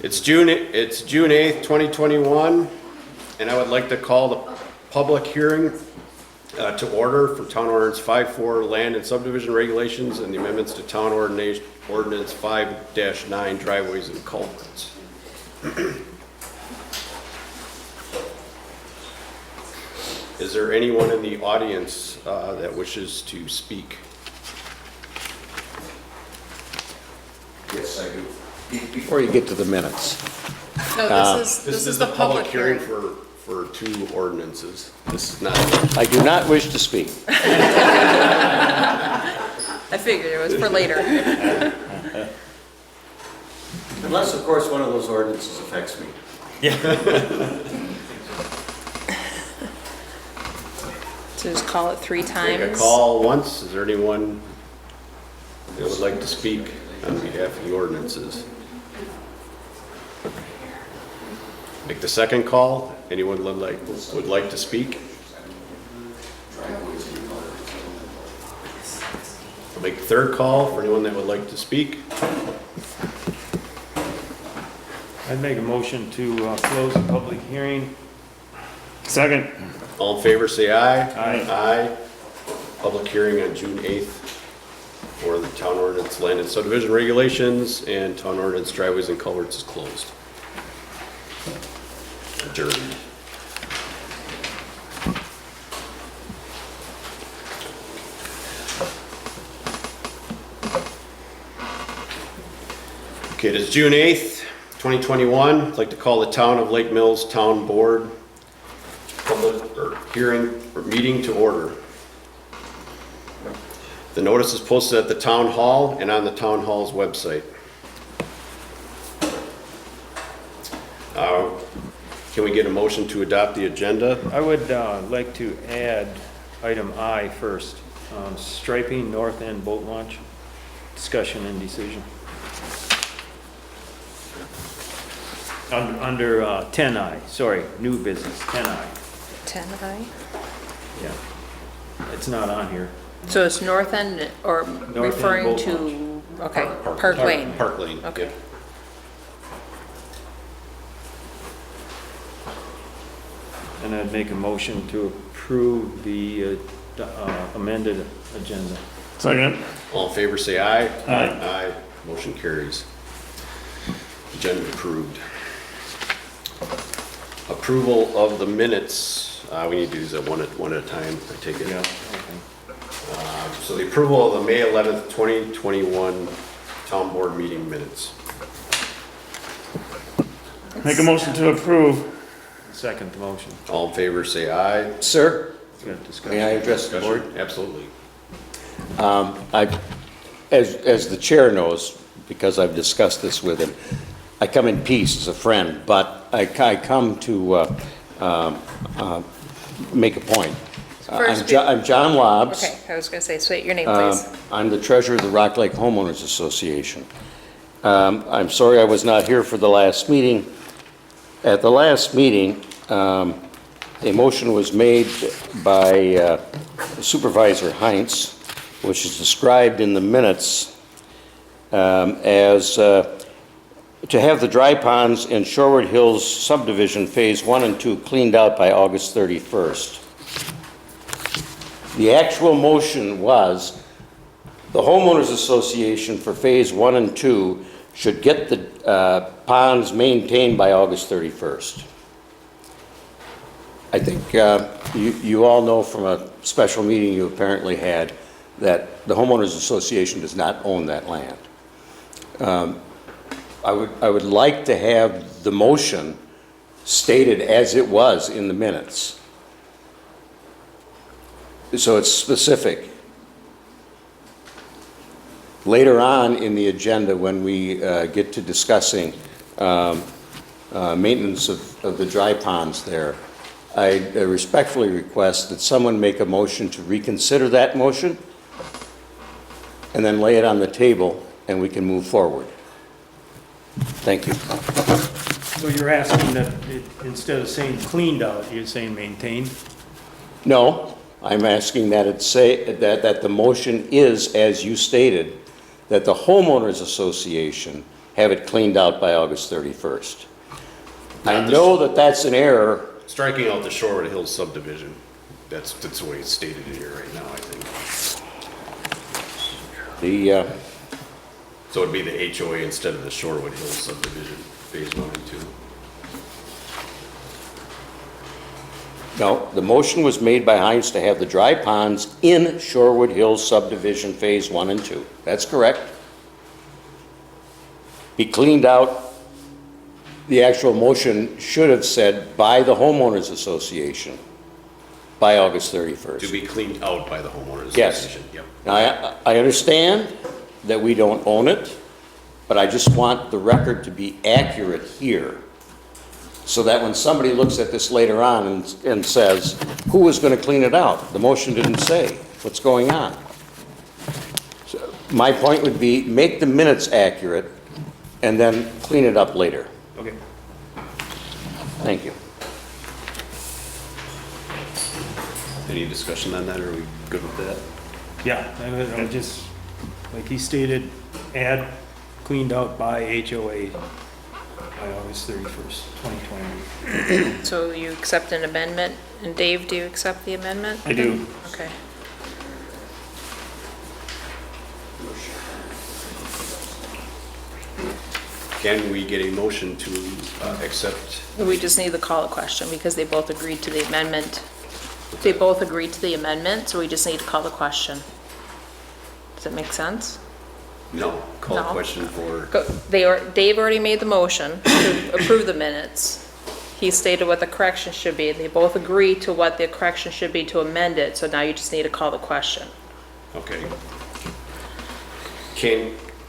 It's June 8th, 2021, and I would like to call the public hearing to order for Town Ordinance 5.4 Land and Subdivision Regulations and the amendments to Town Ordinance 5-9 Driveways and Culverts. Is there anyone in the audience that wishes to speak? Yes, I do. Before you get to the minutes, No, this is the public hearing. For two ordinances. This is not. I do not wish to speak. I figured it was for later. Unless, of course, one of those ordinances affects me. So just call it 3 times. Make a call once. Is there anyone that would like to speak on behalf of the ordinances? Make the second call. Anyone would like to speak? I'll make the third call for anyone that would like to speak. I'd make a motion to close the public hearing. Second. All in favor, say aye. Aye. Aye. Public hearing on June 8th for the Town Ordinance Land and Subdivision Regulations and Town Ordinance Driveways and Culverts is closed. Adjourned. Okay, it is June 8th, 2021. I'd like to call the Town of Lake Mills Town Board meeting to order. The notice is posted at the Town Hall and on the Town Hall's website. Can we get a motion to adopt the agenda? I would like to add item I first, striping north end boat launch, discussion and decision. Under 10I, sorry, new business, 10I. 10I. Yeah, it's not on here. So it's north end or End referring boat to, okay, Park Lane. Park Lane. Okay. Yep. And I'd make a motion to approve the amended agenda. Second. All in favor, say aye. Aye. Aye. Motion carries. Agenda approved. Approval of the minutes. We need to do these one at a time, I take it. Yeah, okay. So the approval of the May 11th, 2021 Town Board meeting minutes. Make a motion to approve. Second motion. All in favor, say aye. Sir, Good discussion. may I address the board? Absolutely. As the chair knows, because I've discussed this with him, I come in peace as a friend, but I come to make a point. First, I'm John Lobbs. Okay, I was going to say, state your name, please. I'm the treasurer of the Rock Lake Homeowners Association. I'm sorry I was not here for the last meeting. At the last meeting, a motion was made by Supervisor Heinz, which is described in the minutes as to have the dry ponds in Shoreward Hills subdivision phase 1 and 2 cleaned out by August 31st. The actual motion was the homeowners association for phase 1 and 2 should get the ponds maintained by August 31st. I think you all know from a special meeting you apparently had that the homeowners association does not own that land. I would like to have the motion stated as it was in the minutes. So it's specific. Later on in the agenda, when we get to discussing maintenance of the dry ponds there, I respectfully request that someone make a motion to reconsider that motion and then lay it on the table and we can move forward. Thank you. So you're asking that instead of saying cleaned out, you're saying maintained? No, I'm asking that it say, that the motion is, as you stated, that the homeowners association have it cleaned out by August 31st. I know that that's an error. Striking out the Shorewood Hills subdivision. That's the way it's stated in here right now, I think. So it'd be the HOA instead of the Shorewood Hills subdivision, phase 1 and 2. No, the motion was made by Heinz to have the dry ponds in Shorewood Hills subdivision phase 1 and 2. That's correct. Be cleaned out. The actual motion should have said by the homeowners association by August 31st. To be cleaned out by the homeowners Yes. association. Yep. Now, I understand that we don't own it, but I just want the record to be accurate here, so that when somebody looks at this later on and says, who was going to clean it out? The motion didn't say what's going on. So my point would be, make the minutes accurate and then clean it up later. Okay. Thank you. Any discussion on that, or are we good with that? Yeah, I would just, like he stated, add cleaned out by HOA by August 31st, 2020. So you accept an amendment, and Dave, do you accept the amendment? I do. Okay. Can we get a motion to accept? We just need to call a question, because they both agreed to the amendment. They both agreed to the amendment, so we just need to call the question. Does that make sense? No. Call a No. question for, Dave already made the motion to approve the minutes. He stated what the correction should be, and they both agreed to what the correction should be to amend it, so now you just need to call the question. okay.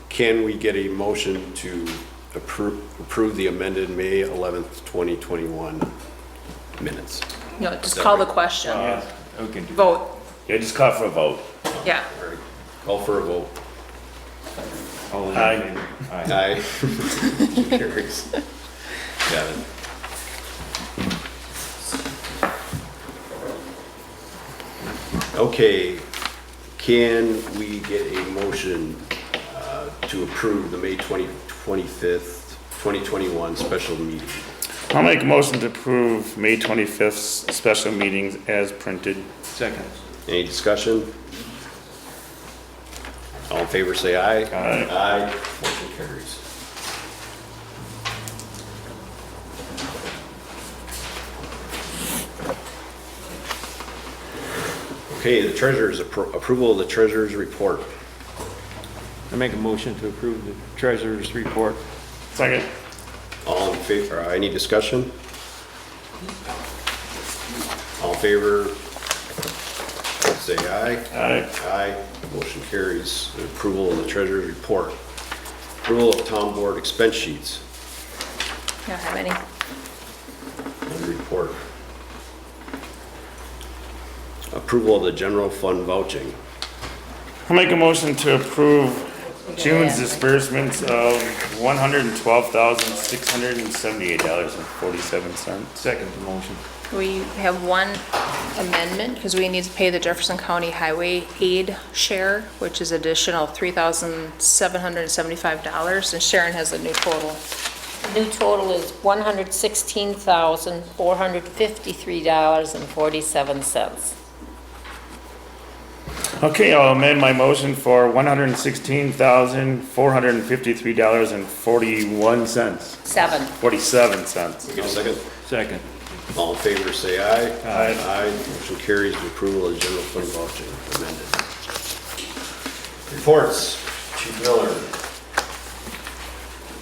Can we get a motion to approve the amended May 11th, 2021 minutes? No, just Is that call the right? question. Yeah, we can do that. Vote, Yeah, just call for a vote. yeah. All right. Call for a vote. All in Aye. favor? Aye. Motion carries. Got it. Okay, can we get a motion to approve the May 25th, 2021 special meeting? I'll make a motion to approve May 25th special meetings as printed. Second. Any discussion? All in favor, say aye. Aye. Aye, motion carries. Okay, the treasurer's, approval of the treasurer's report. I make a motion to approve the treasurer's report. Second. All in favor, any discussion? All in favor, say aye. Aye. Aye, motion carries. Approval of the treasurer's report. Approval of town board expense sheets. You don't have any? And report. Approval of the general fund vouching. I'll make a motion to approve June's disbursements of $112,678.47. Second the motion. We have one amendment, because we need to pay the Jefferson County Highway Aid share, which is additional $3,775, and Sharon has a new total. The new total is $116,453.47. Okay, I'll amend my motion for $116,453.41. 47 cents. Get a second? Second. All in favor, say aye. Aye. Aye, motion carries. The approval of the general fund vouching amended. Reports, Chief Miller.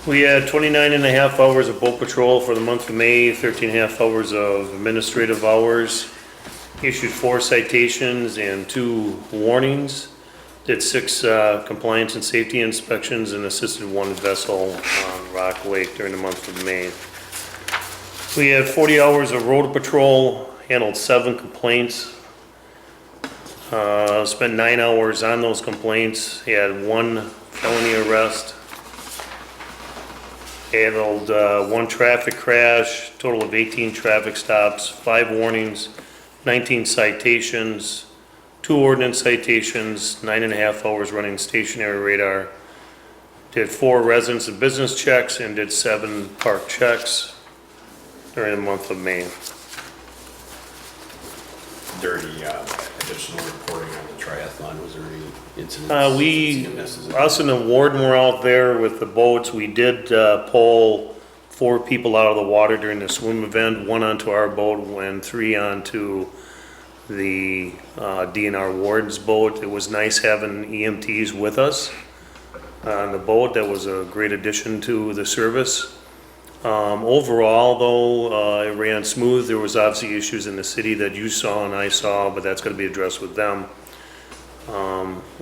We had 29 and a half hours of boat patrol for the month of May, 13 and a half hours of administrative hours. Issued 4 citations and 2 warnings. Did 6 compliance and safety inspections and assisted 1 vessel on Rock Lake during the month of May. We had 40 hours of road patrol, handled 7 complaints. Spent 9 hours on those complaints, had 1 felony arrest. Handled 1 traffic crash, total of 18 traffic stops, 5 warnings, 19 citations, 2 ordinance citations, 9 and a half hours running stationary radar. did 4 residence and business checks, and did 7 park checks during the month of May. Dirty, additional reporting on the triathlon, was there any incidents? Us and the warden were out there with the boats. We did pull 4 people out of the water during the swim event, 1 onto our boat and 3 onto the DNR warden's boat. It was nice having EMTs with us on the boat. That was a great addition to the service. Overall, though, it ran smooth. There was obviously issues in the city that you saw and I saw, but that's gonna be addressed with them.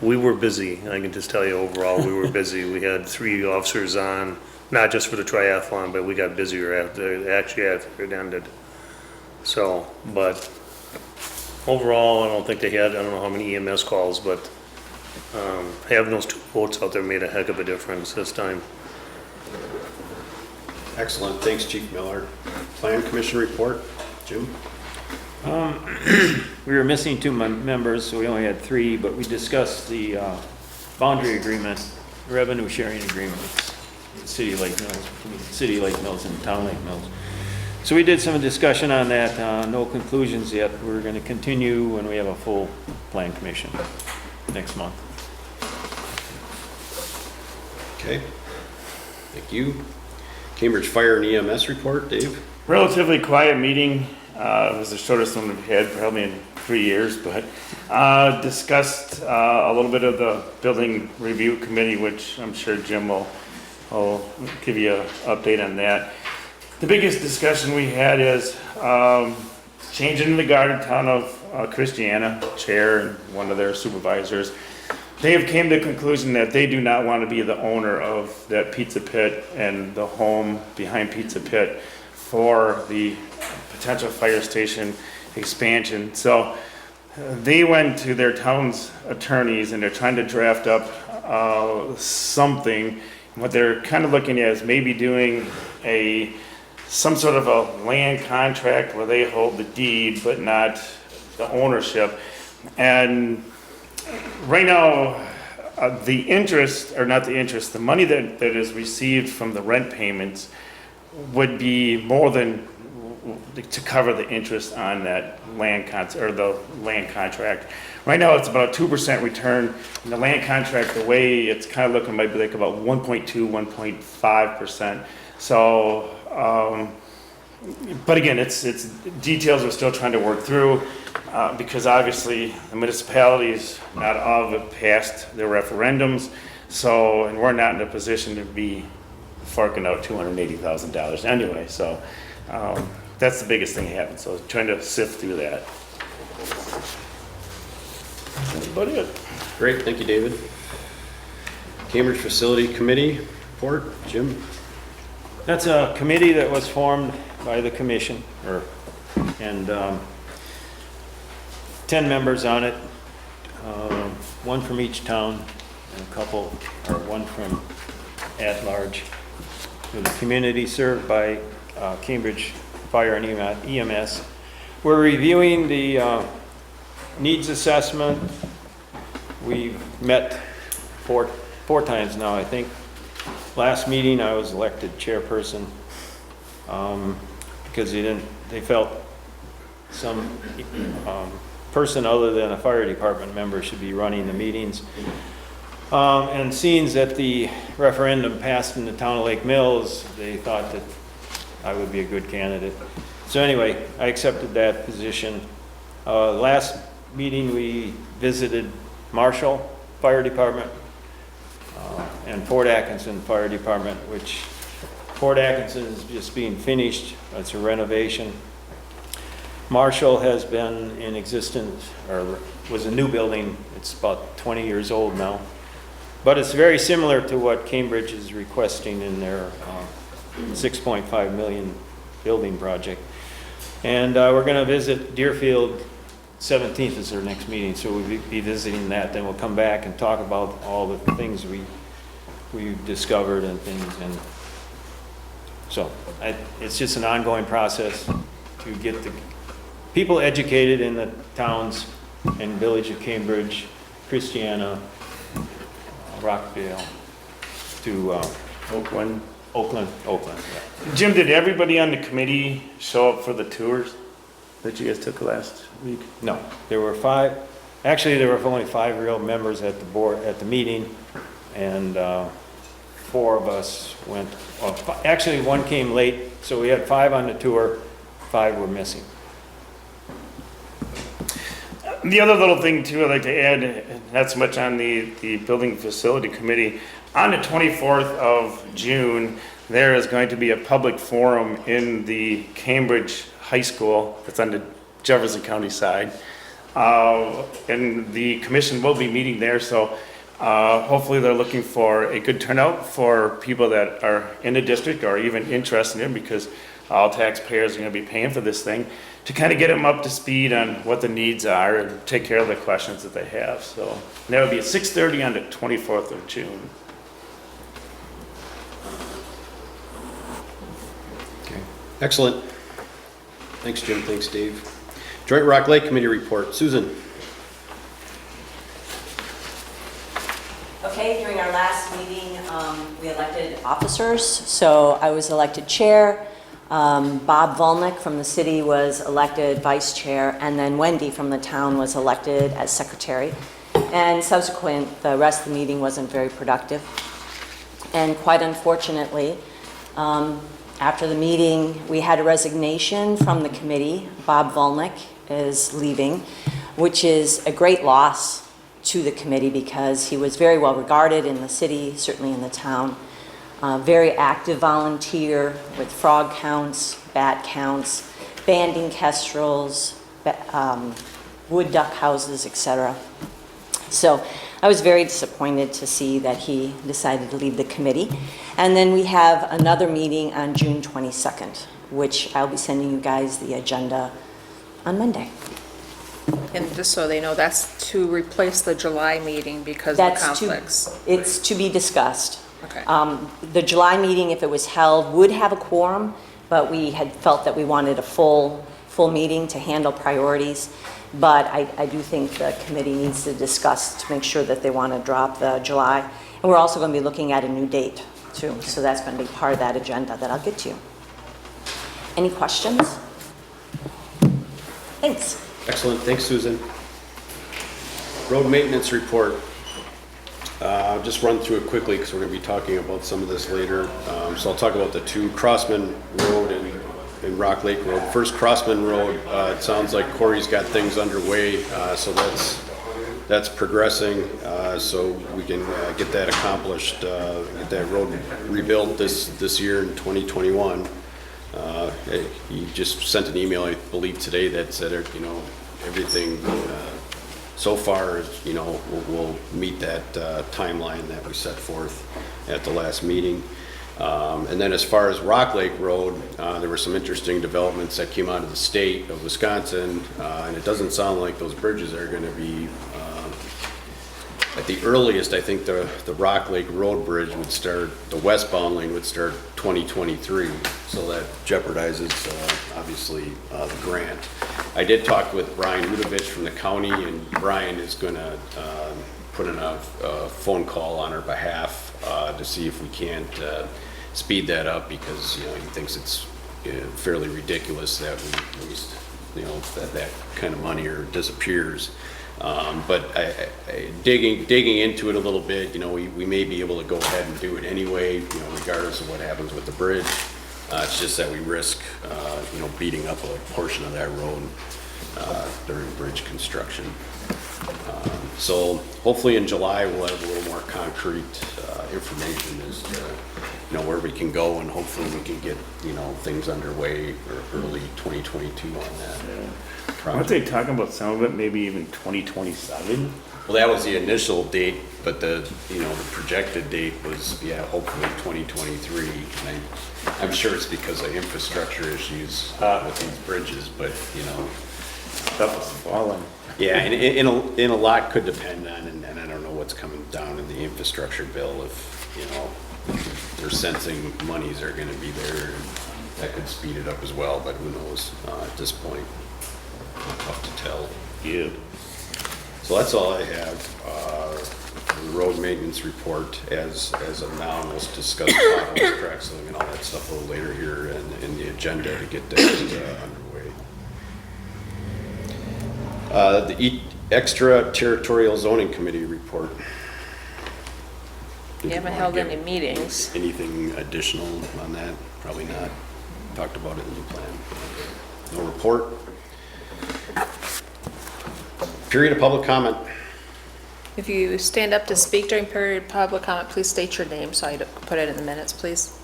We were busy. I can just tell you overall, we were busy. We had 3 officers on, not just for the triathlon, but we got busier after it ended. So, but overall, I don't think they had, I don't know how many EMS calls, but having those 2 boats out there made a heck of a difference this time. Excellent, thanks Chief Miller. Plan Commission report, Jim? We were missing 2 members, so we only had 3, but we discussed the boundary agreement, revenue sharing agreement with City of Lake Mills, between City of Lake Mills and Town Lake Mills. So we did some discussion on that, no conclusions yet. We're gonna continue when we have a full plan commission next month. Okay, thank you. Cambridge Fire and EMS report, Dave? Relatively quiet meeting. It was the shortest one we've had probably in 3 years, but discussed a little bit of the building review committee, which I'm sure Jim will give you an update on that. The biggest discussion we had is changing the guard in town of Christiana, chair and one of their supervisors. They have came to the conclusion that they do not want to be the owner of that pizza pit and the home behind Pizza Pit for the potential fire station expansion. So they went to their town's attorneys and they're trying to draft up something. What they're kind of looking at is maybe doing some sort of a land contract where they hold the deed but not the ownership. And right now, the money that is received from the rent payments would be more than to cover the interest on that land contract. Right now, it's about a 2% return. And the land contract, the way it's kind of looking, might be like about 1.2, 1.5%. So, but again, it's details we're still trying to work through. Because obviously the municipalities, not all of it passed their referendums, so, and we're not in a position to be forking out $280,000 anyway, so that's the biggest thing that happened, so trying to sift through that. That's about it. Great, thank you, David. Cambridge Facility Committee report, Jim? That's a committee that was formed by the commission, and 10 members on it, 1 from each town, and one from at-large. With the community served by Cambridge Fire and EMS. We're reviewing the needs assessment. We've met four times now, I think. Last meeting, I was elected chairperson because they felt some person other than a fire department member should be running the meetings. And seeing that the referendum passed in the town of Lake Mills, they thought that I would be a good candidate. So anyway, I accepted that position. Last meeting, we visited Marshall Fire Department and Fort Atkinson Fire Department, which Fort Atkinson is just being finished. It's a renovation. Marshall has been in existence, or was a new building. It's about 20 years old now. But it's very similar to what Cambridge is requesting in their $6.5 million building project. And we're going to visit Deerfield. 17th is our next meeting, so we'll be visiting that. Then we'll come back and talk about all the things we've discovered and things. And so it's just an ongoing process to get the people educated in the towns and village of Cambridge, Christiana, Rockville, to Oakland. Oakland, yeah. Jim, did everybody on the committee show up for the tours that you guys took last week? No, there were 5, actually, there were only 5 real members at the board, at the meeting, and 4 of us went, well, actually, 1 came late, so we had 5 on the tour, 5 were missing. The other little thing too I'd like to add, not so much on the building facility committee, on the 24th of June, there is going to be a public forum in the Cambridge High School, that's on the Jefferson County side. And the commission will be meeting there, so hopefully they're looking for a good turnout for people that are in the district or even interested in it, because all taxpayers are going to be paying for this thing, to kind of get them up to speed on what the needs are and take care of the questions that they have. So that would be at 6:30 on the 24th of June. Okay. Excellent. Thanks, Jim. Thanks, Dave. Joint Rock Lake Committee report. Susan? Okay, during our last meeting, we elected officers. So I was elected chair. Bob Volnick from the city was elected vice chair, and then Wendy from the town was elected as secretary. And subsequent, the rest of the meeting wasn't very productive. And quite unfortunately, after the meeting, we had a resignation from the committee. Bob Volnick is leaving, which is a great loss to the committee because he was very well regarded in the city, certainly in the town. Very active volunteer with frog counts, bat counts, banding kestrels, wood duck houses, etc. So I was very disappointed to see that he decided to leave the committee. And then we have another meeting on June 22nd, which I'll be sending you guys the agenda on Monday. And just so they know, that's to replace the July meeting because of the conflicts. It's to be discussed. Okay. The July meeting, if it was held, would have a quorum, but we had felt that we wanted a full meeting to handle priorities. But I do think the committee needs to discuss to make sure that they want to drop the July. And we're also going to be looking at a new date too. So that's going to be part of that agenda that I'll get to you. Any questions? Thanks. Excellent. Thanks, Susan. Road maintenance report. I'll just run through it quickly because we're going to be talking about some of this later. So I'll talk about the 2, Crossman Road and Rock Lake Road. First, Crossman Road, it sounds like Corey's got things underway, so that's progressing, so we can get that accomplished, get that road rebuilt this year in 2021. He just sent an email, I believe today, that said, everything so far, we'll meet that timeline that we set forth at the last meeting. And then as far as Rock Lake Road, there were some interesting developments that came out of the state of Wisconsin, and it doesn't sound like those bridges are going to be, at the earliest, I think the Rock Lake Road Bridge would start, the westbound lane would start 2023, so that jeopardizes, obviously, the grant. I did talk with Brian Udovich from the county, and Brian is going to put in a phone call on our behalf to see if we can't speed that up, because he thinks it's fairly ridiculous that we waste that kind of money or disappears. But digging into it a little bit, we may be able to go ahead and do it anyway, regardless of what happens with the bridge. It's just that we risk, beating up a portion of that road during bridge construction. So hopefully in July we'll have a little more concrete information as to where we can go, and hopefully we can get things underway for early 2022 on that project. Aren't they talking about some of it, maybe even 2027? Well, that was the initial date, but the projected date was, hopefully 2023. And I'm sure it's because of infrastructure issues with these bridges, but Stuff is falling. yeah, and a lot could depend on, and I don't know what's coming down in the infrastructure bill, if they're sensing monies are gonna be there, and that could speed it up as well, but who knows at this point. Tough to tell. Yeah. So that's all I have. the road maintenance report as of now, and we'll discuss potholes, crack sealing, and all that stuff a little later here in the agenda to get that underway. The extra territorial zoning committee report. You haven't held any meetings. Anything additional on that? Probably not. Talked about it in the plan. No report. Period of public comment. If you stand up to speak during period of public comment, please state your name so I can put it in the minutes, please.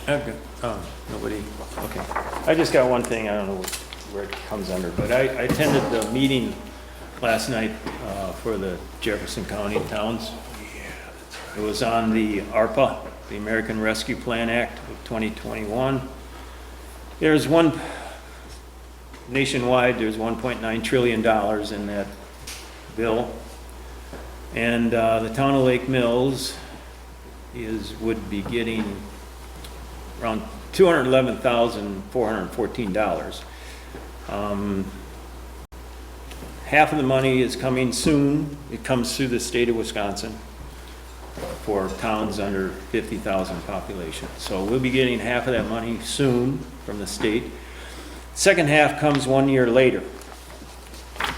Nobody, okay. I just got one thing, I don't know where it comes under, but I attended the meeting last night for the Jefferson County towns. It was on the ARPA, the American Rescue Plan Act of 2021. There's nationwide, there's $1.9 trillion in that bill. And the town of Lake Mills would be getting around $211,414. Half of the money is coming soon. It comes through the state of Wisconsin for towns under 50,000 population. So we'll be getting half of that money soon from the state. Second half comes 1 year later.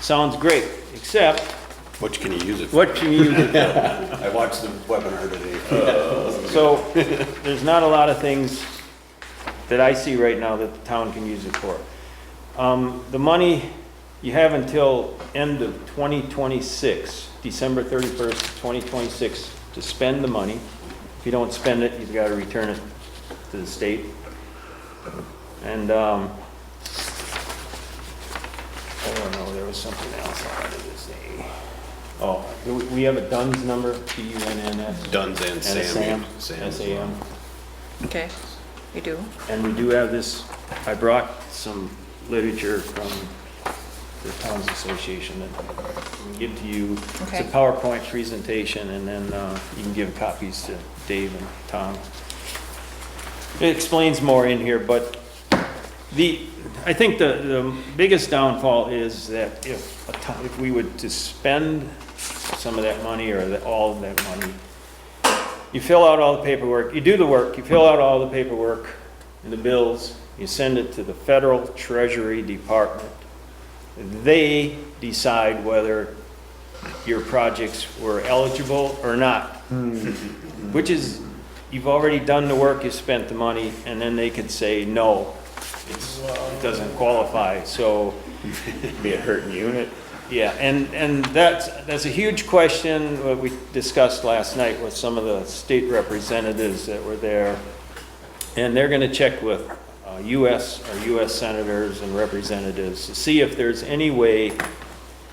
Sounds great, except What can you use it for? what can you use it for? I watched the webinar today. So there's not a lot of things that I see right now that the town can use it for. The money, you have until end of 2026, December 31st, 2026, to spend the money. If you don't spend it, you've got to return it to the state. And, oh no, there was something else I wanted to say. Oh, we have a DUNS number, D-U-N-N-S. Duns and Sam. S-A-M. Okay, you do. And we do have this, I brought some literature from the Towns Association that I can give to you. It's Okay. a PowerPoint presentation, and then you can give copies to Dave and Tom. It explains more in here, but I think the biggest downfall is that if we would to spend some of that money or all of that money, you fill out all the paperwork, you do the work, you fill out all the paperwork and the bills, you send it to the Federal Treasury Department. They decide whether your projects were eligible or not. Which is, you've already done the work, you spent the money, and then they could say, no, it doesn't qualify, so. Be a hurting unit. Yeah, and that's a huge question, what we discussed last night with some of the state representatives that were there. And they're gonna check with US senators and representatives to see if there's any way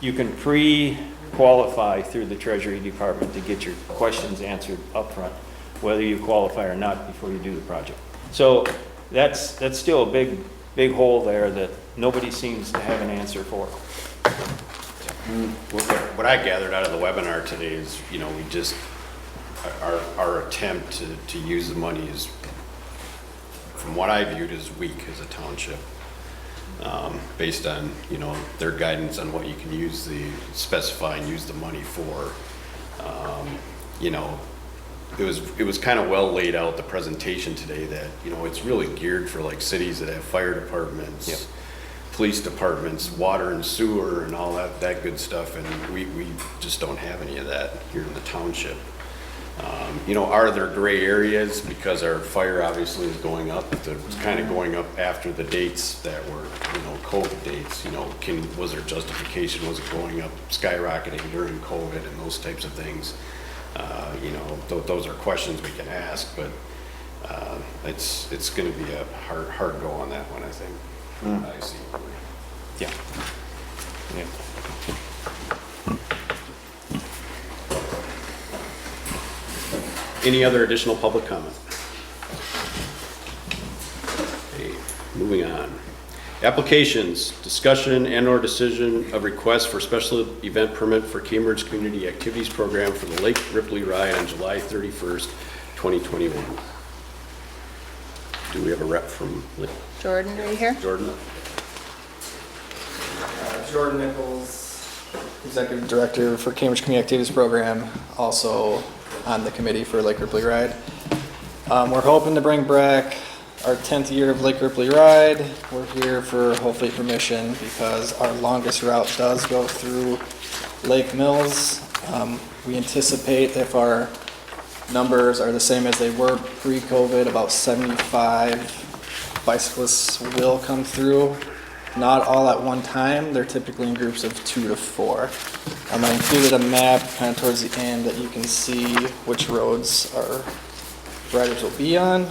you can pre-qualify through the Treasury Department to get your questions answered up front, whether you qualify or not before you do the project. So that's still a big hole there that nobody seems to have an answer for. What I gathered out of the webinar today is, we just, our attempt to use the money is, from what I viewed, as weak as a township, based on, their guidance on what you can specify and use the money for. It was kind of well laid out, the presentation today, that, it's really geared for like cities that have fire departments, Yep. police departments, water and sewer and all that good stuff, and we just don't have any of that here in the township. Are there gray areas? Because our fire obviously is going up, it's kind of going up after the dates that were, COVID dates, was there justification, was it going up, skyrocketing during COVID and those types of things? Those are questions we can ask, but it's going to be a hard go on that one, I think. I see. Yeah. Any other additional public comment? Okay, moving on. Applications, discussion and/or decision of request for special event permit for Cambridge Community Activities Program for the Lake Ripley Ride on July 31st, 2021. Do we have a rep from Lake? Jordan, are you here? Jordan? Jordan Nichols, Executive Director for Cambridge Community Activities Program, also on the committee for Lake Ripley Ride. We're hoping to bring back our 10th year of Lake Ripley Ride. We're here for hopefully permission because our longest route does go through Lake Mills. We anticipate if our numbers are the same as they were pre-COVID, about 75 bicyclists will come through. Not all at one time, they're typically in groups of 2 to 4. I included a map kind of towards the end that you can see which roads our riders will be on.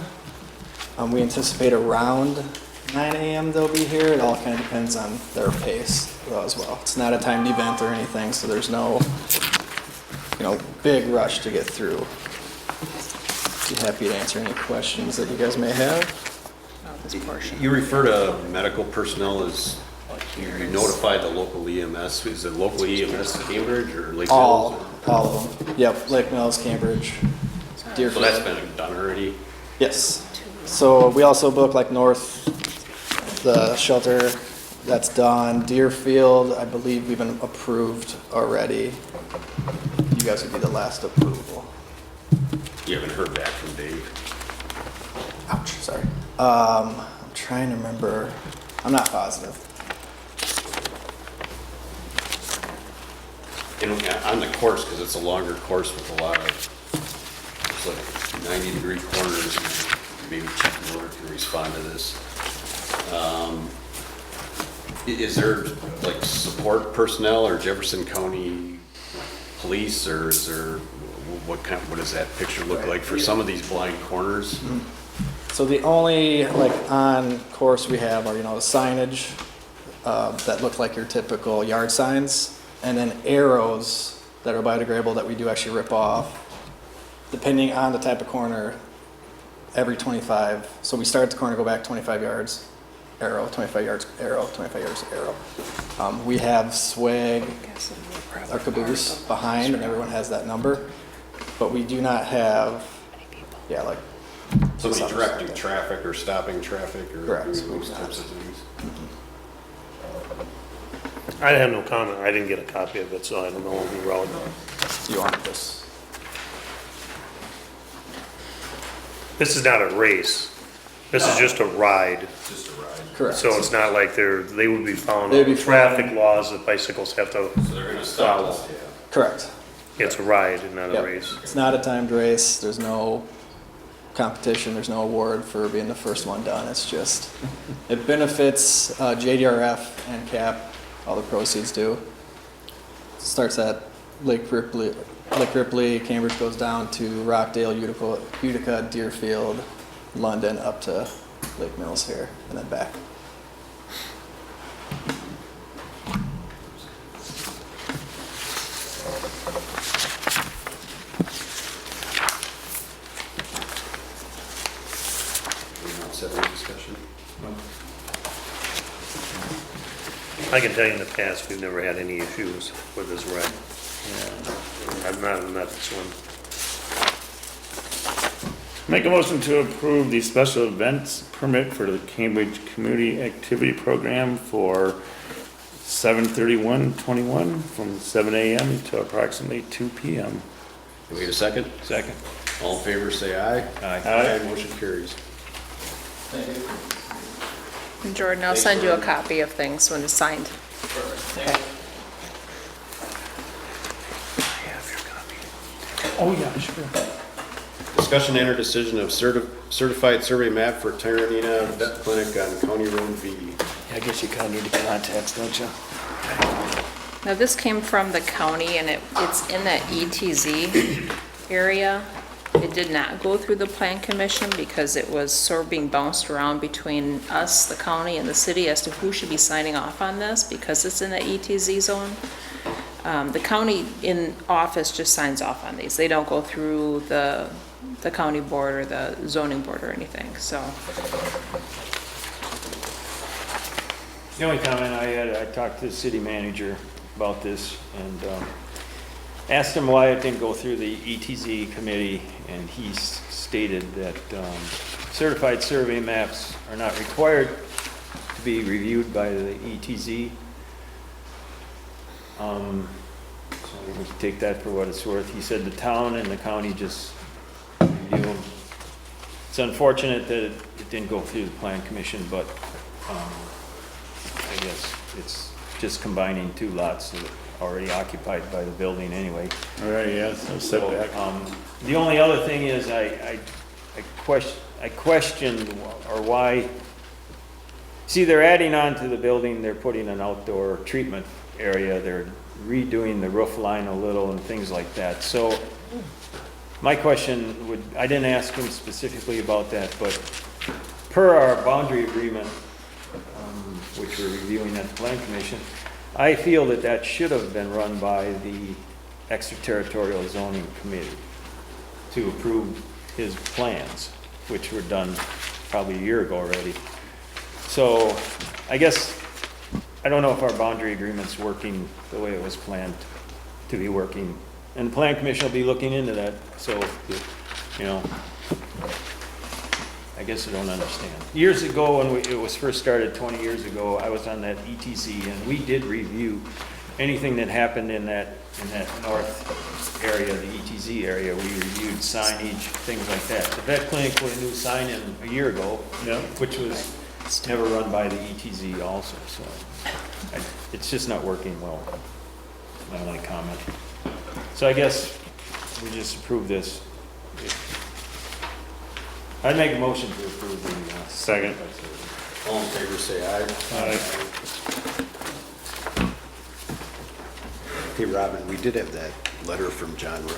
We anticipate around 9 a.m. they'll be here. It all kind of depends on their pace though, as well. It's not a timed event or anything, so there's no, big rush to get through. Be happy to answer any questions that you guys may have. You refer to medical personnel as, you notify the local EMS, is it local EMS Cambridge or Lake All Mills? of them. Yep, Lake Mills, Cambridge, So Deerfield. that's been done already? Yes. So we also book like North, the shelter, that's done. Deerfield, I believe we've been approved already. You guys would be the last approval. You haven't heard back from Dave? Ouch, sorry. I'm trying to remember. I'm not positive. And on the course, because it's a longer course with a lot of, it's like 90-degree corners, and maybe Chief Miller can respond to this. Is there like support personnel or Jefferson County Police, or is there, what does that picture look like for some of these blind corners? So the only on course we have are, the signage that look like your typical yard signs, and then arrows that are biodegradable that we do actually rip off, depending on the type of corner, every 25. So we start at the corner, go back 25 yards, arrow, 25 yards, arrow, 25 yards, arrow. We have swag, our caboose behind, and everyone has that number, but we do not have, Somebody directing traffic or stopping traffic or Correct. doing those types of things? I have no comment. I didn't get a copy of it, so I don't know who wrote it. You want this? This is not a race. This is just a ride. Just a ride. Correct. So it's not like they would be following They'd be all the traffic following- laws that bicycles have to So they're gonna stop follow. us, yeah. Correct. It's a ride and not a Yep. race. It's not a timed race. There's no competition. There's no award for being the first one done. It's just, it benefits JDRF and CAP. All the proceeds do. Starts at Lake Ripley, Cambridge goes down to Rockdale, Utica, Deerfield, London, up to Lake Mills here, and then back. Anyone else have any discussion? I can tell you in the past, we've never had any issues with this ride. Not this one. Make a motion to approve the special events permit for the Cambridge Community Activity Program for 7/31/21 from 7 a.m. to approximately 2 p.m. Can we get a second? Second. All in favor, say aye. Aye. Motion carries. And Jordan, I'll send you a copy of things when it's signed. Okay. Oh, yeah, sure. Discussion and or decision of certified survey map for Terranina Vet Clinic on County Road V. I guess you kind of need to contact, don't you? Now, this came from the county, and it's in that ETZ area. It did not go through the plan commission because it was sort of being bounced around between us, the county, and the city as to who should be signing off on this because it's in the ETZ zone. The county in office just signs off on these. They don't go through the county board or the zoning board or anything, so. The only comment I had, I talked to the city manager about this and asked him why it didn't go through the ETZ committee, and he stated that certified survey maps are not required to be reviewed by the ETZ. So we can take that for what it's worth. He said the town and the county just review them. It's unfortunate that it didn't go through the plan commission, but I guess it's just combining two lots that are already occupied by the building anyway. All right, yeah, so setback. The only other thing is I questioned or why, see, they're adding on to the building, they're putting an outdoor treatment area, they're redoing the roof line a little and things like that. So my question would, I didn't ask him specifically about that, but per our boundary agreement, which we're reviewing at the Plan Commission, I feel that that should have been run by the Extraterritorial Zoning Committee to approve his plans, which were done probably a year ago already. So I guess, I don't know if our boundary agreement's working the way it was planned to be working. And the Plan Commission will be looking into that, so, you know, I guess I don't understand. Years ago, when it was first started 20 years ago, I was on that ETZ, and we did review anything that happened in that north area, the ETZ area. We reviewed signage, things like that. The vet clinic put a new sign in a year ago, which was never run by the ETZ also, so it's just not working well. My only comment. So I guess we just approve this. I'd make a motion to approve the, Second. All in favor, say aye. Aye. Hey, Robin, we did have that letter from John Ray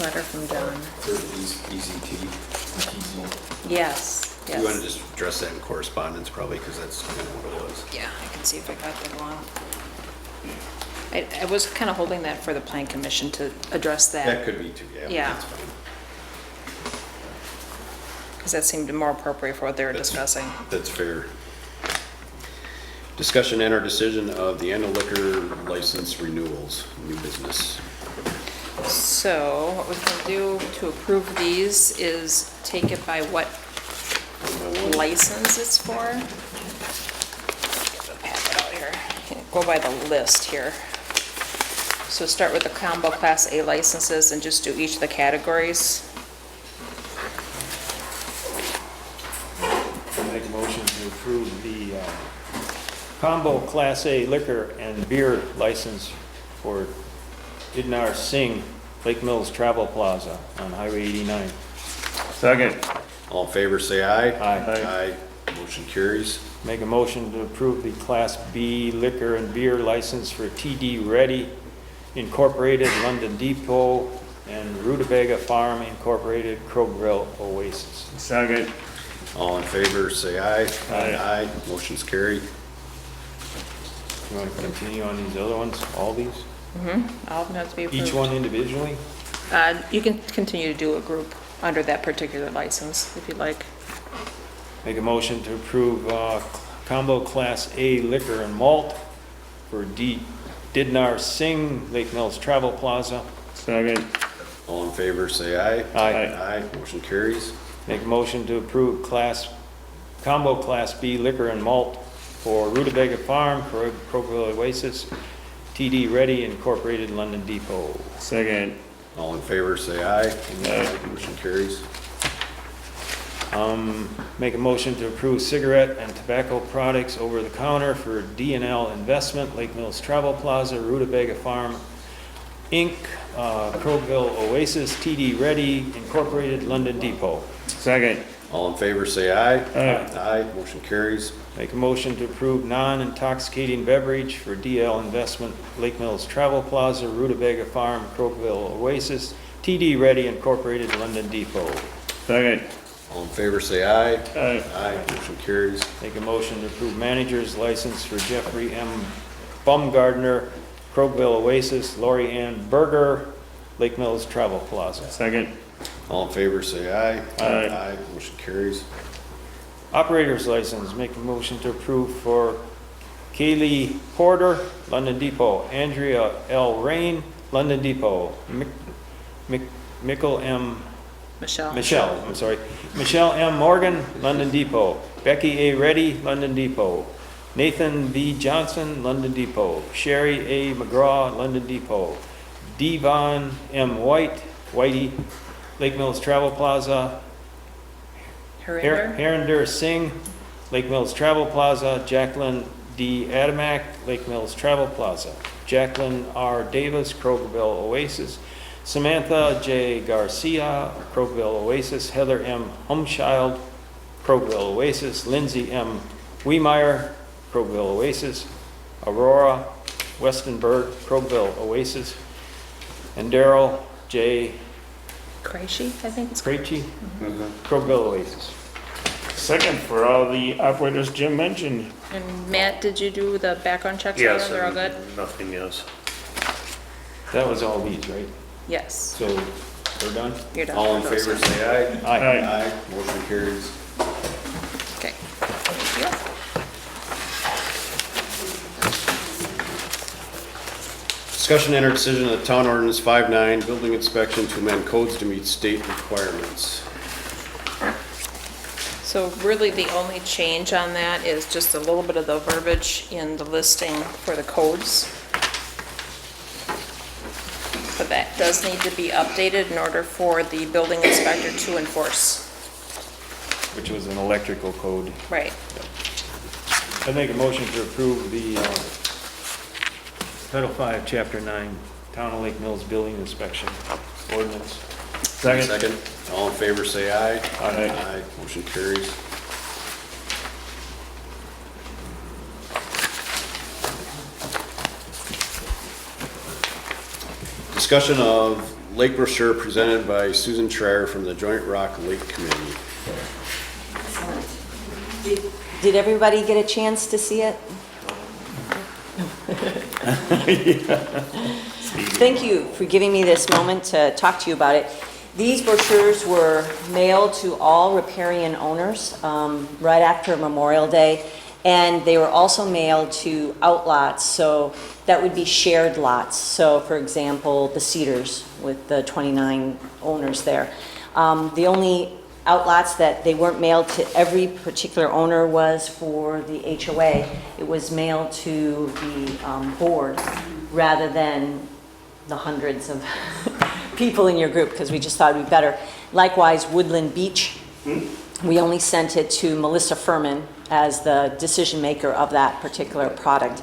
Letter from John. for the EZT. Yes, You want to yes. just address that in correspondence probably, because that's kind of what it was. Yeah, I can see if I got that one. I was kind of holding that for the Plan Commission to address That that, could be too, yeah. Yeah. That's fine. because that seemed more appropriate for what they were That's- discussing. That's fair. Discussion and our decision of the annual liquor license renewals, new business. So what we can do to approve these is take it by what license it's for. Get the packet out here. Go by the list here. So start with the combo Class A licenses and just do each of the categories. make a motion to approve the combo Class A liquor and beer license for Idnar Singh, Lake Mills Travel Plaza on Highway 89. Second. All in favor, say aye. Aye. Aye. Motion carries. Make a motion to approve the Class B liquor and beer license for TD Ready Incorporated, London Depot, and Rutabaga Farm Incorporated, Crowville Oasis. Second. All in favor, say aye. Aye. Aye. Motion's carried. You want to continue on these other ones, all these? All of them have to be approved. Each one individually? You can continue to do a group under that particular license if you'd like. Make a motion to approve combo Class A liquor and malt for Didnar Singh, Lake Mills Travel Plaza. Second. All in favor, say aye. Aye. Aye. Motion carries. Make a motion to approve combo Class B liquor and malt for Rutabaga Farm, Crowville Oasis, TD Ready Incorporated, London Depot. Second. All in favor, say aye. Aye. Motion carries. Make a motion to approve cigarette and tobacco products over the counter for D&L Investment, Lake Mills Travel Plaza, Rutabaga Farm, Inc., Crowville Oasis, TD Ready Incorporated, London Depot. Second. All in favor, say aye. Aye. Aye. Motion carries. Make a motion to approve non-intoxicating beverage for DL Investment, Lake Mills Travel Plaza, Rutabaga Farm, Crowville Oasis, TD Ready Incorporated, London Depot. Second. All in favor, say aye. Aye. Aye. Motion carries. Make a motion to approve manager's license for Jeffrey M. Baumgardner, Crowville Oasis, Lori Ann Berger, Lake Mills Travel Plaza. Second. All in favor, say aye. Aye. Aye. Motion carries. Operator's license, make a motion to approve for Kaylee Porter, London Depot, Andrea L. Rain, London Depot, Michael M. Michelle? Michelle M. Morgan, London Depot, Becky A. Reddy, London Depot, Nathan V. Johnson, London Depot. Sherry A. McGraw, London Depot. Devon M. Whitey, Lake Mills Travel Plaza. Harinder Singh, Lake Mills Travel Plaza. Jacqueline D. Adamak, Lake Mills Travel Plaza. Jacqueline R. Davis, Krogerville Oasis. Samantha J. Garcia, Krogerville Oasis. Heather M. Humschild, Krogerville Oasis. Lindsay M. Wiemeyer, Krogerville Oasis. Aurora Westenberg, Krogerville Oasis. And Daryl J. Krejci, I think it's. Krejci, Krogerville Oasis. Second for all the operators Jim mentioned. And Matt, did you do the background checks? Yes, They're all good? nothing, yes. That was all these, right? Yes, So, we're done? you're done. All in with those. favor, say aye. Aye. Aye, motion carries. Okay, thank you. Discussion and decision of the town ordinance 5-9, building inspection to amend codes to meet state requirements. So really, the only change on that is just a little bit of the verbiage in the listing for the codes. But that does need to be updated in order for the building inspector to enforce. Which was an electrical code. Right. I make a motion to approve the Title V, Chapter 9, Town of Lake Mills Building Inspection Ordinance. Second. All in favor, say aye. Aye. Aye, motion carries. Discussion of Lake Brochure presented by Susan Trier from the Joint Rock Lake Committee. Did everybody get a chance to see it? Thank you for giving me this moment to talk to you about it. These brochures were mailed to all riparian owners right after Memorial Day, and they were also mailed to outlots, so that would be shared lots. So, for example, the Cedars with the 29 owners there. The only outlots that they weren't mailed to every particular owner was for the HOA. It was mailed to the board rather than the hundreds of people in your group, because we just thought it'd be better. Likewise, Woodland Beach, we only sent it to Melissa Furman as the decision maker of that particular product.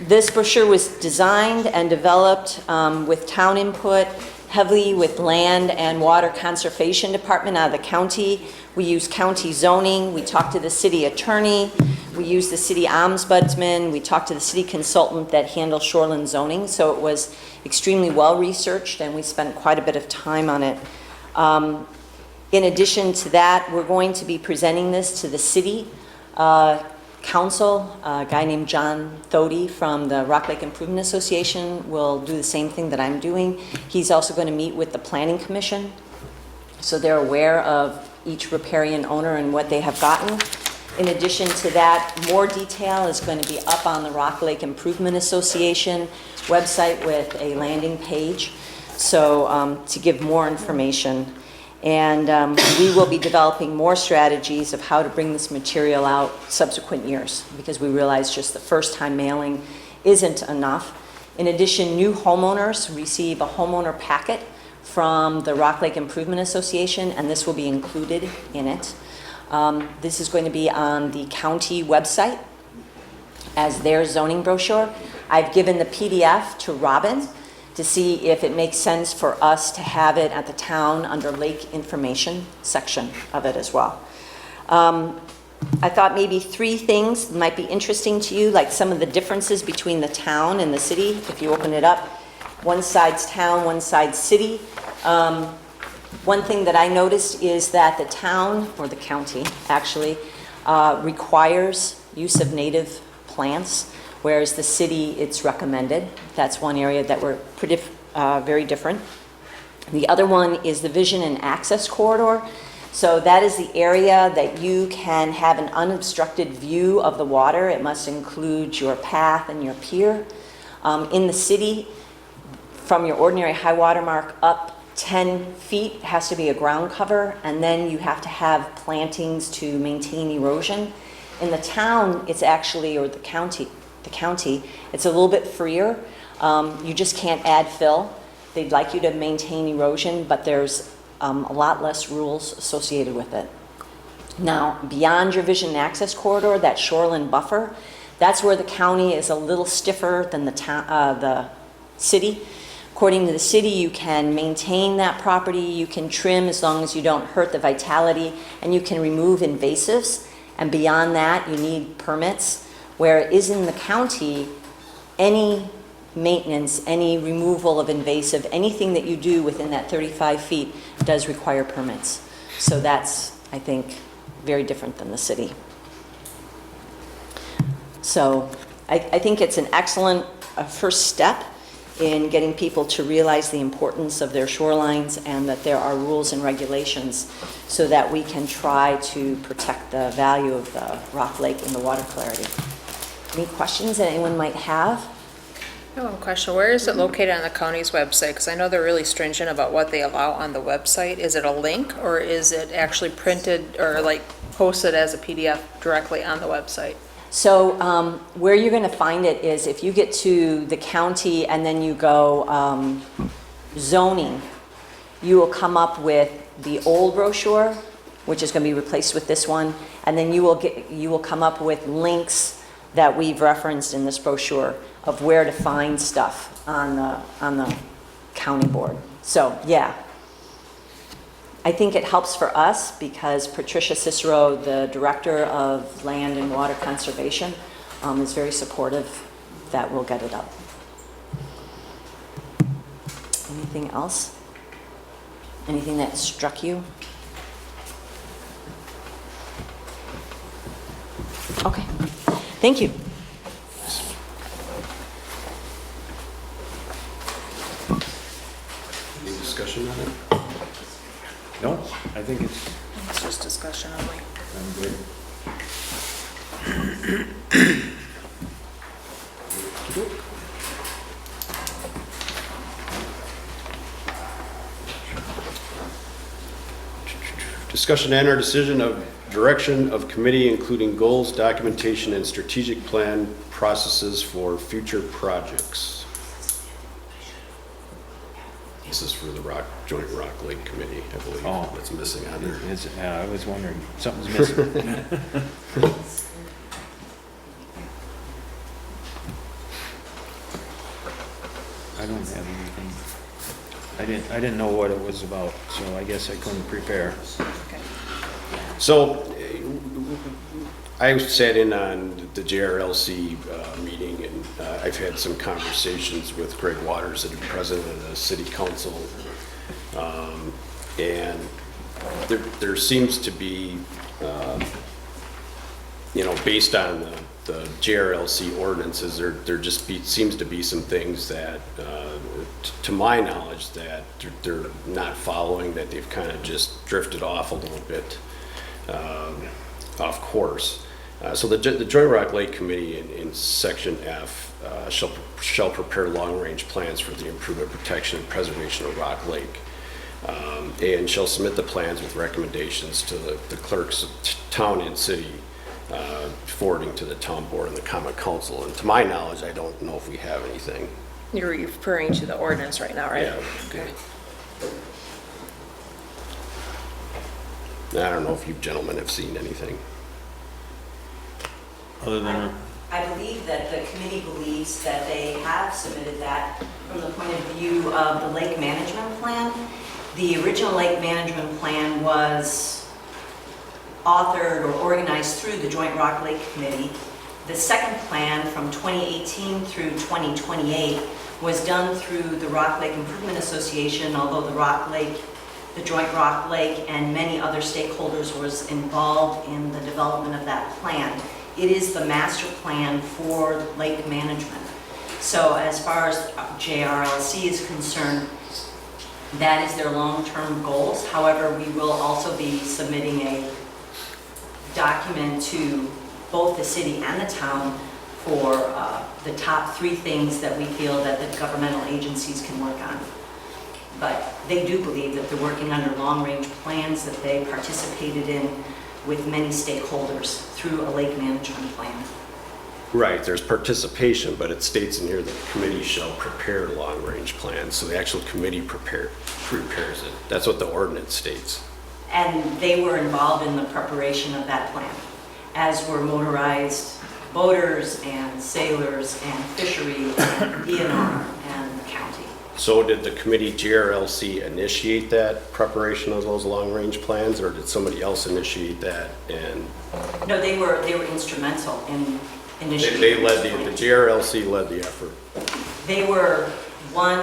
This brochure was designed and developed with town input, heavily with land and water conservation department out of the county. We used county zoning, we talked to the city attorney, we used the city ombudsman, we talked to the city consultant that handles shoreline zoning, so it was extremely well researched and we spent quite a bit of time on it. In addition to that, we're going to be presenting this to the city council. A guy named John Thody from the Rock Lake Improvement Association will do the same thing that I'm doing. He's also going to meet with the Planning Commission, so they're aware of each riparian owner and what they have gotten. In addition to that, more detail is going to be up on the Rock Lake Improvement Association website with a landing page, so to give more information. And we will be developing more strategies of how to bring this material out subsequent years, because we realize just the first time mailing isn't enough. In addition, new homeowners receive a homeowner packet from the Rock Lake Improvement Association, and this will be included in it. This is going to be on the county website as their zoning brochure. I've given the PDF to Robin to see if it makes sense for us to have it at the town under lake information section of it as well. I thought maybe 3 things might be interesting to you, like some of the differences between the town and the city. If you open it up, one side's town, one side's city. One thing that I noticed is that the town, or the county actually, requires use of native plants, whereas the city, it's recommended. That's one area that we're pretty very different. The other one is the vision and access corridor. So that is the area that you can have an unobstructed view of the water. It must include your path and your pier. In the city, from your ordinary high water mark up 10 feet has to be a ground cover, and then you have to have plantings to maintain erosion. In the town, it's actually, or the county, it's a little bit freer. You just can't add fill. They'd like you to maintain erosion, but there's a lot less rules associated with it. Now, beyond your vision and access corridor, that shoreline buffer, that's where the county is a little stiffer than the city. According to the city, you can maintain that property, you can trim as long as you don't hurt the vitality, and you can remove invasives. And beyond that, you need permits. Where it is in the county, any maintenance, any removal of invasive, anything that you do within that 35 feet does require permits. So that's, I think, very different than the city. So I think it's an excellent first step in getting people to realize the importance of their shorelines and that there are rules and regulations so that we can try to protect the value of the rock lake and the water clarity. Any questions that anyone might have? I have one question. Where is it located on the county's website? Because I know they're really stringent about what they allow on the website. Is it a link or is it actually printed or like posted as a PDF directly on the website? So where you're going to find it is if you get to the county and then you go zoning, you will come up with the old brochure, which is going to be replaced with this one, and then you will come up with links that we've referenced in this brochure of where to find stuff on the county board. So yeah, I think it helps for us because Patricia Cicero, the Director of Land and Water Conservation, is very supportive that we'll get it up. Anything else? Anything that struck you? Okay, thank you. Any discussion on it? No, I think it's, It's just discussion only. I'm good. Discussion and or decision of direction of committee, including goals, documentation, and strategic plan processes for future projects. This is for the Joint Rock Lake Committee, I believe. Oh. That's missing on there. Yeah, I was wondering, something's missing. I don't have anything. I didn't know what it was about, so I guess I couldn't prepare. Okay. So I sat in on the JRLC meeting, and I've had some conversations with Greg Waters, the president of the city council, and there seems to be, based on the JRLC ordinances, there just seems to be some things that, to my knowledge, that they're not following, that they've kind of just drifted off a little bit off course. So the Joint Rock Lake Committee in Section F shall prepare long-range plans for the improvement, protection, and preservation of Rock Lake, and shall submit the plans with recommendations to the clerks of town and city, forwarding to the town board and the common council. And to my knowledge, I don't know if we have anything. You're referring to the ordinance right now, right? Yeah. Okay. I don't know if you gentlemen have seen anything. Other than, I believe that the committee believes that they have submitted that from the point of view of the lake management plan. The original lake management plan was authored or organized through the Joint Rock Lake Committee. The second plan from 2018 through 2028 was done through the Rock Lake Improvement Association, although the Joint Rock Lake and many other stakeholders was involved in the development of that plan. It is the master plan for lake management. So as far as JRLC is concerned, that is their long-term goals. However, we will also be submitting a document to both the city and the town for the top 3 things that we feel that the governmental agencies can work on. But they do believe that they're working under long-range plans that they participated in with many stakeholders through a lake management plan. Right, there's participation, but it states in here that the committee shall prepare long-range plans, so the actual committee prepares it. That's what the ordinance states. And they were involved in the preparation of that plan, as were motorized boaters and sailors and fishery and DNR and the county. So did the committee GRLC initiate that preparation of those long-range plans, or did somebody else initiate that? And No, they were instrumental in initiating. they led the GRLC led the effort. They were one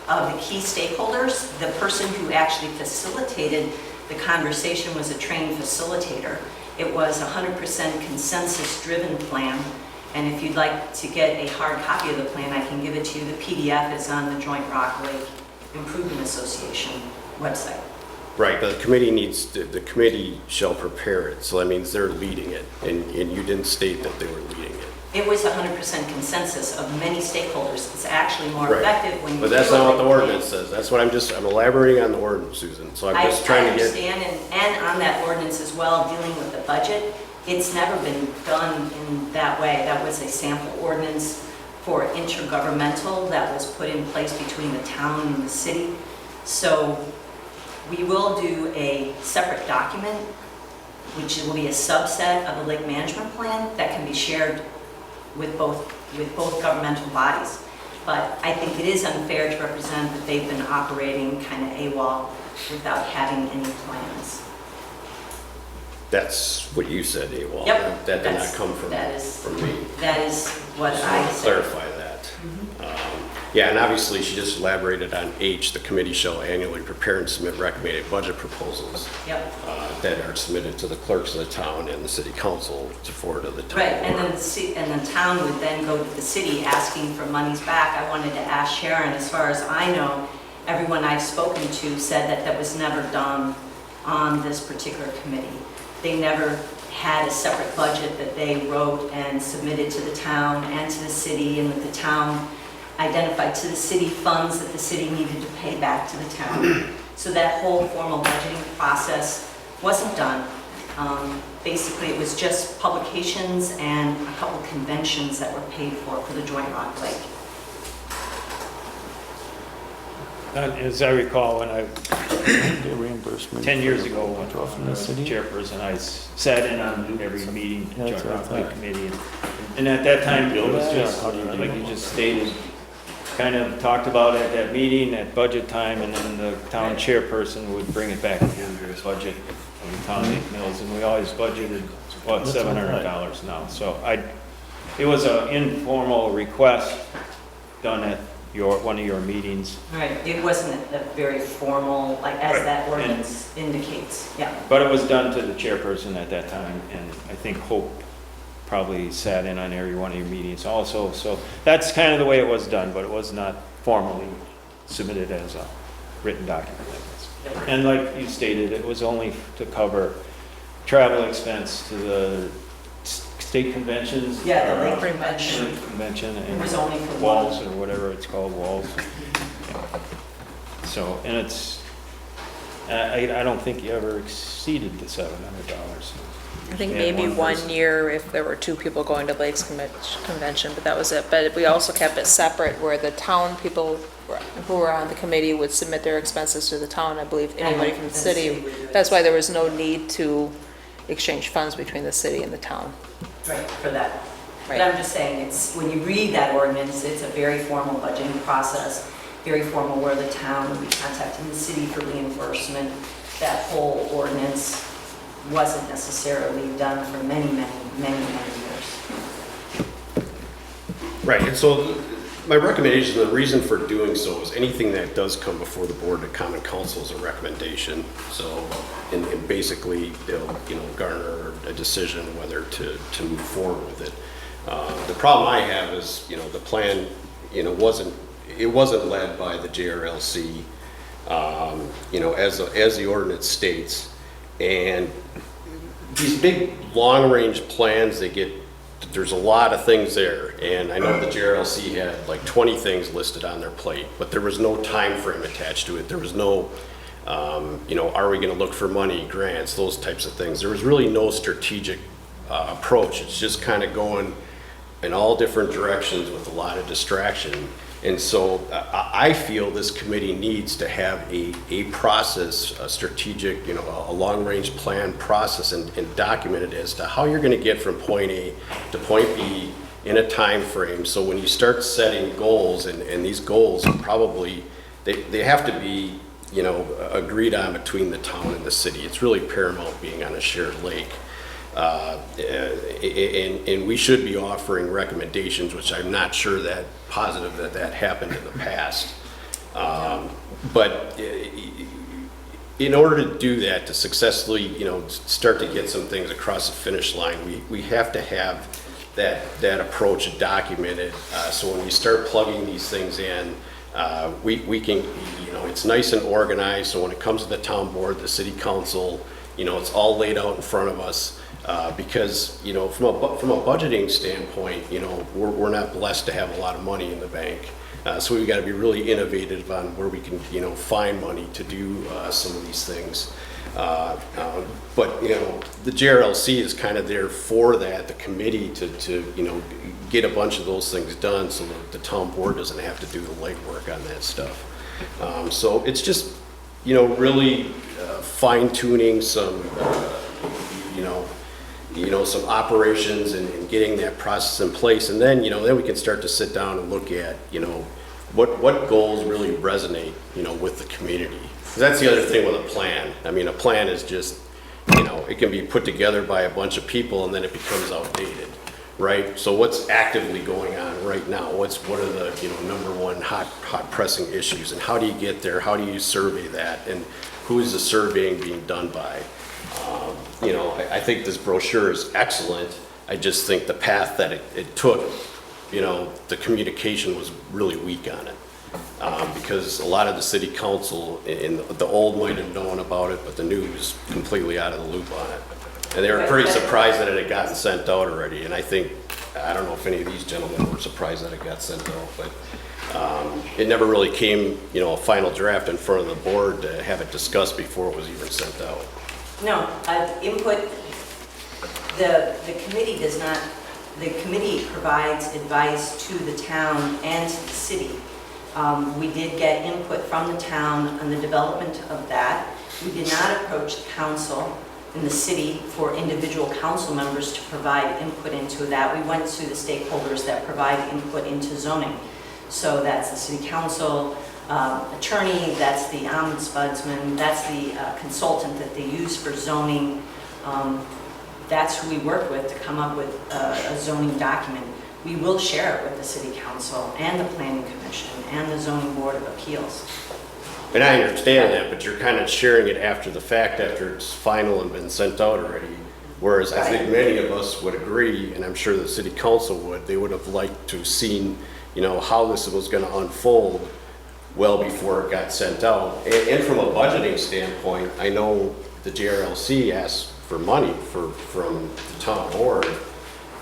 of the key stakeholders. The person who actually facilitated the conversation was a trained facilitator. It was a 100% consensus-driven plan, and if you'd like to get a hard copy of the plan, I can give it to you. The PDF is on the Joint Rock Lake Improvement Association website. Right, but the committee shall prepare it, so that means they're leading it, and you didn't state that they were leading it. It was 100% consensus of many stakeholders. It's actually more Right. effective when you But that's do a not what the lake plan. ordinance says. That's what I'm elaborating on the ordinance, Susan. So I'm just trying to get. I understand, and on that ordinance as well, dealing with the budget, it's never been done in that way. That was a sample ordinance for intergovernmental that was put in place between the town and the city. So we will do a separate document, which will be a subset of the lake management plan that can be shared with both governmental bodies. But I think it is unfair to represent that they've been operating kind of AWOL without having any plans. That's what you said, AWOL. Yep. That did not That's- come from that is- me. That is what Just I wanted to said. clarify that. Yeah, and obviously she just elaborated on H, the committee shall annually prepare and submit recommended budget proposals Yep. that are submitted to the clerks of the town and the city council to forward to the town. Right, and board. then the town would then go to the city asking for monies back. I wanted to ask Sharon, as far as I know, everyone I've spoken to said that that was never done on this particular committee. They never had a separate budget that they wrote and submitted to the town and to the city, and that the town identified to the city funds that the city needed to pay back to the town. So that whole formal budgeting process wasn't done. Basically, it was just publications and a couple conventions that were paid for the Joint Rock Lake. As I recall, when The reimbursement. 10 years ago, when Withdraw from I the was city? chairperson, I sat in on every meeting, Yeah, Joint that's what I Rock Lake thought. Committee. And at that time, it was Yeah, just, how do you like do you it? just stated, kind of talked about at that meeting, at budget time, and then the town chairperson would bring it back to the budget of the town of Lake Mills, and we always budgeted, what, That's what I $700 now. So it was an informal request done at one of your meetings. Right, it wasn't a very formal, like, as Right. that ordinance indicates, yeah. But it was done to the chairperson at that time, and I think Hope probably sat in on every one of your meetings also. So that's kind of the way it was done, but it was not formally submitted as a written document, I guess. And like you stated, it was only to cover travel expense to the state conventions. Yeah, the or, lake convention. Convention It was only for and walls, or whatever it's called, walls. Yeah. So, and it's, I don't think you ever exceeded the $700. I think Yeah, maybe one one person. year if there were two people going to Lakes Convention, but that was it. But we also kept it separate where the town people who were on the committee would submit their expenses to the town. I believe anybody from the city. would do it. That's why there was no need to exchange funds between the city and the town. Right, for that. But Right. I'm just saying, it's, when you read that ordinance, it's a very formal budgeting process, very formal where the town would be contacting the city for reimbursement. That whole ordinance wasn't necessarily done for many years. Right, and so my recommendation, the reason for doing so is anything that does come before the board to common council is a recommendation. So, and basically, they'll, garner a decision whether to move forward with it. The problem I have is, the plan, it wasn't led by the JRLC, as the ordinance states. And these big, long-range plans, there's a lot of things there. And I know the JRLC had like 20 things listed on their plate, but there was no time frame attached to it. There was no Are we gonna look for money, grants, those types of things? There was really no strategic approach. It's just kind of going in all different directions with a lot of distraction. And so I feel this committee needs to have a process, a strategic, a long-range plan process and document it as to how you're gonna get from point A to point B in a time frame. So when you start setting goals, and these goals are probably, they have to be, agreed on between the town and the city. It's really paramount being on a shared lake. And we should be offering recommendations, which I'm not sure that positive that happened in the past. But in order to do that, to successfully, start to get some things across the finish line, we have to have that approach documented. So when we start plugging these things in, we can, it's nice and organized. So when it comes to the town board, the city council, it's all laid out in front of us. Because, from a budgeting standpoint, we're not blessed to have a lot of money in the bank. So we've got to be really innovative on where we can, find money to do some of these things. But, the JRLC is kind of there for that, the committee to get a bunch of those things done so that the town board doesn't have to do the legwork on that stuff. So it's just, really fine tuning some, some operations and getting that process in place. And then, then we can start to sit down and look at, what goals really resonate, with the community. 'Cause that's the other thing with a plan. I mean, a plan is just, it can be put together by a bunch of people and then it becomes outdated, right? So what's actively going on right now? What are the, number one hot pressing issues, and how do you get there? How do you survey that? And who is the surveying being done by? I think this brochure is excellent. I just think the path that it took, the communication was really weak on it. Because a lot of the city council in the old might have known about it, but the new was completely out of the loop on it. And they were pretty surprised that it had gotten sent out already. And I don't know if any of these gentlemen were surprised that it got sent out, but it never really came, a final draft in front of the board to have it discussed before it was even sent out. No, input, the committee does not, the committee provides advice to the town and to the city. We did get input from the town on the development of that. We did not approach the council in the city for individual council members to provide input into that. We went to the stakeholders that provide input into zoning. So that's the city council, attorney, that's the ombudsman, that's the consultant that they use for zoning. That's who we work with to come up with a zoning document. We will share it with the city council and the planning commission and the zoning board of appeals. And I understand that, but you're kind of sharing it after the fact, after it's final and been sent out already. Whereas I think many of us would agree, and I'm sure the city council would, they would have liked to have seen, how this was going to unfold well before it got sent out. And from a budgeting standpoint, I know the JRLC asked for money from the town board,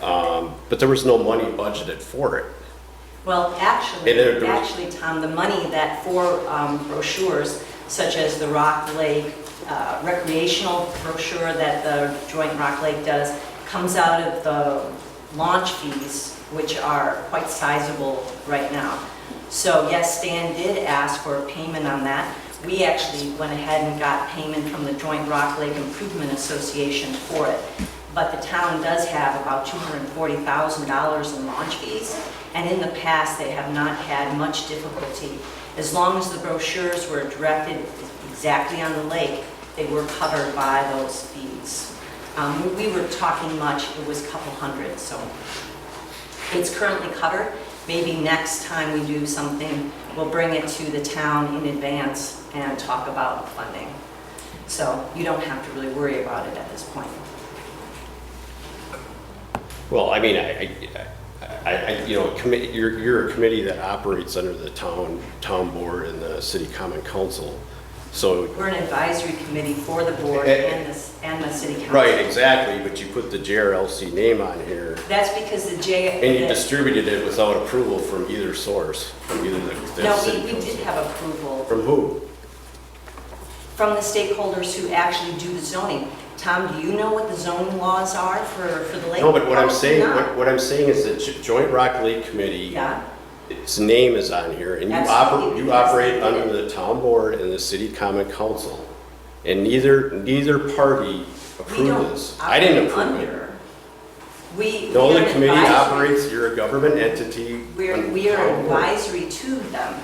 but there was no money budgeted for it. Well, actually, Tom, the money that for brochures, such as the Rock Lake recreational brochure that the Joint Rock Lake does, comes out of the launch fees, which are quite sizable right now. So yes, Stan did ask for a payment on that. We actually went ahead and got payment from the Joint Rock Lake Improvement Association for it. But the town does have about $240,000 in launch fees, and in the past they have not had much difficulty. As long as the brochures were directed exactly on the lake, they were covered by those fees. We were talking much, it was a couple hundred, so it's currently covered. Maybe next time we do something, we'll bring it to the town in advance and talk about funding. So you don't have to really worry about it at this point. Well, I mean, you're a committee that operates under the town board and the city common council. So we're an advisory committee for the board and the city council. Right, exactly. But you put the JRLC name on here. That's because the and you distributed it without approval from either source, from either the no, city we council. did have approval. From who? from the stakeholders who actually do the zoning. Tom, do you know what the zoning laws are for the lake? No, but what I'm Probably saying, not. what I'm saying is that Joint Rock Lake Committee, Yeah, its name is on here, and Absolutely, you because operate they did under it. the town board and the city common council. And neither party we approved don't this. I didn't operate approve it. under. We No, are the an committee advisory- operates, you're a government entity. We under are the town board. advisory to them.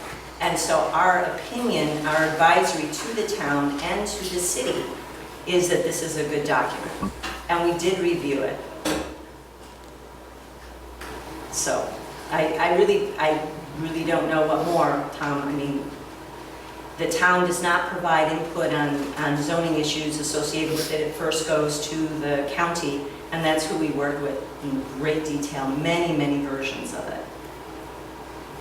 And so our opinion, our advisory to the town and to the city is that this is a good document. And we did review it. So I really don't know what more, Tom. I mean, the town does not provide input on zoning issues associated with it. It first goes to the county, and that's who we work with in great detail, many, many versions of it.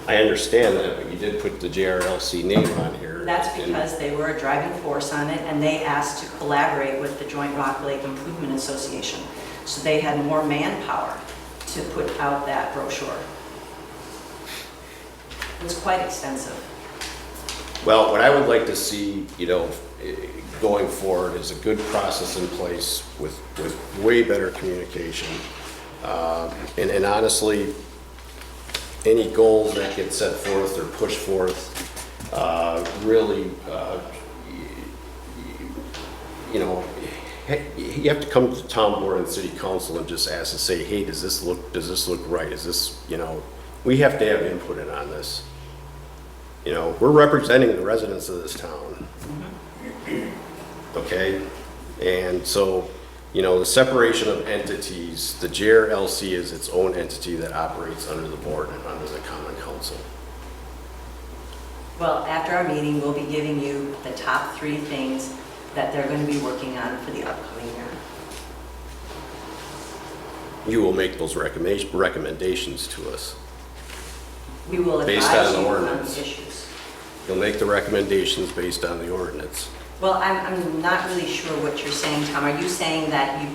I understand that, but you did put the JRLC name on here. That's and- because they were a driving force on it, and they asked to collaborate with the Joint Rock Lake Improvement Association. So they had more manpower to put out that brochure. It was quite extensive. Well, what I would like to see, going forward is a good process in place with way better communication. And honestly, any goals that get set forth or pushed forth, really, you have to come to the town board and city council and just ask and say, hey, does this look right? Is this, we have to have input in on this. We're representing the residents of this town. Okay? And so, the separation of entities, the JRLC is its own entity that operates under the board and under the common council. Well, after our meeting, we'll be giving you the top 3 things that they're going to be working on for the upcoming year. You will make those recommendations to us. We will Based advise on the you on ordinance. the issues. You'll make the recommendations based on the ordinance. Well, I'm not really sure what you're saying, Tom. Are you saying that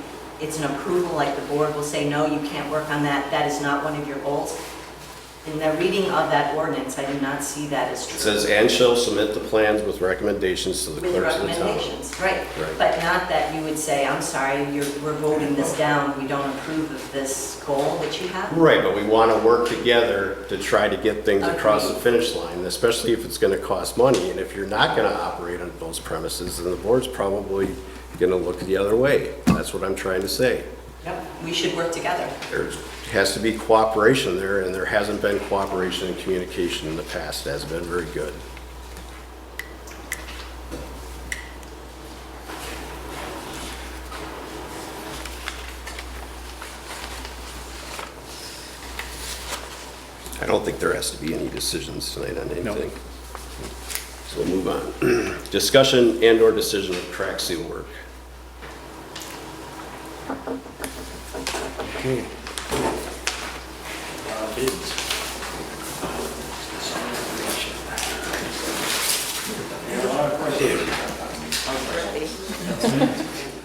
it's an approval, like the board will say, no, you can't work on that, that is not one of your goals? In the reading of that ordinance, I do not see that as true. It says, and shall submit the plans with recommendations to the With clerks of the town. recommendations, right. Right. But not that you would say, I'm sorry, we're voting this down, we don't approve of this goal that you have? Right, but we want to work together to try to get things across the Agreed. finish line, especially if it's going to cost money. And if you're not going to operate on those premises, then the board's probably going to look the other way. That's what I'm trying to say. Yep, we should work together. There has to be cooperation there, and there hasn't been cooperation and communication in the past. It hasn't been very good. I don't think there has to be any decisions tonight on anything. So we'll move on. Discussion and/or decision of crack seal work. Okay. Bids.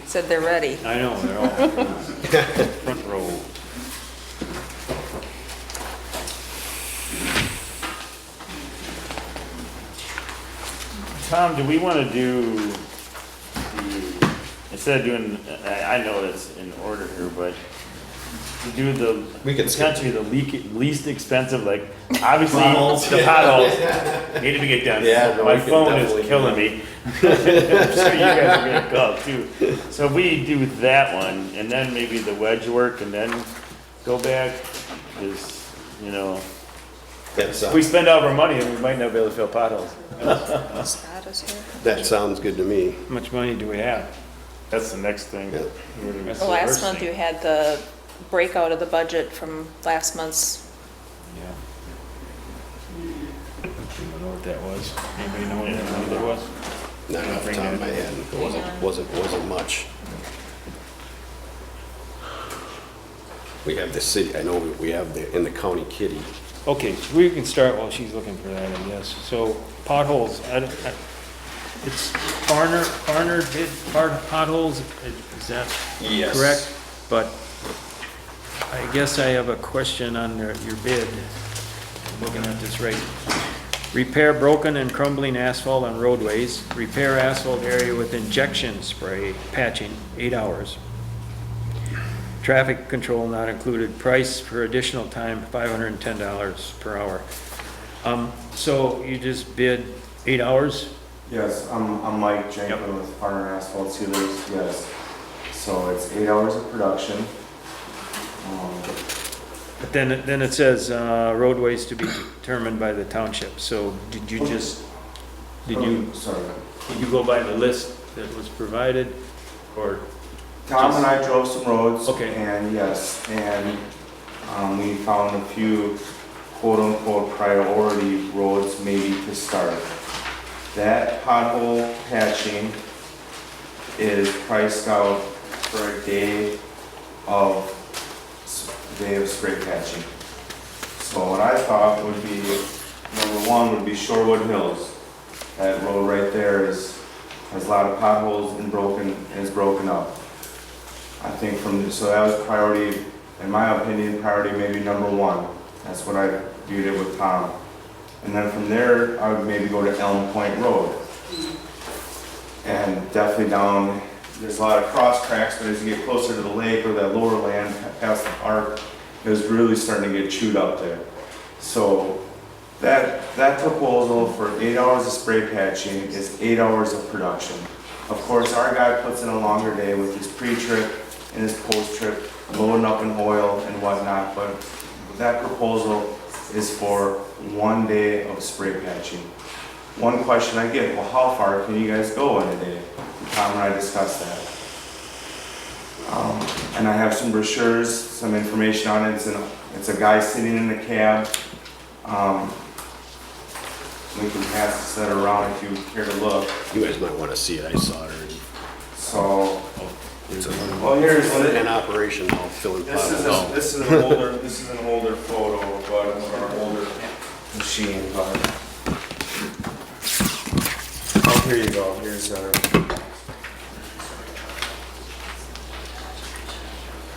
Said they're ready. I know, they're all front row. Tom, do we want to do, instead of doing, I know it's in order here, but to do the, We can skip. potentially the least expensive, like, obviously, the potholes need to be get done. Yeah, no, My we can phone definitely is killing me. I'm sure you guys are gonna call too. So if we do that one, and then maybe the wedge work, and then go back, is, That's, if we spend all of our money, then we might not be able to fill potholes. Scott is here. that sounds good to me. How much money do we have? That's the next thing. Yeah. That's the Last worst month thing. you had the breakout of the budget from last month's. Yeah. I don't know what that was. Anybody know what that number was? Not off the top of my head. It wasn't much. We have the city, I know we have in the county kitty. Okay, we can start while she's looking for that, I guess. So potholes, it's Farner did potholes, is that Yes. correct? But I guess I have a question on your bid. I'm looking at this right. Repair broken and crumbling asphalt on roadways. Repair asphalt area with injection spray, patching, 8 hours. Traffic control not included. Price for additional time, $510 per hour. So you just bid 8 hours? Yes, I'm Mike Jenkins with Partner Asphalt Sealers, yes. So it's 8 hours of production. But then it says roadways to be determined by the township. So did you Sorry. go by the list that was provided, or? Tom and I drove some roads. Okay. And yes, and we found a few quote-unquote priority roads maybe to start. That pothole patching is priced out for a day of spray patching. So what I thought would be, number one would be Shorewood Hills. That road right there has a lot of potholes and is broken up. I think so that was priority, in my opinion, priority maybe number one. That's what I viewed it with Tom. And then from there, I would maybe go to Elm Point Road. And definitely down, there's a lot of cross tracks, but as you get closer to the lake or that lower land past the park, it was really starting to get chewed up there. So that proposal for 8 hours of spray patching is 8 hours of production. Of course, our guy puts in a longer day with his pre-trip and his post-trip, loading up in oil and whatnot, but that proposal is for 1 day of spray patching. One question I get, well, how far can you guys go in a day? Tom and I discussed that. And I have some brochures, some information on it. It's a guy sitting in the cab. We can pass that around if you care to look. You guys might want to see it, I saw it already. So, well, here's In operation, I'll fill in potholes. this is an older photo, but of our older machine. But oh, here you go. Here's our.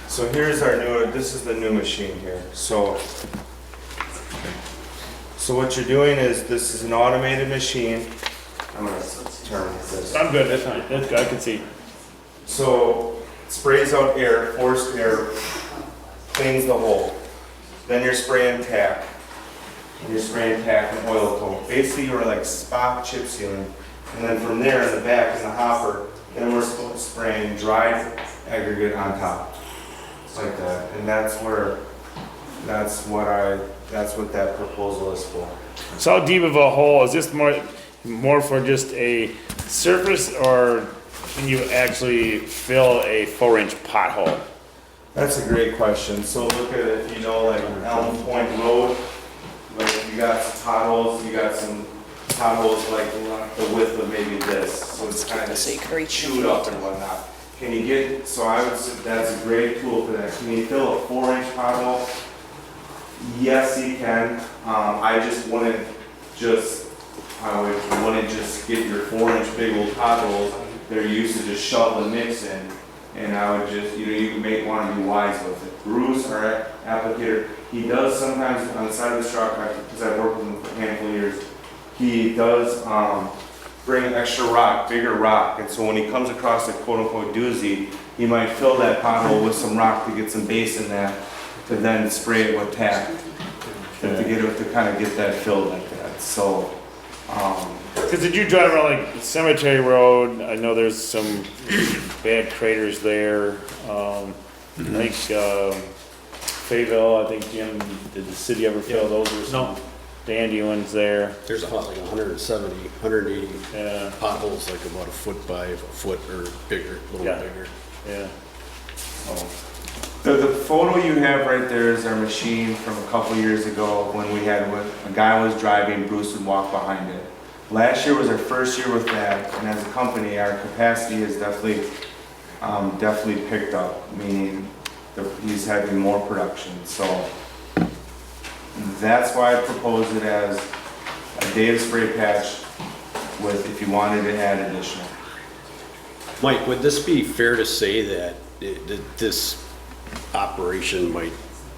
So here's our new. This is the new machine here. So what you're doing is this is an automated machine. I'm gonna turn this. I'm good, that's fine, that's good, I can see. So it sprays out air, forced air, cleans the hole. Then you're spraying tack. And you're spraying tack and oil coat. Basically, you're like spot chip sealing. And then from there in the back in the hopper, then we're spraying dried aggregate on top. Like that. And that's what that proposal is for. So how deep of a hole, is this more for just a surface, or can you actually fill a 4-inch pothole? That's a great question. So look at it, if you know, like Elm Point Road, like you got some potholes, like the width of maybe this. So it's kind of chewed up and whatnot. Can you get, so I would say that's a great tool for that. Can you fill a 4-inch pothole? Yes, you can. I wouldn't just get your 4-inch big old potholes. They're used to just shovel and mix in. And I would just, you may want to be wise with it. Bruce, our applicator, he does sometimes on the side of the truck, because I've worked with him for a handful of years, he does bring extra rock, bigger rock. And so when he comes across a quote-unquote doozy, he might fill that pothole with some rock to get some base in that, to then spray it with tack, to kind of get that filled like that. So, Because did you drive around like Cemetery Road? I know there's some bad craters there. I think Fayetteville, I think Jim, did the city ever fill those? Were some dandy ones there. There's about like 170, 180 Yeah. potholes, like about a foot by a foot or bigger, a little Yeah. bigger. Yeah. the photo you have right there is our machine from a couple years ago when we had, a guy was driving, Bruce would walk behind it. Last year was our first year with that, and as a company, our capacity has definitely picked up, meaning he's having more production. So that's why I proposed it as a day of spray patch with, if you wanted to add additional. Mike, would this be fair to say that this operation might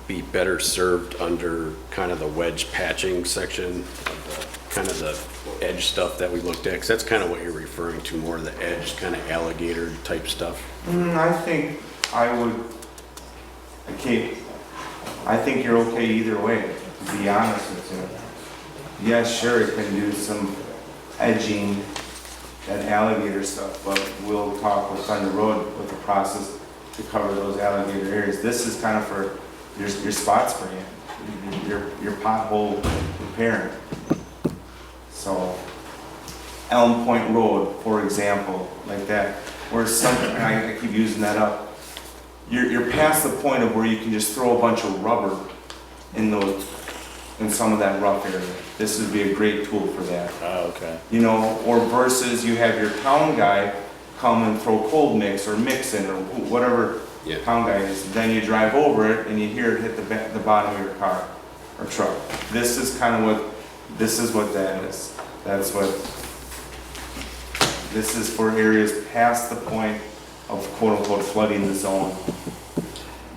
be better served under kind of the wedge patching section of the kind of the edge stuff that we looked at? Because that's kind of what you're referring to, more of the edge, kind of alligator type stuff. I think I think you're okay either way, to be honest with you. Yeah, sure, it can do some edging, that alligator stuff, but we'll talk with Thunder Road with the process to cover those alligator areas. This is kind of for your spot spraying, your pothole repairing. So, Elm Point Road, for example, like that, where something, I keep using that up. You're past the point of where you can just throw a bunch of rubber in some of that rough area. This would be a great tool for that. Oh, okay. You know, or versus you have your town guy come and throw cold mix or mix in or whatever Yeah. town guy is. Then you drive over it and you hear it hit the bottom of your car or truck. This is kind of what that is. That's what, this is for areas past the point of quote unquote flooding the zone,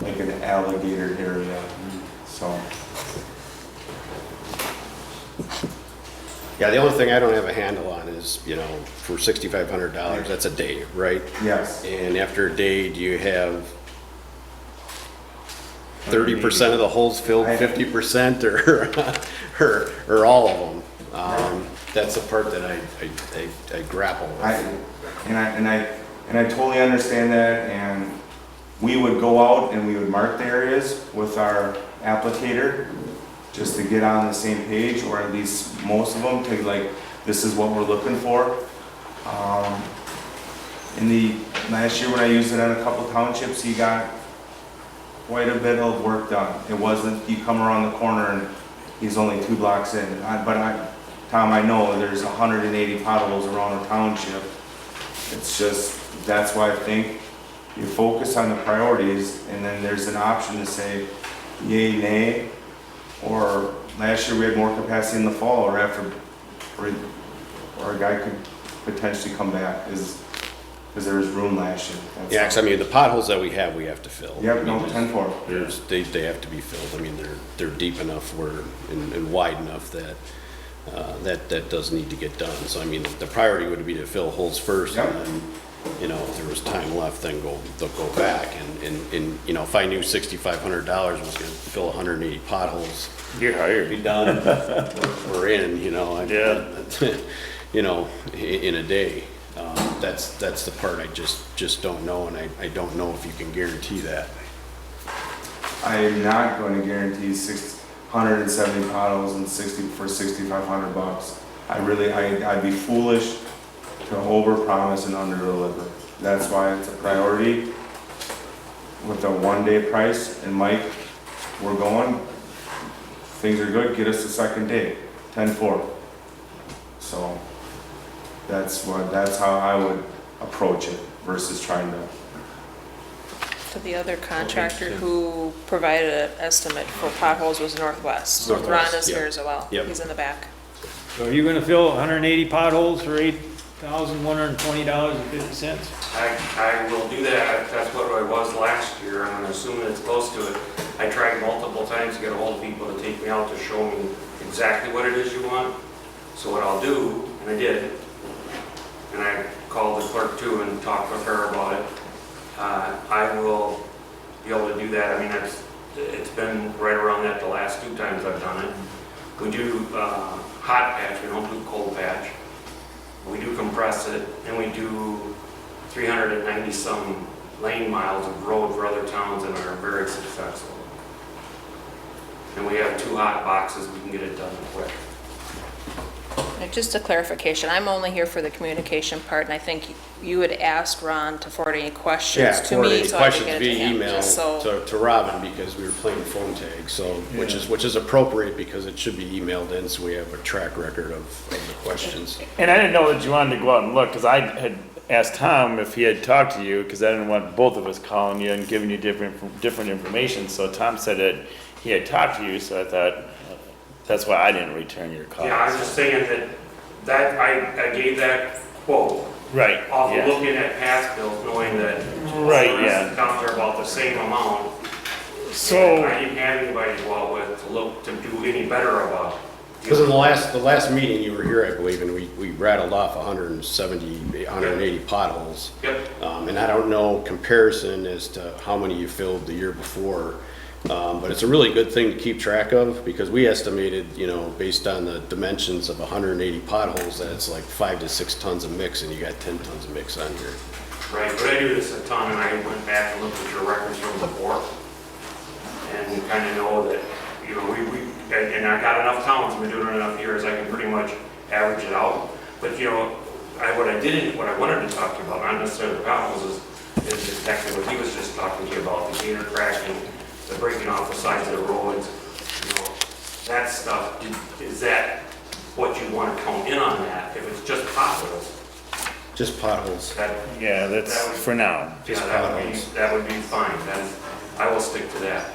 like an alligator area, so. Yeah, the only thing I don't have a handle on is, you know, for $6,500, that's a day, right? Yes. And after a day, do you have 30% of the holes filled, 50%, or all of them? That's the part that I grapple with. And I totally understand that, and we would go out and we would mark the areas with our applicator just to get on the same page, or at least most of them, to like, this is what we're looking for. In the last year when I used it on a couple townships, he got quite a bit of work done. It wasn't, you come around the corner and he's only 2 blocks in. Tom, I know there's 180 potholes around a township. It's just, that's why I think you focus on the priorities, and then there's an option to say yay, nay, or last year we had more capacity in the fall or after, or a guy could potentially come back because there was room last year. That's Yeah, 'cause I mean, the potholes that we have to fill. Yep, no, 10-4. They have to be filled. I mean, they're deep enough and wide enough that that does need to get done. So I mean, the priority would be to fill holes first, Yep. and then, you know, if there was time left, then they'll go back. And you know, if I knew $6,500 was gonna fill 180 potholes, You're hired. be done, we're in, you know. Yeah. You know, in a day. That's the part I just don't know, and I don't know if you can guarantee that. I am not going to guarantee 670 potholes and for $6,500. I'd be foolish to overpromise and underdeliver. That's why it's a priority with a one-day price. And Mike, we're going. Things are good. Get us the second day, 10-4. So that's how I would approach it versus trying to. So the other contractor who provided an estimate for potholes was Northwest. Northwest, Ron is yep. here as well. Yep. He's in the back. So are you gonna fill 180 potholes for $8,120.50? I will do that. That's what I was last year. I'm gonna assume that it's close to it. I tried multiple times to get a hold of people to take me out to show me exactly what it is you want. So what I'll do, and I did, and I called the clerk too and talked with her about it. I will be able to do that. I mean, it's been right around that the last 2 times I've done it. We do hot patch, we don't do cold patch. We do compress it, and we do 390 some lane miles of road for other towns and are very successful. And we have 2 hot boxes, we can get it done quick. And just a clarification, I'm only here for the communication part, and I think you had asked Ron to forward any questions to forward me, any so I could questions get it to via him. email Just so, to Robin, because we were playing phone tag, so, which is appropriate, because it should be emailed in, so we have a track record of the questions. And I didn't know that you wanted to go out and look, because I had asked Tom if he had talked to you, because I didn't want both of us calling you and giving you different information. So Tom said that he had talked to you, so I thought, that's why I didn't return your call. Yeah, I was just saying that I gave that quote Right, off of yeah. looking at past bills, knowing that Right, the rest yeah. of the towns are about the same amount. So, I didn't have anybody to go out with to look to do any better of a Because in the last meeting, you were here, I believe, and we rattled off 170, 180 potholes. Yep. And I don't know comparison as to how many you filled the year before. But it's a really good thing to keep track of, because we estimated, based on the dimensions of 180 potholes, that it's like 5 to 6 tons of mix, and you got 10 tons of mix on here. Right, but I do this a ton, and I went back and looked at your records from before, and you kind of know that, and I got enough towns, I've been doing it enough years, I can pretty much average it out. But, what I wanted to talk to you about, not necessarily the potholes, is exactly what he was just talking to you about, the gator cracking, the breaking off the sides of the roads, that stuff. Is that what you want to count in on that, if it's just potholes? Just potholes. Yeah, that's for now. Just Yeah, that would be fine, then I will stick to that.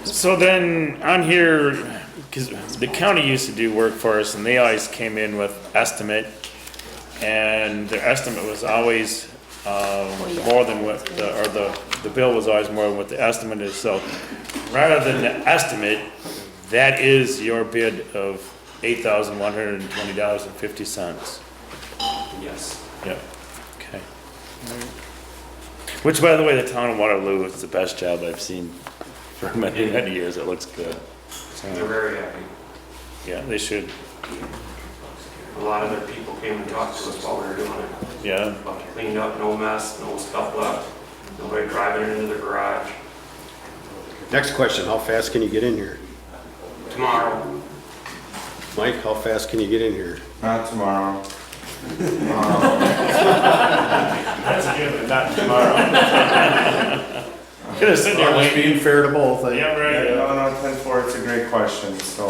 So then on here, because the county used to do work for us and they always came in with estimate, and their estimate was always more than what the bill was always more than what the estimate is. So rather than the estimate, that is your bid of $8,120.50. Yes. Yep, okay. Which, by the way, the town of Waterloo is the best job I've seen for many, many years. It looks good. They're very happy. Yeah, they should. A lot of their people came and talked to us while we were doing it. Yeah. About cleaned up, no mess, no stuff left, nobody driving it into the garage. Next question, how fast can you get in here? Tomorrow, Mike, how fast can you get in here? Not tomorrow. That's a good one, not tomorrow. Could have sitting there Just waiting. being fair to both. Yeah, right. No, 10-4, it's a great question, so.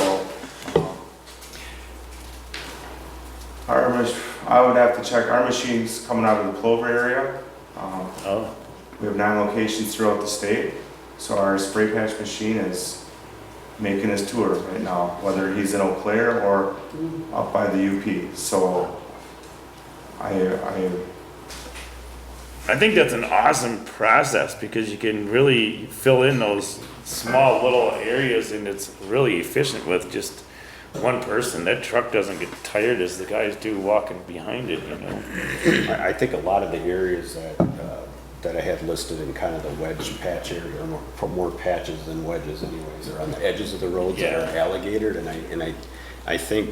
I would have to check, our machine's coming out of the Plover area. Oh, We have 9 locations throughout the state, so our spray patch machine is making his tour right now, whether he's in Eau Claire or up by the UP, so I think that's an awesome process because you can really fill in those small little areas and it's really efficient with just one person. That truck doesn't get tired as the guys do walking behind it, I think a lot of the areas that I had listed in kind of the wedge patch area, or more patches than wedges anyways, are on the edges of the roads that are alligated, and I think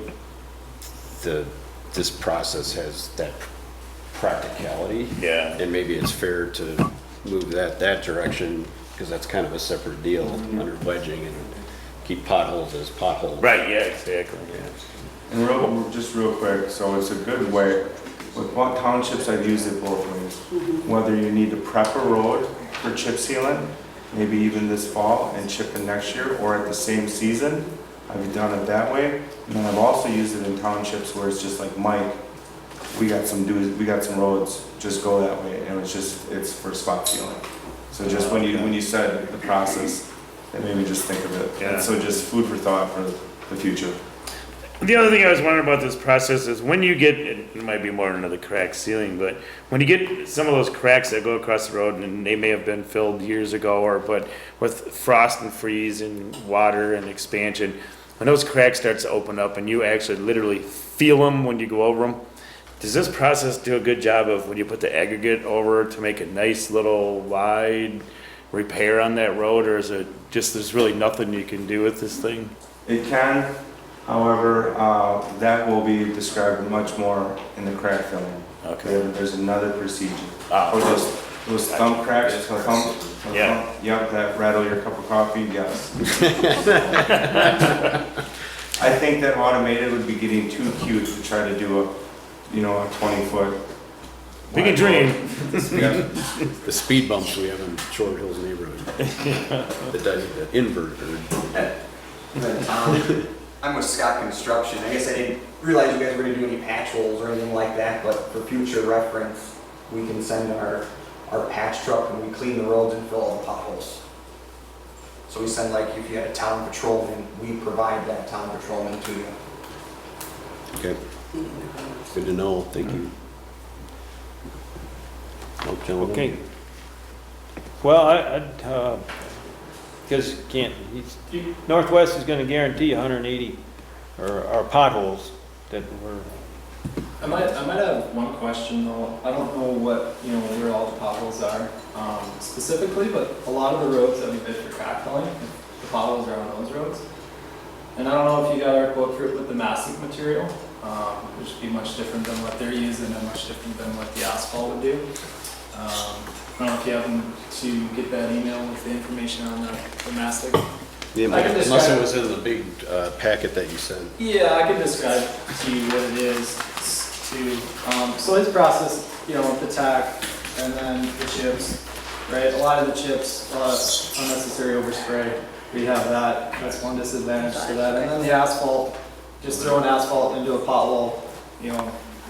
this process has that practicality. Yeah. And maybe it's fair to move that direction, because that's kind of a separate deal under wedging, and keep potholes as potholes. Right, yeah, exactly. And just real quick, so it's a good way, with what townships I've used it both ways. Whether you need to prep a road for chip sealing, maybe even this fall and chip it next year, or at the same season, I've done it that way. And then I've also used it in townships where it's just like, Mike, we got some roads, just go that way, and it's for spot sealing. So just when you said the process, it made me just think of it. Yeah. And so just food for thought for the future. The other thing I was wondering about this process is when you get, it might be more another crack ceiling, but when you get some of those cracks that go across the road and they may have been filled years ago, but with frost and freeze and water and expansion, when those cracks start to open up and you actually literally feel them when you go over them, does this process do a good job of when you put the aggregate over to make a nice little wide repair on that road, or is it just there's really nothing you can do with this thing? It can, however, that will be described much more in the crack filling. Okay. There's another procedure. Ah, Or those thumb cracks, Yeah. Yep, that rattle your cup of coffee, yes. I think that automated would be getting too cute to try to do a 20-foot. We can dream. Yeah. The speed bumps we have in Short Hills neighborhood. The invert. I'm with Scott Construction. I guess I didn't realize you guys were going to do any patch holes or anything like that, but for future reference, we can send our patch truck and we clean the roads and fill all the potholes. So we send, like, if you had a town patrolman, we provide that town patrolman to you. Okay. Good to know, thank you. Oh, gentlemen. Okay. Well, because Northwest is gonna guarantee 180 or potholes that were, I might have one question though. I don't know what, where all the potholes are, specifically, but a lot of the roads that we bid for crack filling, the potholes are on those roads. And I don't know if you got our quote for it with the mastic material, which would be much different than what they're using and much different than what the asphalt would do. I don't know if you happen to get that email with the information on the mastic. Yeah, I can unless describe- it was in the big packet that you sent. Yeah, I can describe to you what it is so his process, the tack and then the chips, right? A lot of the chips, unnecessary overspray. We have that, that's one disadvantage to that. And then the asphalt, just throwing asphalt into a pothole,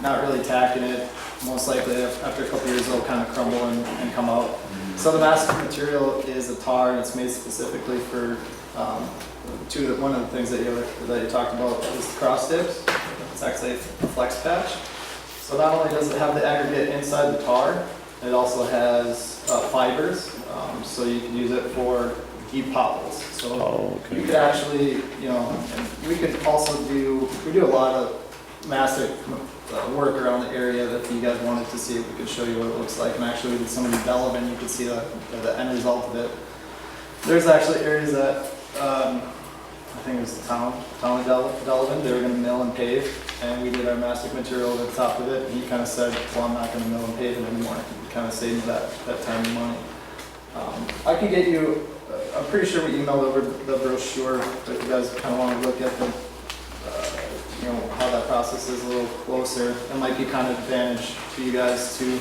not really tacking it. Most likely after a couple years it'll kind of crumble and come out. So the mastic material is a tar and it's made specifically for one of the things that you talked about is the cross tips. It's actually a flex patch. So not only does it have the aggregate inside the tar, it also has fibers, so you can use it for deep potholes. So you could actually, and we could also we do a lot of mastic work around the area that if you guys wanted to see it, we could show you what it looks like. And actually with some of the Delavan, you could see the end result of it. There's actually areas that, I think it was the town of Delavan, they were going to mill and pave, and we did our mastic material over the top of it, and he kind of said, well, I'm not going to mill and pave it anymore. He kind of saved me that time and money. I can get you, I'm pretty sure we emailed over the brochure, but if you guys kind of want to look at the, how that process is a little closer. It might be kind of advantage to you guys to,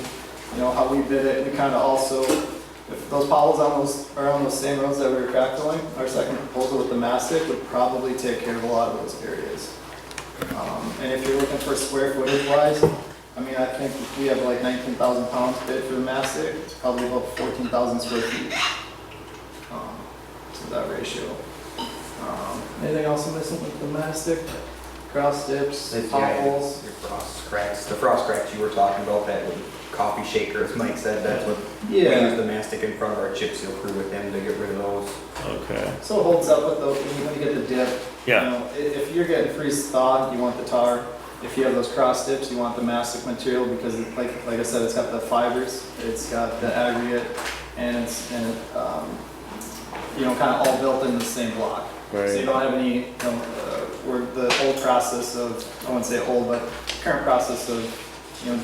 how we bid it. We kind of also, if those potholes are on those same roads that we were crack filling, our second proposal with the mastic would probably take care of a lot of those areas. And if you're looking for square footage wise, I think we have like 19,000 pounds bid for the mastic. It's probably about 14,000 square feet. So that ratio. Anything else I'm missing with the mastic? Cross tips, potholes. Your frost cracks. The frost cracks you were talking about, that with coffee shaker, as Mike said, that's what we use the mastic in front of our chip seal crew with them to get rid of those. Okay. So it holds up with when you get the dip. Yeah. If you're getting freeze thaw, you want the tar. If you have those cross tips, you want the mastic material because, like I said, it's got the fibers, it's got the aggregate, and it's kind of all built in the same block. Right. So you don't have any, where the old process of, I wouldn't say old, but current process of,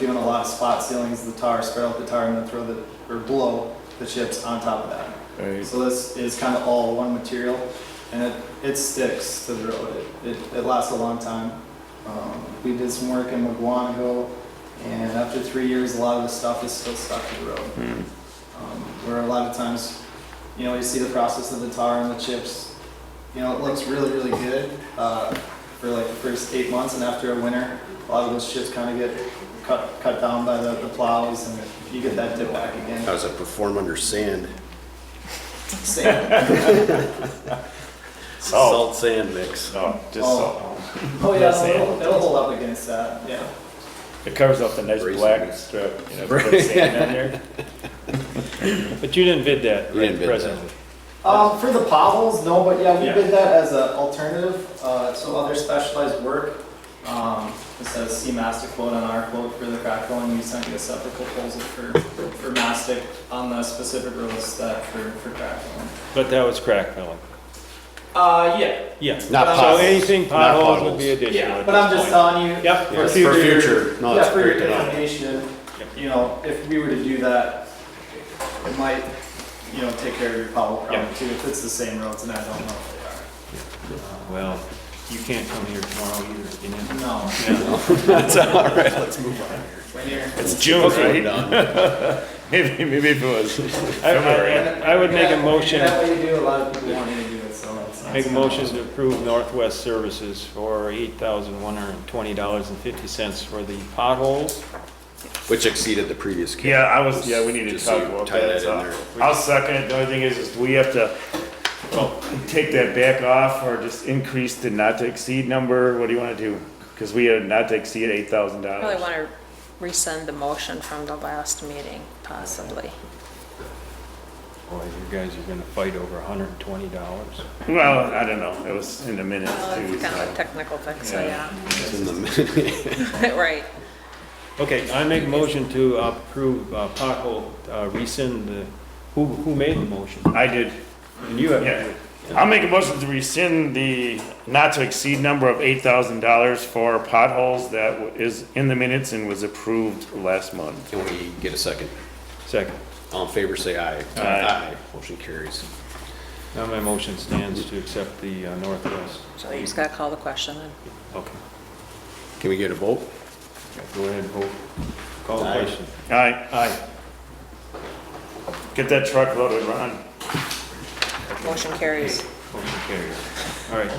doing a lot of spot sealing is the tar, spread out the tar and then blow the chips on top of that. Right. So this is kind of all one material, and it sticks to the road. It lasts a long time. We did some work in McGuanago, and after 3 years, a lot of the stuff is still stuck to the road. Where a lot of times, you see the process of the tar and the chips. It looks really, really good for like the first 8 months, and after a winter, a lot of those chips kind of get cut down by the plows, and you get that dip back again. How does it perform under sand? Sand. Salt sand mix. No, just salt. Oh yeah, Sand. it'll hold up against that. Yeah. It covers up the nice Brazen. black strip, put sand on there. but you didn't bid that, We didn't bid presently. For the potholes, no, but yeah, we Yeah. did that as an alternative. So other specialized work, instead of see mastic quote on our quote for the crack filling, we sent you a separate proposal for mastic on the specific roads that for crack filling. But that was crack filling. Yeah. Yeah. Not So potholes. anything Not potholes would potholes. be additional Yeah, at but this I'm just point. telling you. Yep, Yeah, for it's future. for future. No, Yeah, it's for your great to know. information, if we were to do that, it might, take care of your pothole problem Yeah. too, if it's the same roads, and I don't know if they are. Well, you can't come here tomorrow either, can you? No. That's all right, let's move on. When you're, It's June, Okay, right? done. Maybe if it was. I would make a motion. That way you do, a lot of people want you to do it, so it's. Make a motion to approve Northwest Services for $8,120.50 for the potholes. Which exceeded the previous cap. Yeah, we need to Just talk so you about tie that. that in so there. I'll second it. The only thing is do we have to, take that back off or just increase the not to exceed number? What do you want to do? Because we had not to exceed $8,000. I really want to rescind the motion from the last meeting, possibly. Boy, you guys are gonna fight over $120. Well, I don't know, it was in the minutes Well, too, it's kind of a so. technical thing, so yeah. It's in the Right. Okay, I make a motion to approve pothole, rescind the, who made the motion? I did, And you have. yeah. I'll make a motion to rescind the not to exceed number of $8,000 for potholes that is in the minutes and was approved last month. Can we get a second? Second. All in favor, say aye. Aye. Motion carries. Now my motion stands to accept the Northwest. So you just gotta call the question then. Okay, Can we get a vote? go ahead and vote. Call the Aye. question. Aye, Aye. get that truck loaded, Ron. Motion carries. Motion carries. All right.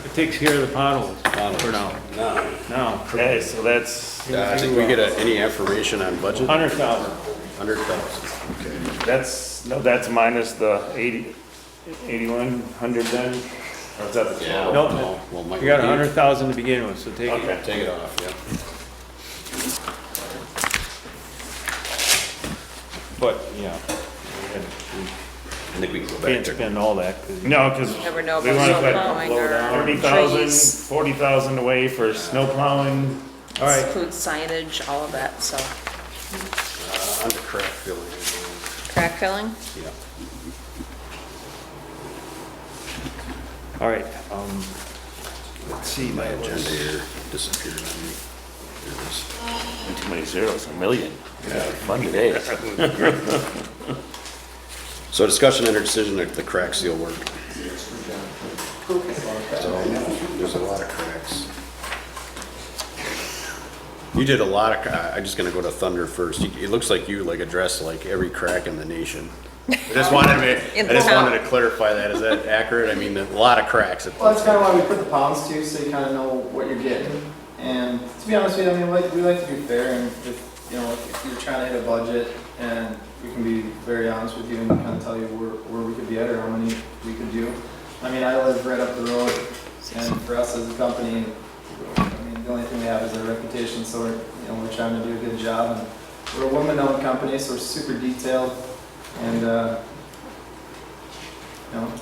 It takes care of the potholes for now. No. Now, Okay, so that's, Did we get any information on budget? 100,000. 100,000, okay. that's, no, that's minus the 8,100 then? Or is that the Yeah. total? Nope. No, well, might You got be- 100,000 to begin with, so take it. Okay. Take it off, yeah. But, yeah. I think we can go We back can't there. spend all that, 'cause No, because Never know we about want to snow put plowing or 30,000, trees. 40,000 away for snow plowing. all right. Includes signage, all of that, so. Under crack filling. Crack filling? Yeah. All right, let's see, My that agenda was, here disappeared on me. Here it is. Too many zeros, a million. Fun today. So discussion and decision of the crack seal work. So, there's a lot of cracks. You did a lot of, I'm just gonna go to Thunder first. It looks like you addressed every crack in the nation. I just wanted to clarify that. Is that accurate? I mean, a lot of cracks. Well, that's kind of why we put the pounds too, so you kind of know what you're getting. And to be honest with you, I mean, we like to be fair, and if you're trying to hit a budget, and we can be very honest with you and kind of tell you where we could be at or how many we could do. I mean, I live right up the road, and for us as a company, I mean, the only thing we have is our reputation, so we're trying to do a good job. And we're a woman-owned company, so we're super detailed. And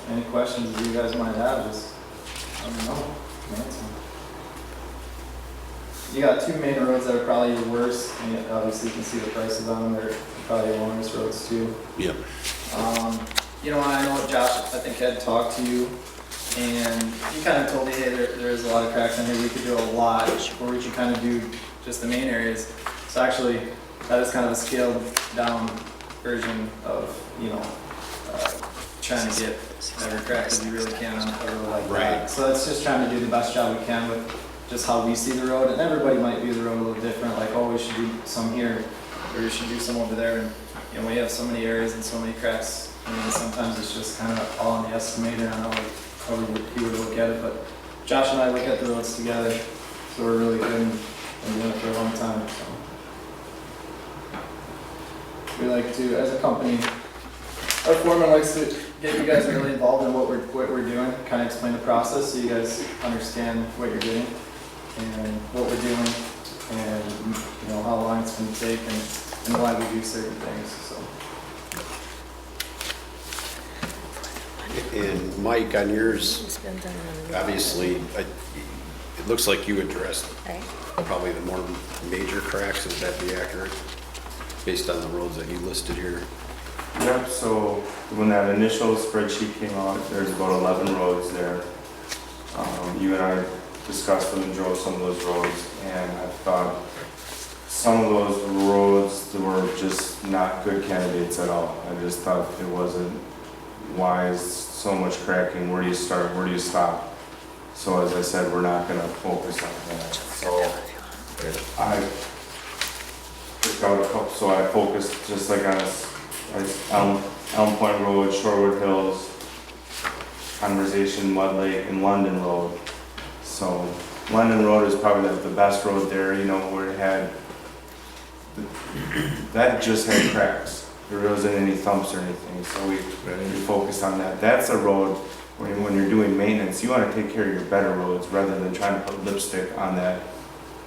any questions that you guys might have, just let me know. Answer. You got two main roads that are probably your worst, and yet obviously you can see the prices on them. They're probably your longest roads too. Yep. I know Josh, I think, had talked to you, and he kind of told me, hey, there's a lot of cracks in here. We could do a lot, or we could kind of do just the main areas. So actually, that is kind of a scaled down version of, trying to get every crack as you really can on a road like that. Right. So it's just trying to do the best job we can with just how we see the road, and everybody might view the road a little different, like, oh, we should do some here, or we should do some over there, and we have so many areas and so many cracks. I mean, sometimes it's just kind of all on the estimator on how he would look at it, but Josh and I look at the roads together, so we're really good and doing it for a long time, so. We like to, as a company, our foreman likes to get you guys really involved in what we're doing, kind of explain the process so you guys understand what you're doing and what we're doing, and how long it's going to take and why we do certain things. So. And Mike, on yours, obviously, it looks like you addressed probably the more major cracks. Would that be accurate? Based on the roads that you listed here? Yep, so when that initial spreadsheet came out, there's about 11 roads there. You and I discussed them and drove some of those roads, and I thought some of those roads were just not good candidates at all. I just thought it wasn't wise, so much cracking, where do you start, where do you stop? So as I said, we're not gonna focus on that. So I picked out a couple, so I focused just like on Elm Point Road, Shorewood Hills, Conversation, Mud Lake, and London Road. So London Road is probably the best road there, where it had, that just had cracks. There wasn't any thumps or anything, so we focused on that. That's a road when you're doing maintenance, you want to take care of your better roads rather than trying to put lipstick on that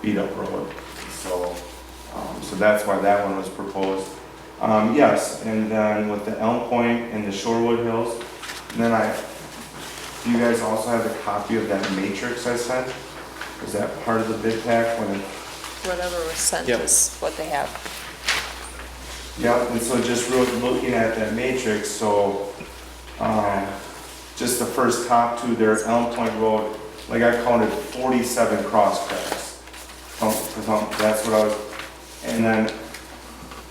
beat up road. So that's why that one was proposed. Yes, and then with the Elm Point and the Shorewood Hills, and then do you guys also have a copy of that matrix I sent? Is that part of the bid pack when it? Whatever was sent Yep. is what they have. Yeah, and so just looking at that matrix, so, just the first top two there, Elm Point Road, like I counted 47 cross cracks. That's what I was, and then,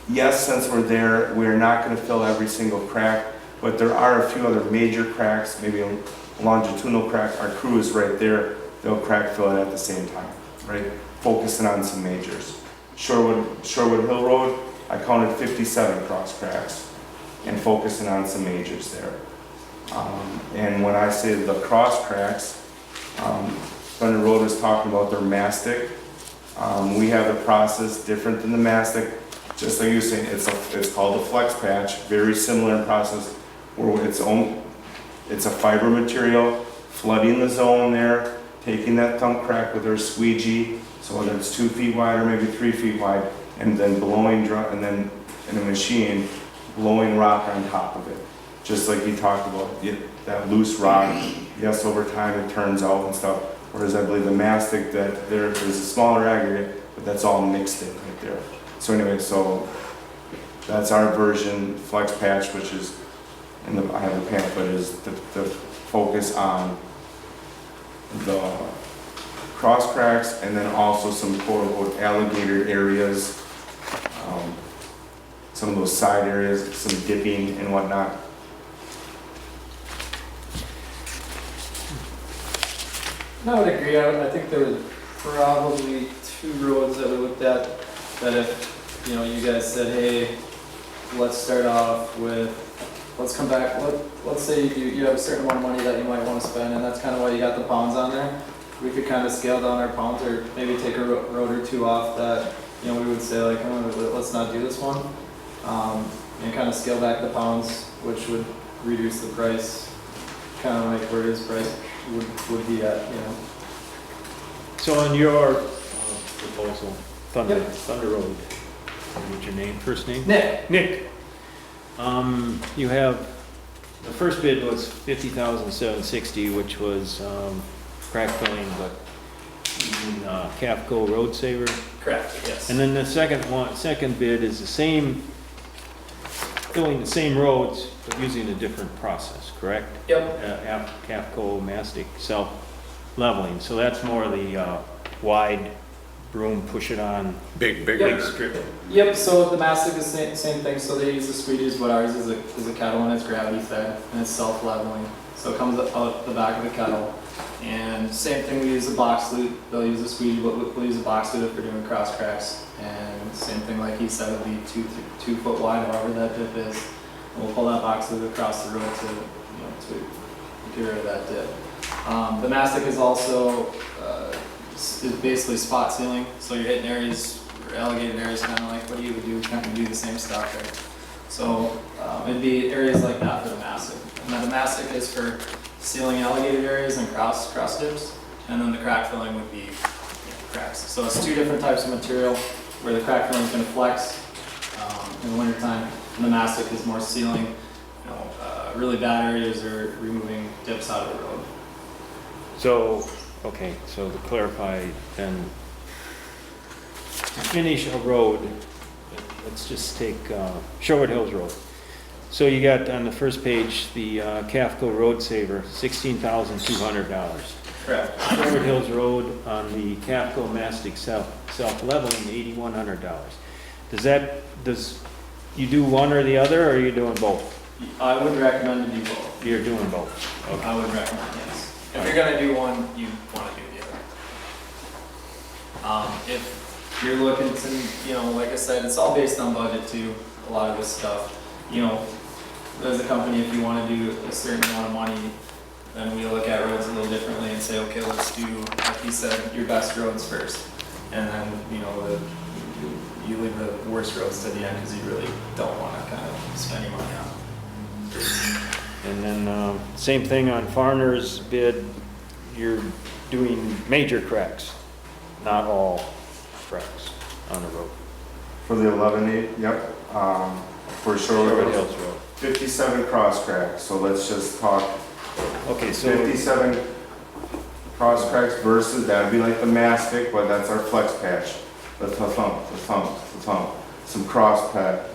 yes, since we're there, we're not gonna fill every single crack, but there are a few other major cracks, maybe a longitudinal crack. Our crew is right there, they'll crack fill it at the same time, right? Focusing on some majors. Shorewood Hill Road, I counted 57 cross cracks and focusing on some majors there. And when I say the cross cracks, Thunder Road was talking about their mastic. We have the process different than the mastic. Just like you were saying, it's called a flex patch, very similar in process, where it's a fiber material, flooding the zone there, taking that thumb crack with our squeegee, so whether it's 2 feet wide or maybe 3 feet wide, and then and then in a machine, blowing rock on top of it. Just like you talked about, that loose rock, yes, over time it turns out and stuff, whereas I believe the mastic, that there's a smaller aggregate, but that's all mixed in right there. So anyway, so that's our version, flex patch, which is, I have the pamphlet, is the focus on the cross cracks and then also some quote unquote alligator areas, some of those side areas, some dipping and whatnot. I would agree. I think there were probably 2 roads that we looked at that if, you guys said, hey, let's start off with, let's come back, let's say you have a certain amount of money that you might want to spend, and that's kind of why you got the pounds on there. We could kind of scale down our pounds, or maybe take a road or 2 off that, we would say like, oh, let's not do this one. And kind of scale back the pounds, which would reduce the price, kind of like where his price would be at, So on your proposal, Thunder Road, what's your name, first name? Nick. You have, the first bid was $50,760, which was crack filling, but using Cafco Road Saver. Correct, yes. And then the second bid is the same, filling the same roads, but using a different process, correct? Yep. Cafco mastic self-leveling, so that's more the wide broom, push it on. Big strip. Yep, so the mastic is the same thing, so they use the squeegees, but ours is a kettle and it's gravity fed and it's self-leveling. So it comes out the back of the kettle. And same thing, we use a box loop, they'll use a squeegee, but we'll use a box loop if we're doing cross cracks. And same thing like he said, it'll be 2 foot wide, however that dip is. And we'll pull that box loop across the road to get rid of that dip. The mastic is also is basically spot sealing, so you're hitting areas, or alligated areas, kind of like what you would do, kind of do the same stuff there. So it'd be areas like that for the mastic. And then the mastic is for sealing alligated areas and cross dips, and then the crack filling would be cracks. So it's 2 different types of material, where the crack filling is going to flex in the wintertime, and the mastic is more sealing, really bad areas or removing dips out of the road. So, okay, so to clarify, then, to finish a road, let's just take Shorewood Hills Road. So you got on the first page, the Cafco Road Saver, $16,200. Correct. Shorewood Hills Road on the Cafco mastic self-leveling, $8,100. Does you do one or the other, or are you doing both? I would recommend to do both. You're doing both. Okay. I would recommend, yes. If you're gonna do one, you want to do the other. If you're looking to, like I said, it's all based on budget too, a lot of this stuff. As a company, if you want to do a certain amount of money, then we look at roads a little differently and say, okay, let's do, like you said, your best roads first. And then, you leave the worst roads to the end because you really don't want to kind of spend your money on them. And then, same thing on Farner's bid, you're doing major cracks, not all cracks on the road. For the 11-8, yep. for Sherwood Sherwood Hills. Hills Road. 57 cross cracks, so let's just talk Okay, so, 57 cross cracks versus, that'd be like the mastic, but that's our flex patch. The thump. Some cross cracks.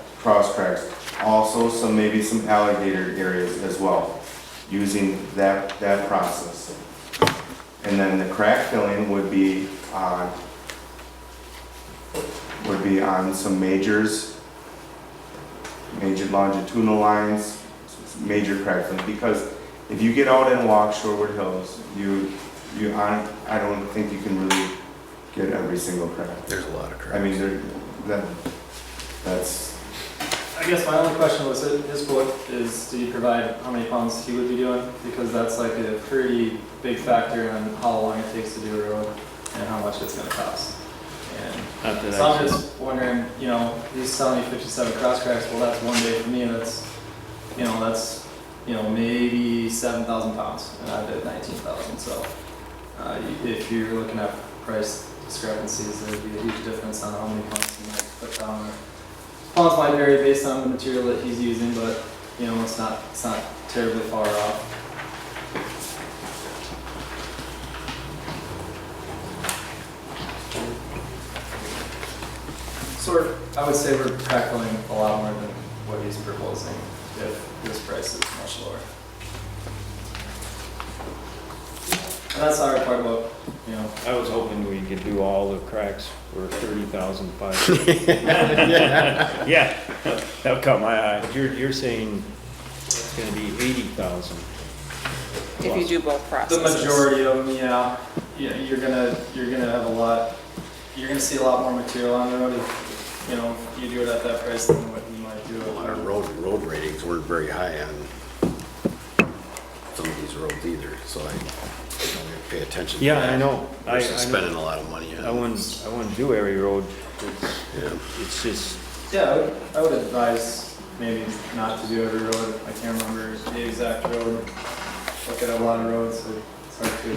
Also, maybe some alligator areas as well, using that process. And then the crack filling would be on some major longitudinal lines, major crack filling, because if you get out and walk Sherwood Hills, I don't think you can really get every single crack. There's a lot of cracks. I mean, that's, I guess my only question was, his quote is, did he provide how many pounds he would be doing? Because that's like a pretty big factor on how long it takes to do a road and how much it's gonna cost. And not that so I I'm see. just wondering, he's telling me 57 cross cracks, well, that's one day for me, that's maybe 7,000 pounds, and I did 19,000, so if you're looking at price discrepancies, there'd be a huge difference on how many pounds you might put down. Pounds might vary based on the material that he's using, but, it's not terribly far off. I would say we're crack filling a lot more than what he's proposing if this price is much lower. And that's the hard part about, I was hoping we could do all the cracks for 30,500. Yeah, that caught my eye. But you're saying it's gonna be 80,000. If you do both the processes. majority of them, you're gonna have a lot, you're gonna see a lot more material on the road if, you do it at that price than what you might do. Our road ratings weren't very high on some of these roads either, so I don't pay attention to that. Yeah, I know. Versus spending a lot of money on I it. wouldn't do every road. Yeah. It's just, Yeah, I would advise maybe not to do every road. I can't remember the exact road. Look at a lot of roads, so it's hard to,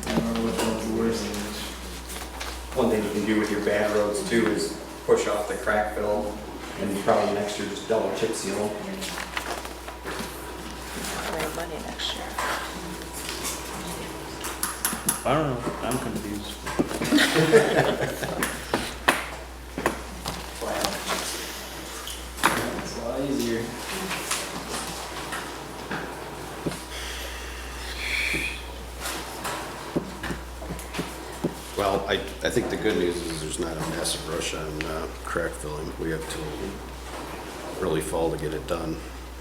I don't remember which one's the worst. One thing you can do with your bad roads too is push off the crack fill and probably next year just double chip seal. Save money next year. I don't know, I'm confused. It's a lot easier. Well, I think the good news is there's not a massive rush on crack filling. We have till early fall to get it done.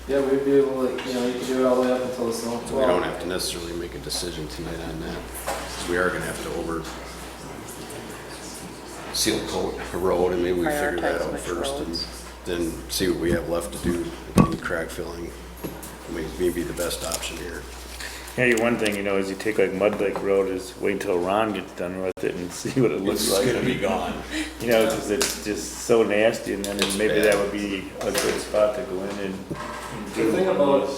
Yeah, we'd be able to, you could do it all the way up until the snow. So we don't have to necessarily make a decision tonight on that. So we are gonna have to seal coat a road, and maybe we figure that Prioritize out which first and roads. then see what we have left to do in crack filling. Maybe the best option here. Yeah, one thing, is you take like Mud Lake Road, is wait until Ron gets done with it and see what it looks like. gone. It's just so nasty, and then maybe that would be a good spot to go in and do. The thing about,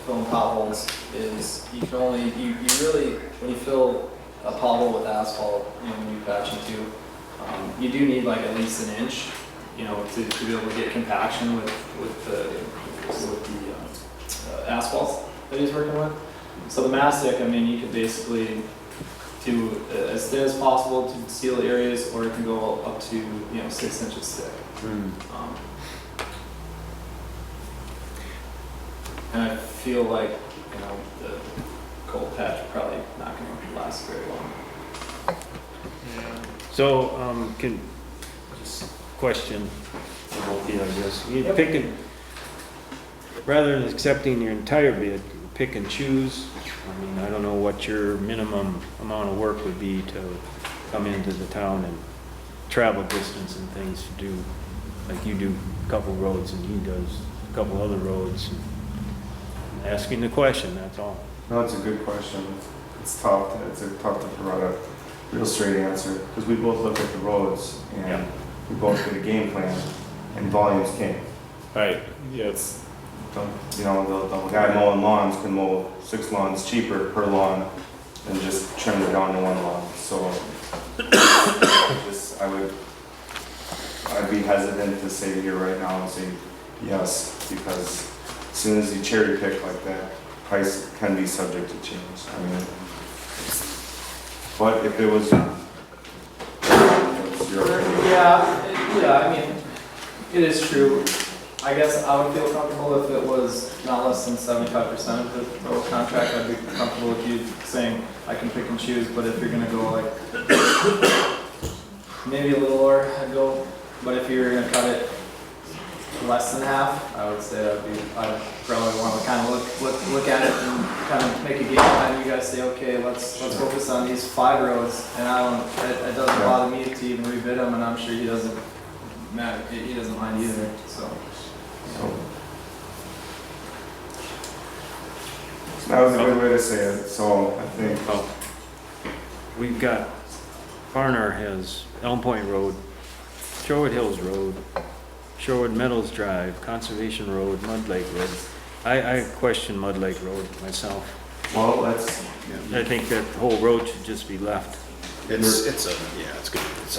filling potholes is you can only, you really, when you fill a pothole with asphalt, when you patch into, you do need like at least an inch, to be able to get compaction with the asphalt that he's working with. So the mastic, you could basically do as thin as possible to seal areas, or it can go up to 6 inches thick. And I feel like the cold patch probably not going to last very long. So, just question, both of you, I guess. You picking, rather than accepting your entire bid, pick and choose. I don't know what your minimum amount of work would be to come into the town and travel distance and things to do. Like you do a couple roads and he does a couple other roads. And asking the question, that's all. No, it's a good question. It's tough to provide a real straight answer, because we both look at the roads and we both did a game plan and volumes came. Right, yes. The guy mowing lawns can mow 6 lawns cheaper per lawn than just trim it down to 1 lawn. So I I'd be hesitant to say here right now and say yes, because as soon as you cherry pick like that, price can be subject to change. I mean, but if it was, it's your opinion. Yeah, I mean, it is true. I guess I would feel comfortable if it was not less than 75% of the total contract. I'd be comfortable with you saying I can pick and choose, but if you're gonna go like, maybe a little lower, I'd go. But if you're gonna cut it less than half, I would say I'd probably want to kind of look at it and kind of make a game plan. You guys say, okay, let's focus on these 5 roads, and it doesn't bother me to even rebid them, and I'm sure he doesn't mind either, so. That was a good way to say it, so I think. We've got, Farner has Elm Point Road, Shorewood Hills Road, Shorewood Meadows Drive, Conservation Road, Mud Lake Road. I question Mud Lake Road myself. Well, I think that whole road should just be left. It's a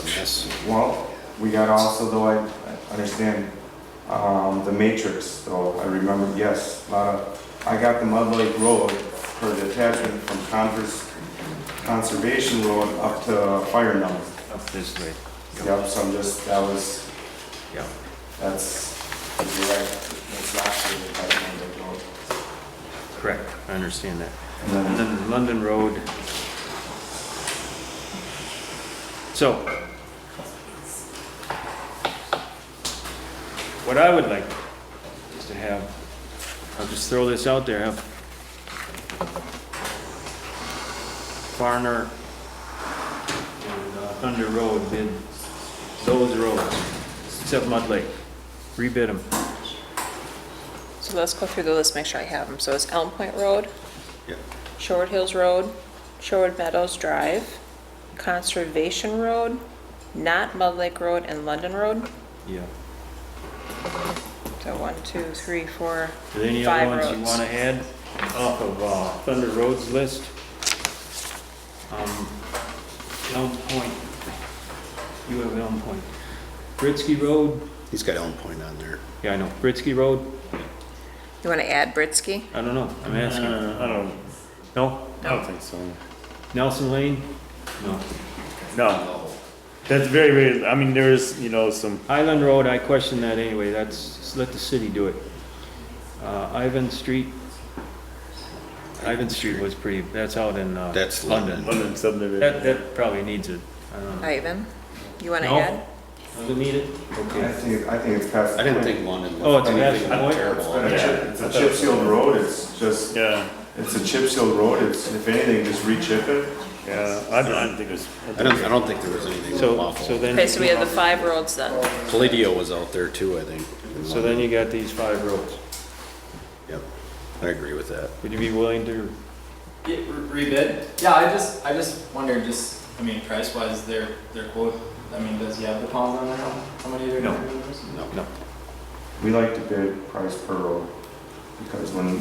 mess. well, we got also though, I understand, the matrix, though, I remember, yes, I got the Mud Lake Road for the attachment from Conservation Road up to Fire Number. Up this way. Yep, so I'm just, Yeah. that's, you're right, that's actually the Fire Number Road. Correct, I understand that. And then- And then London Road. So, what I would like is to have, I'll just throw this out there, have Farner and Thunder Road bid those roads, except Mud Lake, rebid them. So let's go through the list, make sure I have them. So it's Elm Point Road, Yeah. Shorewood Hills Road, Shorewood Meadows Drive, Conservation Road, not Mud Lake Road, and London Road. Yeah. So 1, 2, 3, 4, Are there any 5 other ones you roads. want to add off of Thunder Road's list? Elm Point. You have Elm Point. Britsky Road? He's got Elm Point on there. Yeah, I know. Britsky Road? You want to add Britsky? I don't know. I'm asking. I don't, No? I don't think so. Nelson Lane? No. No. That's very, very, I mean, there's, some, Highland Road, I question that anyway. That's, let the city do it. Ivan Street was pretty, that's out in That's London. London subdivision. That probably needs it. I don't know. Ivan, you want to No? add? Does it need it? I Okay. think it's past. I didn't think London was. Oh, it's anything past the point? terrible. It's a chip sealed road, it's just, Yeah, it's a chip sealed road, it's, if anything, just re-chip it. yeah, I don't think it's. I don't think there was anything So awful. then. Okay, so we have the 5 roads then. Palladio was out there too, I think. in So then London. you got these 5 roads. Yep, I agree with that. Would you be willing to, Rebid? Yeah, I just wondered, price wise, their quote, does he have the pounds on there? How many they're No. doing? no, We like to bid price per road, because when,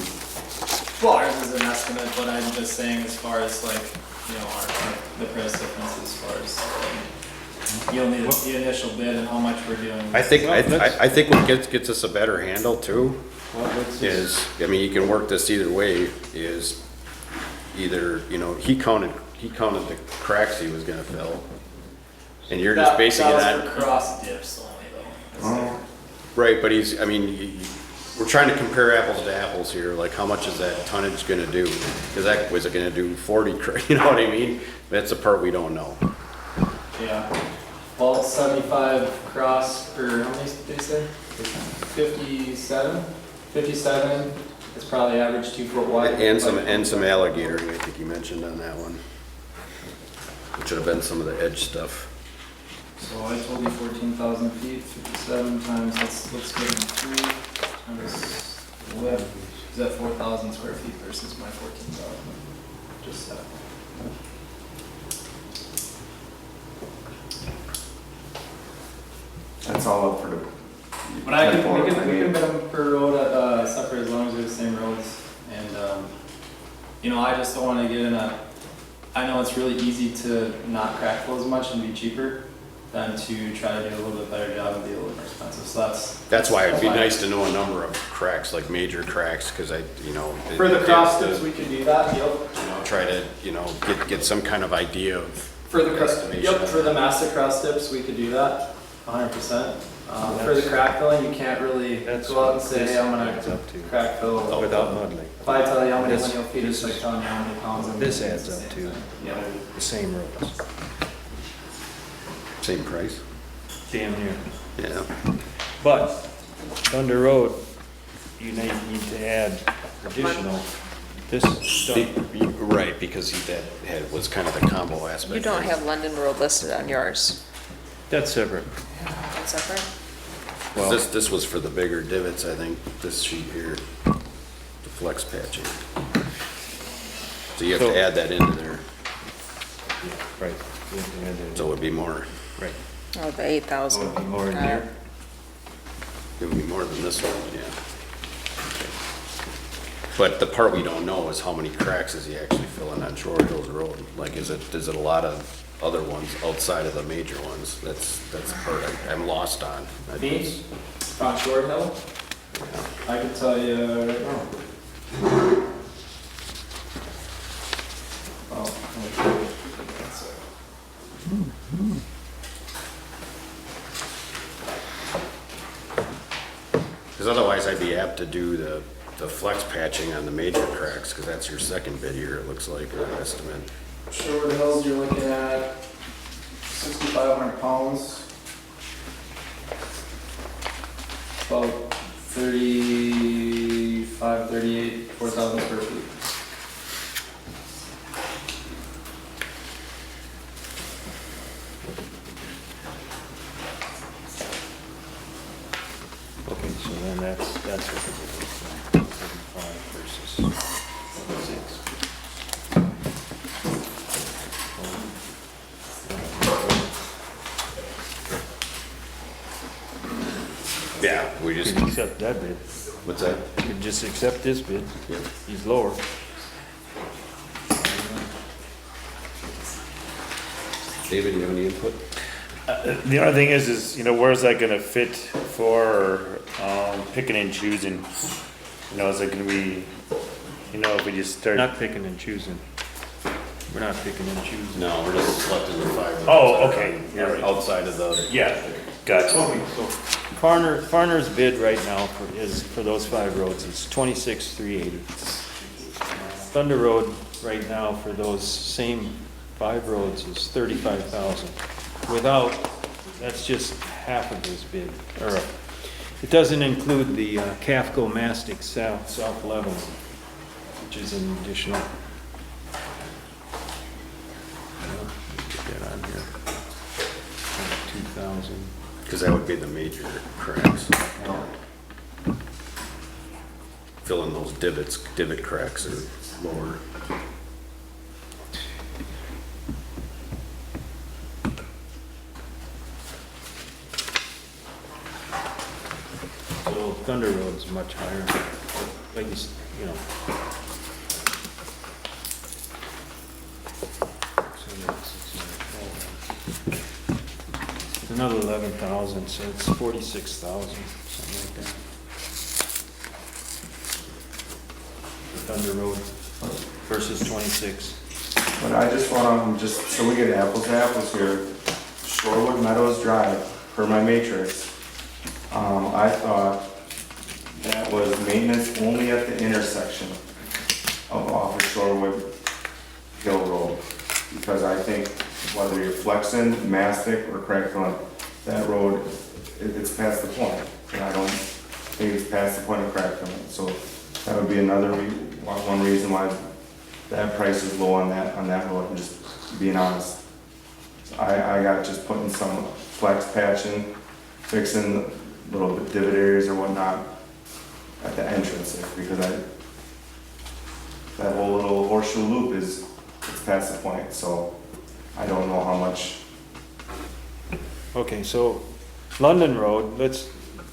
Well, ours is an estimate, but I'm just saying as far as the price difference as far as, you'll need the initial bid and how much we're doing. I think, Well, let's- I think what gets us a better handle too what's this? is, you can work this either way, is either, he counted the cracks he was gonna fill. And you're just basing it That on. was for cross dips only though. Right, but we're trying to compare apples to apples here, like how much is that tonnage gonna do? Is it gonna do 40, you know what I mean? That's the part we don't know. Yeah. Well, 75 cross for, how many did they say? 57? 57, it's probably average 2 foot wide. And some alligatoring, I think you mentioned on that one. Which would have been some of the edge stuff. So I told you 14,000 feet, 57 times, let's get them 3 times width. Is that 4,000 square feet versus my 14,000? Just that. that's all up for the. But we can bid them per road, separate as long as they're the same roads. And, I just don't want to get in I know it's really easy to not crack flow as much and be cheaper. than to try to do a little bit better job and be a little more expensive. So That's why it'd be nice to know a number of cracks, like major cracks, because For the cross tips, we could do that, yep. try to, get some kind of idea of For the estimation. yep, for the master cross tips, we could do that, 100%. For the crack filling, you can't really That's go out and what say, this hey, I'm gonna adds up to. crack fill. Without muddling. If I tell you how many This- lineal feet, it's like telling you how many pounds. and This it's adds the up same to thing. Yeah. the same roads, Same price? damn near. Yeah. But Thunder Road, you need to add additional, this stuff. Right, because was kind of the combo aspect. You don't have London Road listed on yours. That's separate. That's separate? Well, This was for the bigger divots, I think, this sheet here, the flex patching. So you have So- to add that into there, right. so it would be more, Right. Oh, the 8,000. Would be more in Got it. here. it would be more than this one, yeah. But the part we don't know is how many cracks is he actually filling on Shore Hills Road? Like, is it a lot of other ones outside of the major ones? That's the part I'm lost on. Me, on Short Hill, I can tell you right now. Oh, okay. Because otherwise I'd be apt to do the flex patching on the major cracks, because that's your second bid here, it looks like, or estimate. Short Hills, you're looking at 6,500 pounds. About 35, 38, 4,000 square feet. Okay, so then that's what it is. 35 versus 6. Yeah, we You just, can accept that bid. what's that? You can just accept this bid. Yeah. He's lower. David, you have any input? The other thing is, where's that gonna fit for, picking and choosing? Is it gonna be, if we just start? Not picking and choosing. We're not picking and choosing. No, we're just selecting the five. Oh, okay. Outside of the. Yeah, gotcha. Okay, so Farner's bid right now for those 5 roads is 26,380. Thunder Road right now for those same 5 roads is 35,000. Without, that's just half of his bid, or it doesn't include the Cafco Mastic South level, which is an additional. Get that on here. 2,000. Because that would be the major cracks. Filling those divot cracks are lower. So Thunder Road's much higher, like it's another 11,000, so it's 46,000, something like that. Thunder Road versus 26. But I just want to, so we get apples to apples here, Shorewood Meadows Drive, per my matrix, I thought that was maintenance only at the intersection of off of Shorewood Hill Road. Because I think whether you're flexing, mastic, or crack filling, that road, it's past the point. And I don't think it's past the point of crack filling. So that would be another, one reason why that price is low on that road, I'm just being honest. I got just putting some flex patching, fixing little bit divot areas or whatnot at the entrance there, because that whole little horseshoe loop it's past the point, so I don't know how much. Okay, so London Road, that's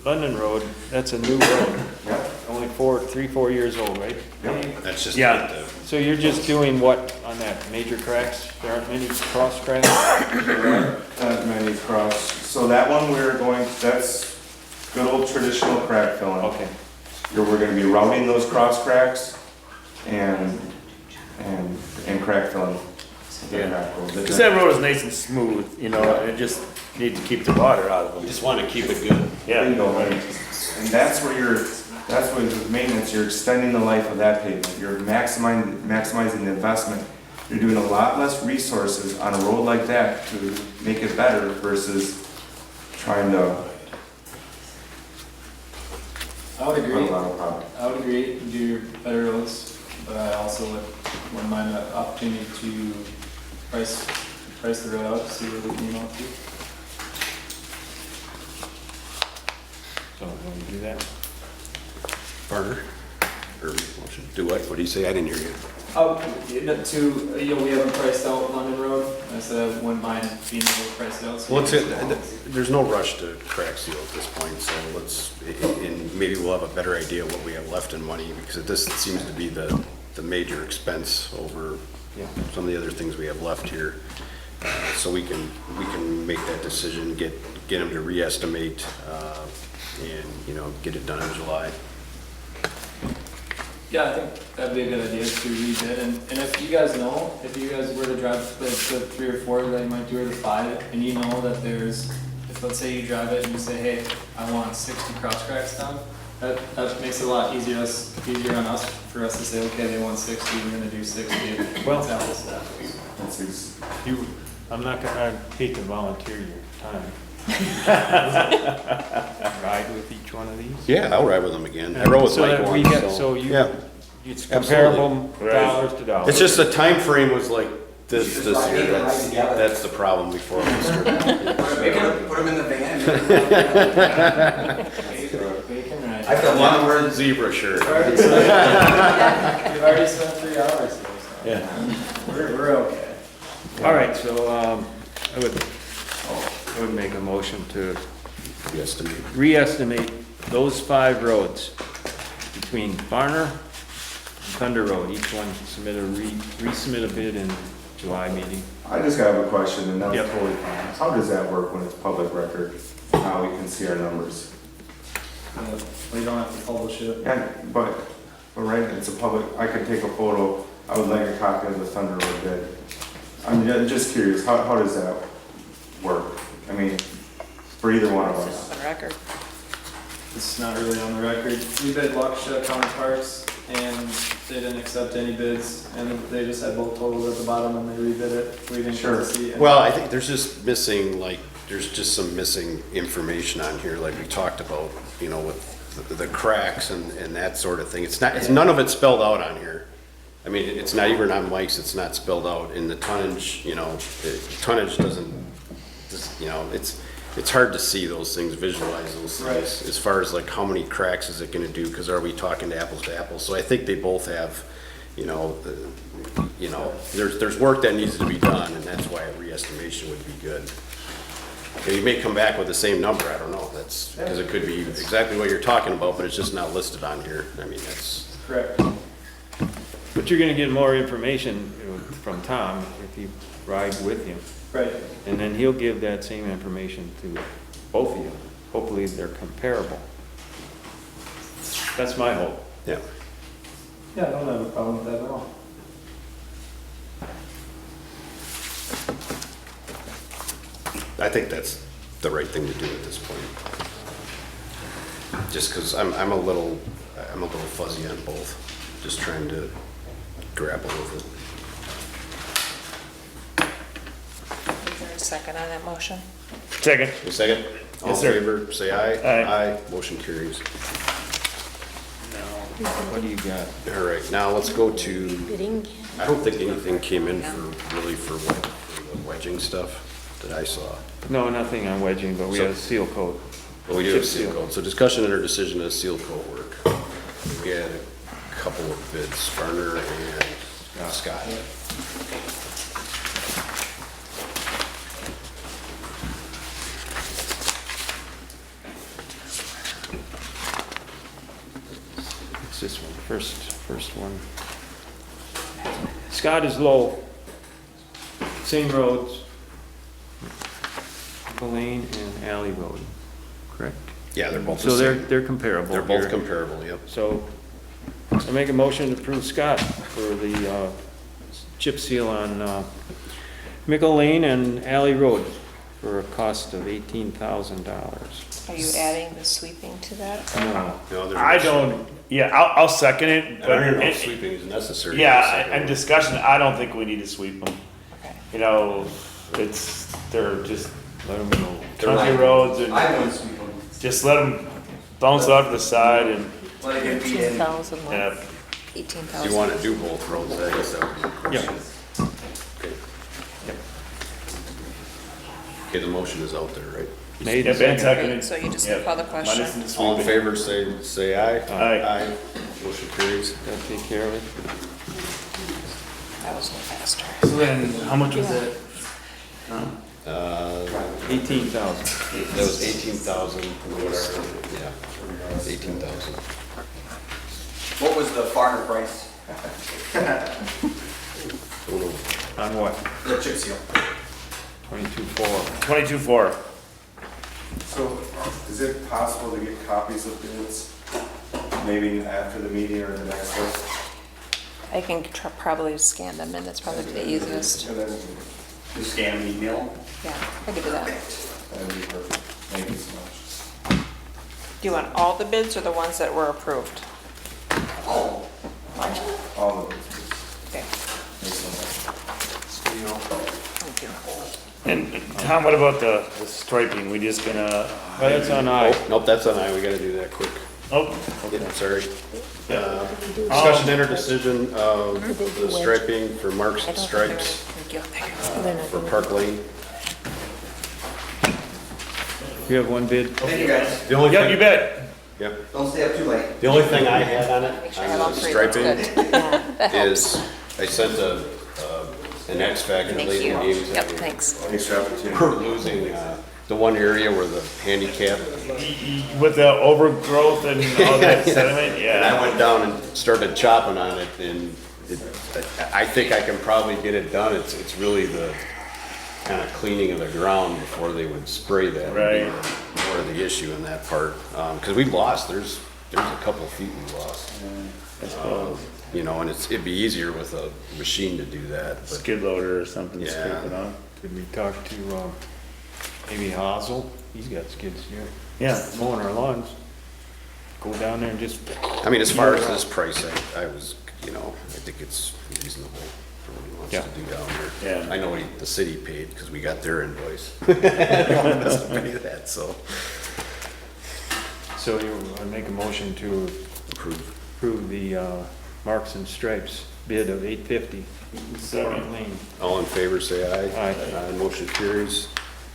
a new road, Yeah. only 3-4 years old, right? Yep. That's just. Yeah. So you're just doing what on on that major cracks? There aren't many cross cracks? Not many cross. So that one that's good old traditional crack filling. Okay. We're gonna be routing those cross cracks and crack filling. Because that road is nice and smooth, you know, and it just need to keep the water out of them. Just want to keep it good. Yeah. Bingo, right? And that's where with maintenance, you're extending the life of that pavement. You're maximizing the investment. You're doing a lot less resources on a road like that to make it better versus trying to. I would agree. A lot of problems. I would agree, do better roads, but I also wouldn't mind the opportunity to price the road out, see where we can out to. So, want to do that? Barner? Or motion? Do what? What do you say? I didn't hear you. We haven't priced out London Road, I said I wouldn't mind being able to price it out. so Well, we can- there's no rush to crack seal at this point, so and maybe we'll have a better idea what we have left in money, because this seems to be the major expense over some of the other things we have left here. So we can make that decision, get them to re-estimate, and, get it done in July. Yeah, I think that'd be a good idea to rebid, and if you guys know, if you guys were to drive the 3 or 4 that you might do, or the 5, and you know that if let's say you drive it and you say, hey, I want 60 cross cracks done, that makes it a lot easier on us, for us to say, okay, they want 60, we're gonna do 60, Well- it's apples to apples. I hate to volunteer your time. Ride with each one of these? Yeah, I'll ride with them again. I rode with So Mike that we once, get- So you, Yeah. it's Absolutely. comparable dollars to dollars. It's just the time frame was like this Just ride year. it, ride together. That's the problem before we started. Put them in the van. Bacon, right? I feel One word zebra shirt. You've already spent 3 hours here, so. Yeah. We're okay. All right, so, I would make a motion to Re-estimate. re-estimate those 5 roads between Barner and Thunder Road. Each one resubmit a bid in July meeting. I just have a question, and that's Yep. totally fine. How does that work when it's public record? How we can see our numbers? We don't have to publish it. And, but right, it's a public, I could take a photo, I would like a copy of the Thunder Road bid. I'm just curious, how does that work? I mean, for either one of us. On record. It's not really on the record. We bid Waukesha County Parks, and they didn't accept any bids, and they just had both totals at the bottom, and they rebid it. We didn't get Sure. to see it. Well, I think there's just some missing information on here, like we talked about, with the cracks and that sort of thing. None of it's spelled out on here. I mean, it's not even on Mike's, it's not spelled out in the tonnage, the tonnage doesn't, it's hard to see those things, visualize those things, as far as like how many cracks is it gonna do, because are we talking apples to apples? So I think they both have, there's work that needs to be done, and that's why a re-estimation would be good. And you may come back with the same number, I don't know, that's, because it could be exactly what you're talking about, but it's just not listed on here. I mean, that's, Correct. But you're gonna get more information from Tom if you ride with him. Right. And then he'll give that same information to both of you. Hopefully they're comparable. That's my hope. yeah. Yeah, I don't have a problem with that at all. I think that's the right thing to do at this point. Just because I'm a little fuzzy on both, just trying to grapple with it. Is there a second on that motion? Second. A second? All in Yes, sir. favor, say aye. Aye. Motion carries. Now, what do you got? All right, now let's go to, Bidding. I don't think anything came in for the wedging stuff that I saw. No, nothing on wedging, but we have a seal coat. But we do have Chip seal seal. coat. So discussion and or decision of seal coat work. We had a couple of bids, Garner and Scott. It's this one, first one. Scott is low. same roads. Lane and Alley Road, correct? Yeah, they're both the So same. they're comparable. They're both here. comparable, yep. So I make a motion to approve Scott for the chip seal on Mickle Lane and Alley Road for a cost of $18,000. Are you adding the sweeping to that? No, No, there's I no don't, yeah, I'll second it, sweeping. I but don't even know if it- sweeping is necessary. yeah, and discussion, I don't think we need to sweep them. Okay. You know, they're just let them go. country roads and I wouldn't sweep them. just let them bounce off the side and, Let it get beat in. 18,000 yeah. left. Do 18,000. you want to do both roads? I guess that would be the question. Okay. Okay, the motion is out there, right? Made Yep, and and seconded. seconded. So you just Yep. call the question. Minus the All in sweeping. favor, say aye. Aye. Motion carries. That'll take care of it. That was a little faster. So then, how much was that? 18,000. That was 18,000, whatever, yeah, 18,000. What was the farmer price? On what? The chip seal. 22.4. 22.4. So, is it possible to get copies of bids, maybe after the meeting or the next list? I can probably scan them in, that's probably the easiest. And then, You scan and email? Yeah, I could do that. that'd be perfect. Thank you so much. Do you want all the bids or the ones that were approved? Oh, All of it. Okay, Thanks so much. thank you. And Tom, what about the striping? We just gonna, Well, that's on I. Nope, that's on I, we gotta do that quick. oh, Yeah, sorry. Discussion enter decision of the striping for marks and stripes Thank you. for Park Lane. You have one bid? thank you guys. The only yeah, you thing, bet. yep, Don't stay up too late. the only thing I had on Make it, sure I have all on the three, that's striping, good. Yeah, that helps. is I sent an X factor Thank late you. in the game. Yep, thanks. Thanks for the opportunity. We're losing the one area where the handicap, With the overgrowth and all that sediment, and I yeah. went down and started chopping on it, and I think I can probably get it done. It's really the kind of cleaning of the ground before they would spray that. would be Right. More of the issue in that part, because we've lost, there's a couple feet we lost. You know, and it'd be easier with a machine to do that, but Skid loader or something to Yeah. scrape it on. Did we talk to maybe Hazel? He's got skids here. Yeah. Mowing our lawns. Go down there and just, I mean, as far as this price, I was, you know, I think it's reasonable for what he wants Yeah. to do down there. Yeah. I know the city paid because we got their invoice. They wanted us to pay that, so. so you make a motion to Approve. approve the marks and stripes bid of $850. Park Lane. All in favor, say aye. Aye. Motion carries.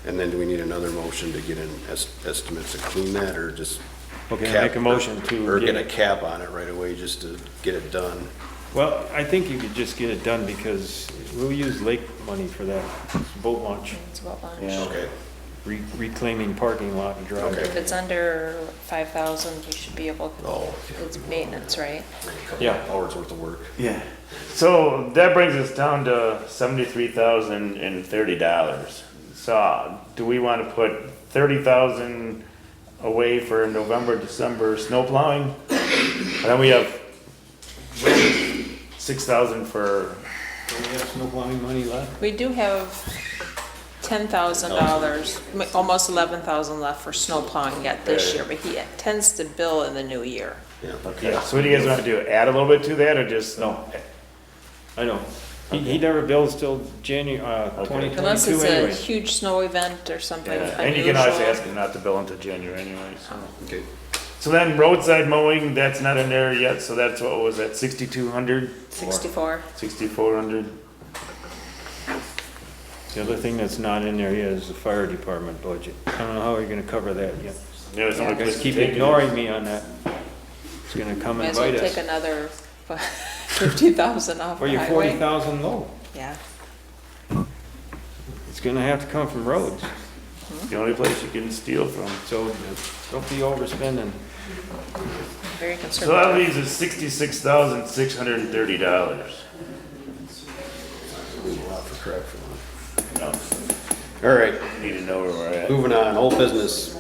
And then do we need another motion to get an estimate to clean that, or just? Okay, cap- make a motion to Or get get a it. cap on it right away, just to get it done. Well, I think you could just get it done because we'll use lake money for that boat launch, It's about lunch. Yeah. Okay. reclaiming parking lot and drive. Okay. If it's under 5,000, we should be able, Oh. it's maintenance, right? Yeah. Hours worth of work. Yeah. So that brings us down to $73,030. So do we want to put 30,000 away for November, December snow plowing? And then we have 6,000 for, Do we have snow plowing money left? We do have $10,000, almost 11,000 left for snow plowing yet this year, but he tends to bill in the new year. Yeah. yeah, so what do you guys want to do? Add a little bit to that or just? No. I know. He never bills till January, 2022 Unless it's a anyway. huge snow event or something Yeah. unusual. And you can always ask him not to bill until January anyway, so. Okay. So then roadside mowing, that's not in there yet, so that's what was that, 6,200? 64. 6,400? The other thing that's not in there yet is the fire department budget. I don't know how you're gonna cover that yet. Yeah, You somebody guys just keep take it. ignoring me on that. It's gonna come Might and as well bite take us. another 50,000 off Or the you're highway. 40,000 low. Yeah. It's gonna have to come from roads. The only place you can steal from. So don't be overspending. Very So that conservative. leaves us $66,630. There's a lot for crap for No, All right, need to know where we're at. moving on, old business.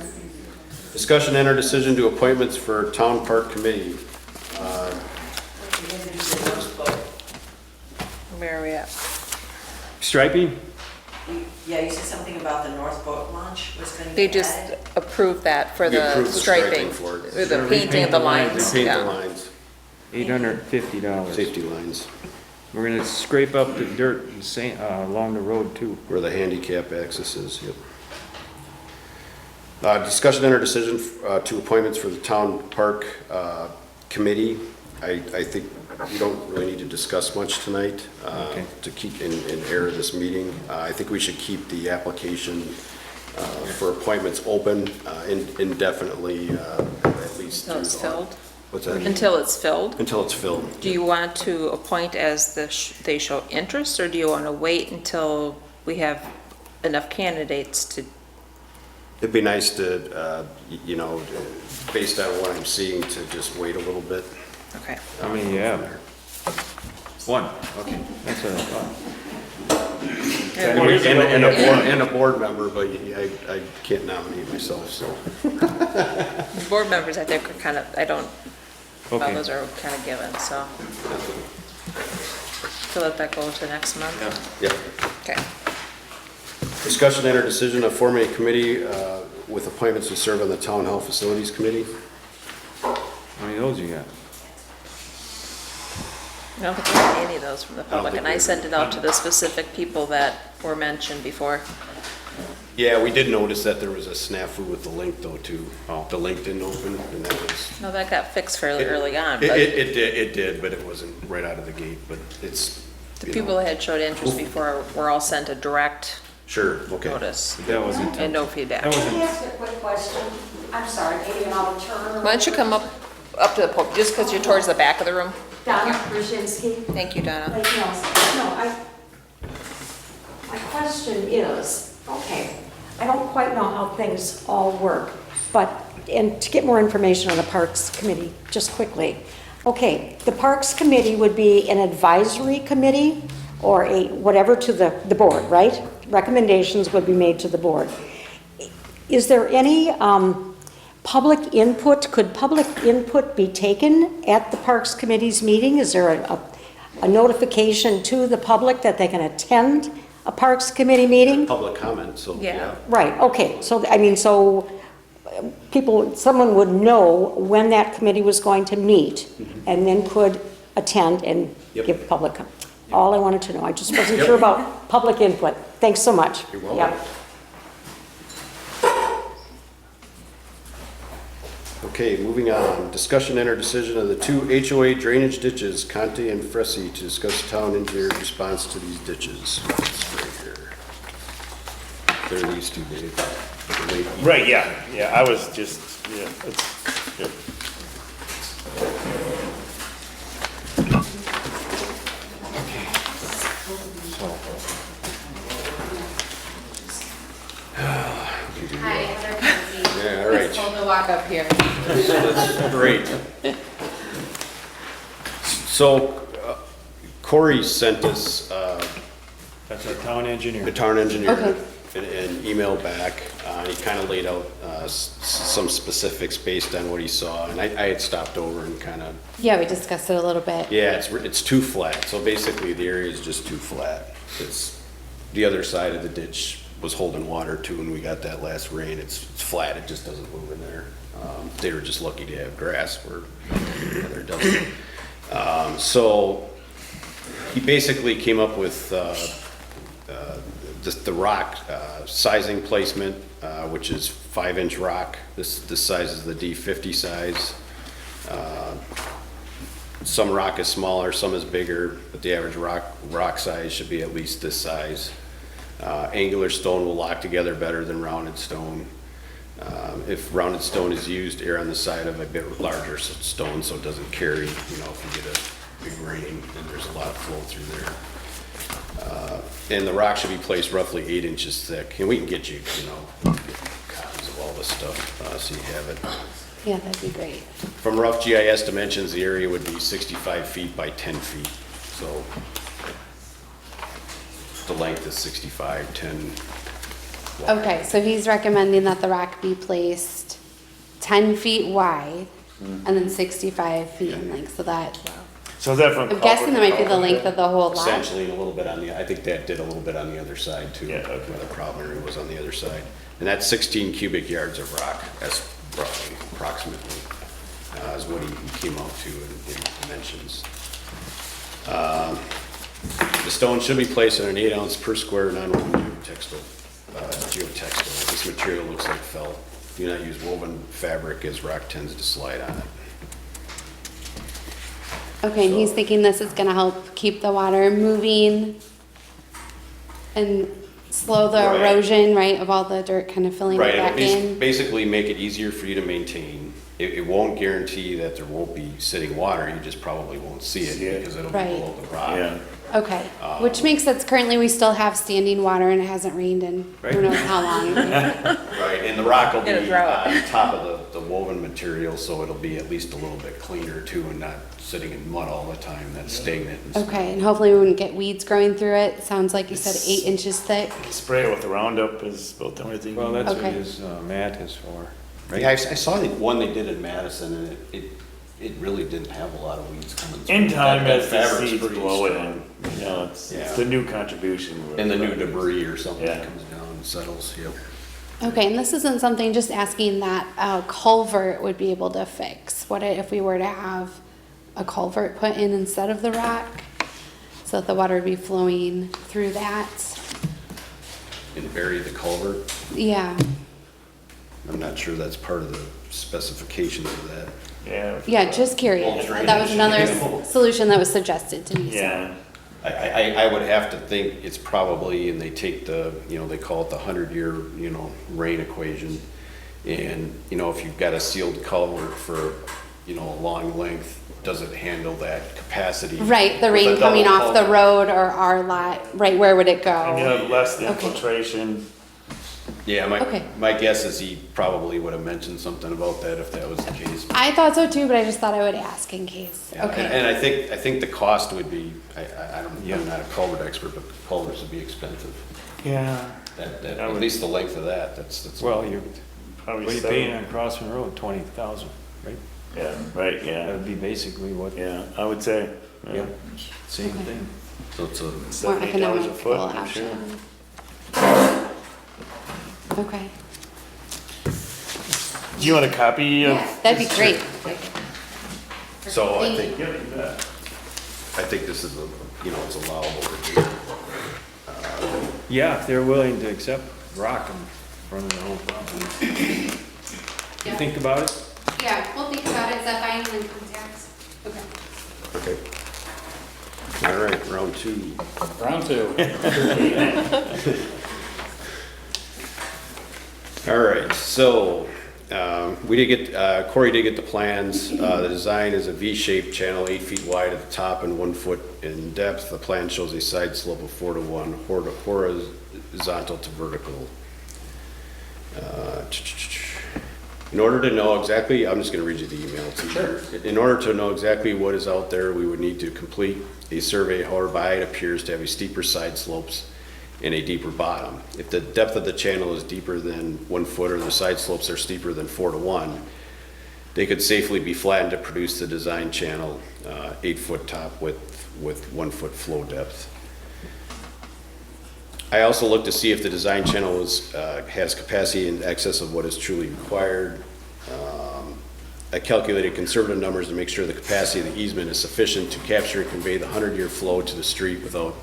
Discussion and or decision to appointments for Town Park Committee. Where are we at? Striping? Yeah, you said something about the North Boat launch was going to They be just added? approved that for We the approved the striping, for it. or the Sure, painting of the lines, Paint the yeah. lines, $850. safety lines, We're gonna scrape up the dirt and sand, along the road too. where the handicap access is, yep. Discussion and or decision to appointments for the Town Park Committee. I think we don't really need to discuss much tonight Okay. to keep in air this meeting. I think we should keep the application for appointments open indefinitely, at least. Until it's through- filled? What's that? Until it's filled? Until it's filled. Do you want to appoint as they show interest, or do you want to wait until we have enough candidates to? It'd be nice to, you know, based on what I'm seeing, to just wait a little bit. Okay. How many you have? One. Okay, that's what I thought. And a board member, but I can't nominate myself, so. Board members, I think, are kind of, well, Okay. those are kind of given, so. So let that go to next month? Yep. Okay. Discussion and or decision of forming a committee with appointments to serve on the Town Hall Facilities Committee. How many of those you got? I don't think we have any of those from the don't public, think and we I do. sent it out to the specific people that were mentioned before. Yeah, we did notice that there was a snafu with the link though, too. The link didn't open, and that was. No, that got fixed fairly early on, It but did, but it wasn't right out of the gate, but it's. the you people know. that had showed interest before were all sent a direct Sure, okay. notice That wasn't. and no feedback. That Why wasn't. Can I ask a quick question? I'm sorry, maybe an out of turn. don't you come up to the podium, just because you're towards the back of the room? Donna Brzezinski. Thank you, Donna. Like, no, my question is, okay, I don't quite know how things all work, but, and to get more information on the Parks Committee, just quickly. Okay, the Parks Committee would be an advisory committee or a, whatever to the board, right? Recommendations would be made to the board. Is there any public input? Could public input be taken at the Parks Committee's meeting? Is there a notification to the public that they can attend a Parks Committee meeting? Public comment, so, Yeah. yeah. Right, okay, so, I mean, so someone would know when that committee was going to meet and then could attend and Yep. give public, all I wanted to know. I just wasn't sure about public input. Thanks so much. You're welcome. Yep. Okay, moving on. Discussion and or decision of the two HOA drainage ditches, Conte and Fressy, to discuss town engineer's response to these ditches. It's right here. They're these two, Dave. The lady- Right, yeah, I was just, it's, yeah. Hi, Heather Kenzie. Yeah, all right. Told to walk up here. That's great. So Corey sent us, That's our town engineer. the town engineer, Okay. an email back. He kind of laid out some specifics based on what he saw, and I had stopped over and kind of, Yeah, we discussed it a little bit. yeah, it's too flat. So basically, the area is just too flat. It's, the other side of the ditch was holding water too, and we got that last rain. It's flat, it just doesn't move in there. They were just lucky to have grass where the other doesn't. So he basically came up with the rock sizing placement, which is 5-inch rock. This size is the D50 size. Some rock is smaller, some is bigger, but the average rock size should be at least this size. Angular stone will lock together better than rounded stone. If rounded stone is used, err on the side of a bit larger stone so it doesn't carry, you know, if you get a big rain and there's a lot of flow through there. And the rock should be placed roughly 8 inches thick. And we can get you, you know, copies of all this stuff so you have it. Yeah, that'd be great. From rough GIS dimensions, the area would be 65 feet by 10 feet. So the length is 65, 10. Okay, so he's recommending that the rock be placed 10 feet wide and then 65 feet in length, so that, So is that from? I'm guessing that might be the length of the whole lot. Essentially, and a little bit on the, I think that did a little bit on the other side too. Yeah, okay. Where the problem area was on the other side. And that's 16 cubic yards of rock, that's roughly, approximately, is what he came out to in dimensions. The stone should be placed on an 8 ounce per square non-woven geotextile. This material looks like felt. Do not use woven fabric as rock tends to slide on it. Okay, and he's thinking this is gonna help keep the water moving and slow the Right. erosion, right, of all the dirt kind of filling Right, it it'll back in? basically make it easier for you to maintain. It won't guarantee that there won't be sitting water, you just probably won't see See it. it because it'll be Right. below the rock. Yeah. Okay, which makes sense. Currently, we still have standing water and it hasn't rained in who Right. knows how long. Right, and the rock will be In a drought. on top of the woven material, so it'll be at least a little bit cleaner too and not sitting in mud all the time, that's stagnant and stuff. Okay, and hopefully we wouldn't get weeds growing through it. Sounds like you said 8 inches thick. Spray it with the Roundup is about the only thing. Well, that's what Okay. his mat is for. Yeah, I saw the one they did in Madison and it really didn't have a lot of weeds coming through. In time, That as the fabric's seeds pretty blow it strong. in, you know, it's Yeah. the new contribution. And the new debris or something that Yeah. comes down and settles, yep. Okay, and this isn't something just asking that a culvert would be able to fix. What if we were to have a culvert put in instead of the rock? So that the water would be flowing through that? And bury the culvert. Yeah, I'm not sure that's part of the specifications of that. Yeah. yeah, just curious. Well, That was another drainage. solution that was suggested to me. so. Yeah. I would have to think it's probably, and they take the, they call it the 100-year, rain equation. And, if you've got a sealed culvert for, a long length, does it handle that capacity? Right, the with a rain coming double off the culvert? road or our lot, right, where would it And you go? have less Okay. infiltration. Yeah, Okay. my guess is he probably would have mentioned something about that if that was the case. I thought so too, but I just thought I would ask in case. Yeah, Okay. And I think the cost would be, I'm not a culvert expert, but culverts would be expensive. Yeah. At least the length of that's. Well, you're, Probably what are you 7. paying on Crossman Road? 20,000, right? Yeah, right, That yeah. would be basically what, Yeah, I would say. Yeah. same Okay. thing. So it's a, More $78 a economical foot, I'm sure. option. Okay. Do you want a copy of? Yeah, that'd be great. so I Thank think, you. Yep, you bet. I think this is it's allowable to do. Yeah, if they're willing to accept rock in front of their own property. You Yeah. think about it? Yeah, we'll think about it. Is that fine? And then contact? Okay. Okay. All right, round 2. Round 2. All right, so, we did get, Corey did get the plans. The design is a V-shaped channel, 8 feet wide at the top and 1 foot in depth. The plan shows a side slope of 4 to 1, horizontal to vertical. In order to know exactly, I'm just gonna read you the email to you. Sure. In order to know exactly what is out there, we would need to complete a survey, however, it appears to have a steeper side slopes and a deeper bottom. If the depth of the channel is deeper than 1 foot or the side slopes are steeper than 4 to 1, they could safely be flattened to produce the design channel, 8 foot top with 1 foot flow depth. I also looked to see if the design channel has capacity in excess of what is truly required. I calculated conservative numbers to make sure the capacity of the easement is sufficient to capture and convey the 100-year flow to the street without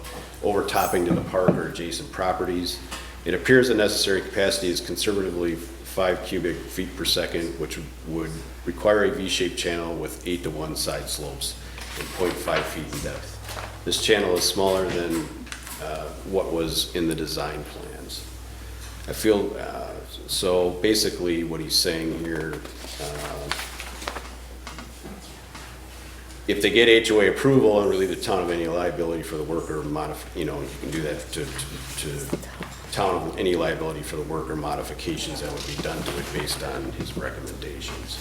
overtopping to the park or adjacent properties. It appears the necessary capacity is conservatively 5 cubic feet per second, which would require a V-shaped channel with 8 to 1 side slopes and 0.5 feet in depth. This channel is smaller than what was in the design plans. I feel, so basically what he's saying here, if they get HOA approval and relieve the town of any liability for the work or you can do that to town of any liability for the work or modifications that would be done to it based on his recommendations.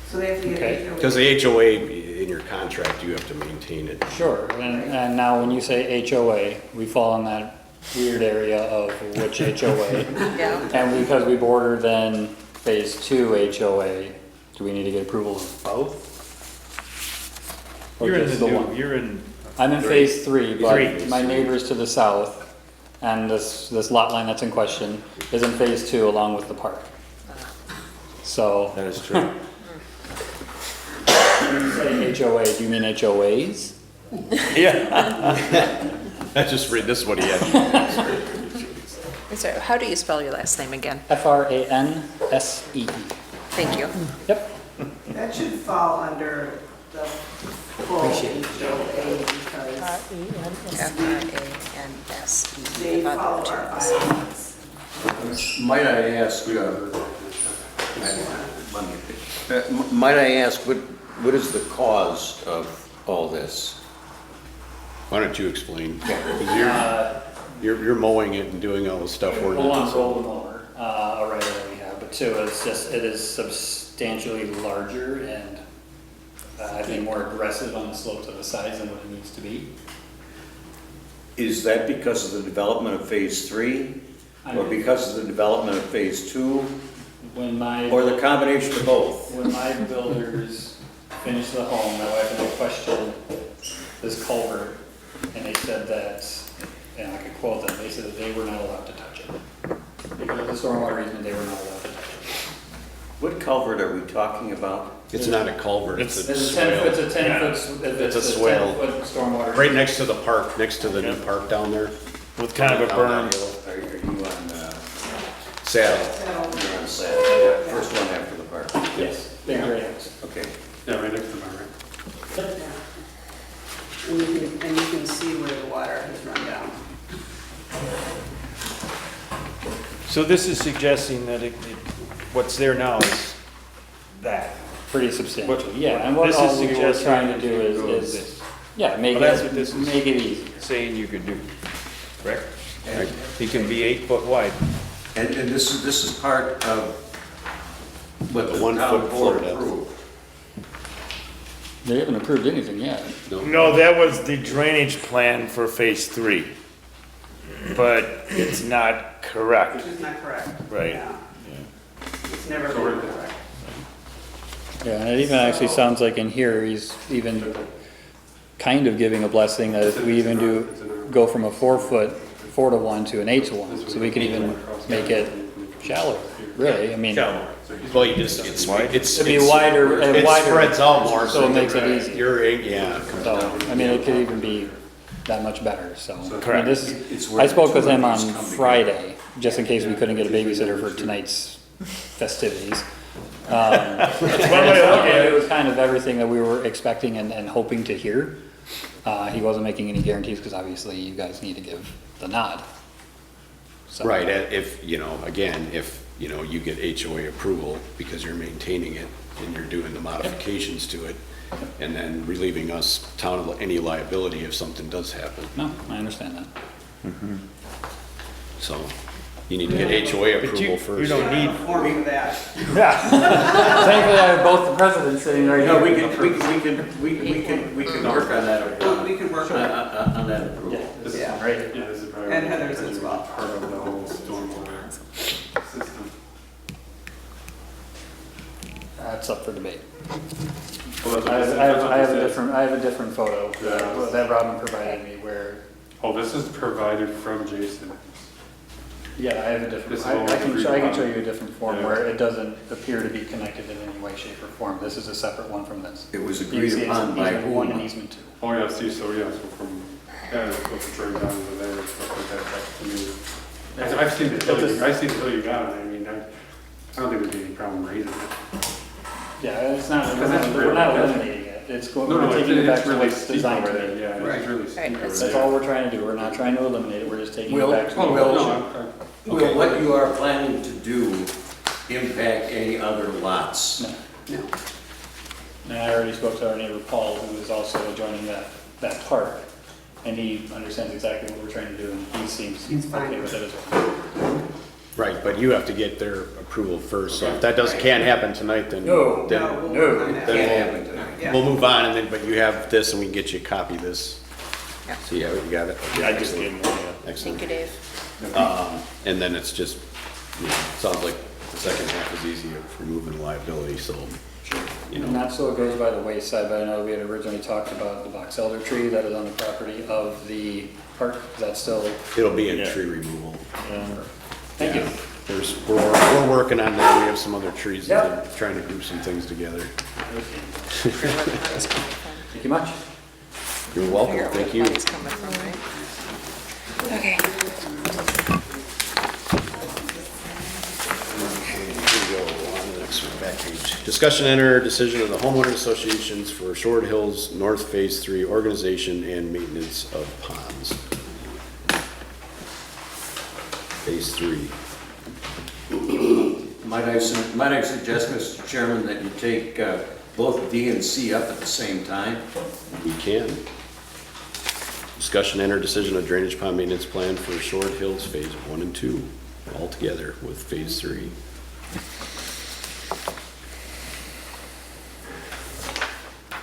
So they have to get Okay. HOA. Because the HOA, in your contract, you have to maintain it. Sure, and now when you say HOA, we fall in that weird area of which HOA. Yeah. And because we border then phase 2 HOA, do we need to get approval of both? Or You're in just the the new, one? you're in, I'm in phase 3, but Three. my neighbors to the south and this lot line that's in question is in phase 2 along with the park. So, That is true. when you say HOA, do you mean HOAs? I just read, this is what he had. So how do you spell your last name again? FRANSEE. Thank you. Yep. That should fall under the full HOA because F-R-A-N-S-E. they follow our bylaws. Might I ask, might I ask, what is the cause of all this? Why don't you explain? 'Cause you're mowing it and doing all the stuff we're One, not. roll mower, a rider that we have, but two, it is substantially larger and I think more aggressive on the slope to the sides than what it needs to be. Is that because of the development of phase 3? Or because of the development of phase 2? When my, Or the combination of both? when my builders finished the home, my wife and I questioned this culvert, and they said that, and I could quote them, they said that they were not allowed to touch it. Because of the stormwater easement, they were not allowed to touch it. What culvert are we talking about? It's not a culvert, it's a It's a 10 swale. foot, it's a 10 foot, It's a it's a swale. 10 foot stormwater. Right next to the park, next to the new park down there. with kind of a berm. Are you on Saddle. You're on Saddle, yeah, first one after the park. Yes, big gray house. Okay. Yeah, right next to my right. And you can see where the water has run down. So this is suggesting that what's there now is that. Pretty substantial, What- yeah, and what this is all we were suggesting trying to is do you go with is, this. yeah, make Well, that's what it, this is. make it easy. Saying you could do, correct? He can be 8 foot wide. And this is part of what the 1 town foot board floor depth. approved. They haven't approved anything yet. No, that was the drainage plan for phase 3. But it's not correct, Which is not correct. right? Yeah. It's never been correct. Yeah, and it even actually sounds like in here, he's even kind of giving a blessing that if we even go from a 4 foot, 4-to-1 to an 8-to-1, so we could even make it shallower, really, I mean. Well, you just, it's, It'd be wider, it wider. spreads out more. So it makes it easy. Yeah. So, I mean, it could even be that much better, so. I mean, Correct. this is, I spoke with him on Friday, just in case we couldn't get a babysitter for tonight's festivities. That's one way to look at It it. was kind of everything that we were expecting and hoping to hear. He wasn't making any guarantees, because obviously you guys need to give the nod. So- Right, if, again, if, you get HOA approval because you're maintaining it and you're doing the modifications to it, and then relieving us town of any liability if something does happen. No, I understand that. So, you need to get HOA But approval you first. don't need, Form for that. Thankfully, I have both the presidents sitting right No, here. we can work on that. We can work on it. On that approval. Yeah. Right. And Heather's as well. Part of the whole stormwater system. That's up for debate. Well, I that's what have this a is. different, I have a different photo that Robin provided me where, Oh, this is provided from Jason. yeah, I have a different, This is I all can show you agreed a different form Yeah. where it doesn't appear to be connected in any way, shape, or form. This is a separate one from this. It was You can agreed see it's upon by easement one and whom? easement two. Oh, yeah, see, so from, it's supposed to drain down to there, and stuff like that, that's to me. I've seen the hill you got on, I mean, I don't think there'd be any problem raising it. Yeah, it's not, Because it's we're not really- eliminating it. It's going, No, we're no, taking it back it's to really what's steep designed over to there, be. yeah, it's really steep over That's there. all we're trying to do. We're not trying to eliminate it. We're just taking it Will- back to. Will what you are planning to do impact any other lots? No. No. And I already spoke to our neighbor Paul, who is also adjoining that park, and he understands exactly what we're trying to do, and he seems He's fine. okay with it as well. Right, but you have to get their approval first, so if that can't happen tonight, then. No. then- No, we'll work on that. Can't happen tonight. Yeah. we'll move on, and then, but you have this, and we can get you a copy of this. Yeah. So, yeah, you got it? Yeah, I just gave them one, yeah. Excellent. Thank you, Dave. And then it's just, sounds like the second half is easy of removing liability, so, you know. Not so it goes by the wayside, but I know we had originally talked about the box elder tree that is on the property of the park. Is that still? It'll be in tree removal. Thank you. We're working on that. We have some other trees that Yep. are trying to group some things together. Thank you much. You're welcome. Figure out where Thank the you. money's coming from, right? Okay. Here we go, on the next one, back page. Discussion enter decision of the homeowner associations for Short Hills North Phase 3 organization and maintenance of ponds. Phase 3. Might I suggest, Mr. Chairman, that you take both D and C up at the same time? We can. Discussion enter decision of drainage pond maintenance plan for Short Hills Phase 1 and 2, all together with Phase 3.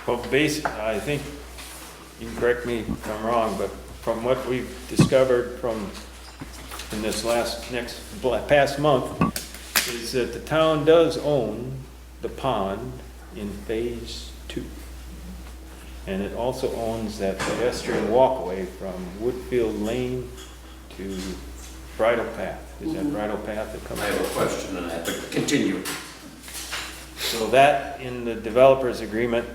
Well, I think, you can correct me if I'm wrong, but from what we've discovered in this past month, is that the town does own the pond in Phase 2. And it also owns that pedestrian walkway from Woodfield Lane to Bridle Path. Is that Bridle Path that comes? I have a question on that, but continue. So that, in the developer's agreement,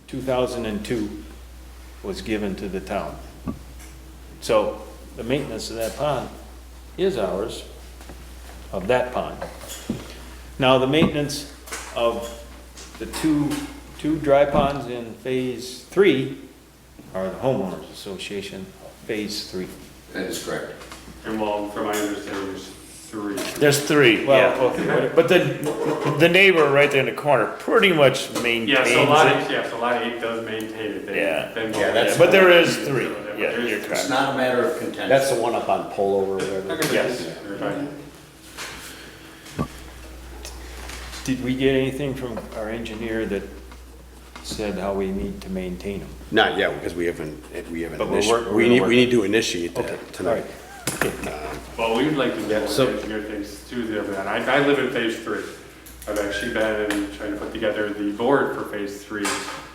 2002 was given to the town. So the maintenance of that pond is ours, of that pond. Now, the maintenance of the two dry ponds in Phase 3 are the homeowners association, Phase 3. That is correct. And well, from my understanding, there's 3. There's 3, Well, yeah. okay. But the neighbor right there in the corner pretty much maintains Yeah, so it. lot 8 does maintain it. Yeah. that's- But there is 3, yeah, you're It's correct. not a matter of contention. That's the one up on Polo or whatever. Yes. Did we get anything from our engineer that said how we need to maintain them? Not yet, because we haven't But we're initiated, we're gonna work we need to initiate Okay, that all tonight. right. Well, we would like to do Yeah, more so- engineer things too, the other than, I live in Phase 3. I've actually been trying to put together the board for Phase 3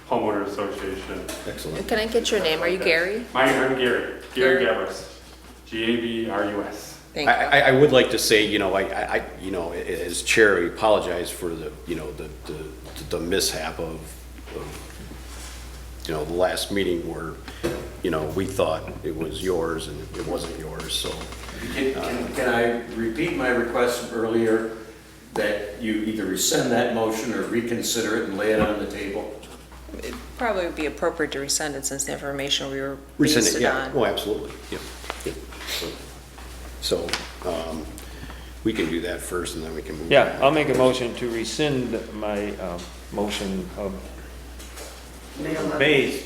homeowner association. Excellent. Can I get your name? Are you Gary? I'm Gary Gary. Gabrus, Gabrus. Thank you. I would like to say, you know, you know, as chair, I apologize for the, you know, the mishap of, you know, the last meeting where, you know, we thought it was yours and it wasn't yours, so. Can I repeat my request from earlier that you either rescind that motion or reconsider it and lay it on the table? It'd probably would be appropriate to rescind it since the information we were Rescind based it, it yeah, on. oh, absolutely, yeah. Yeah. So, we can do that first and then we can move. Yeah, I'll make a motion to rescind my motion of May's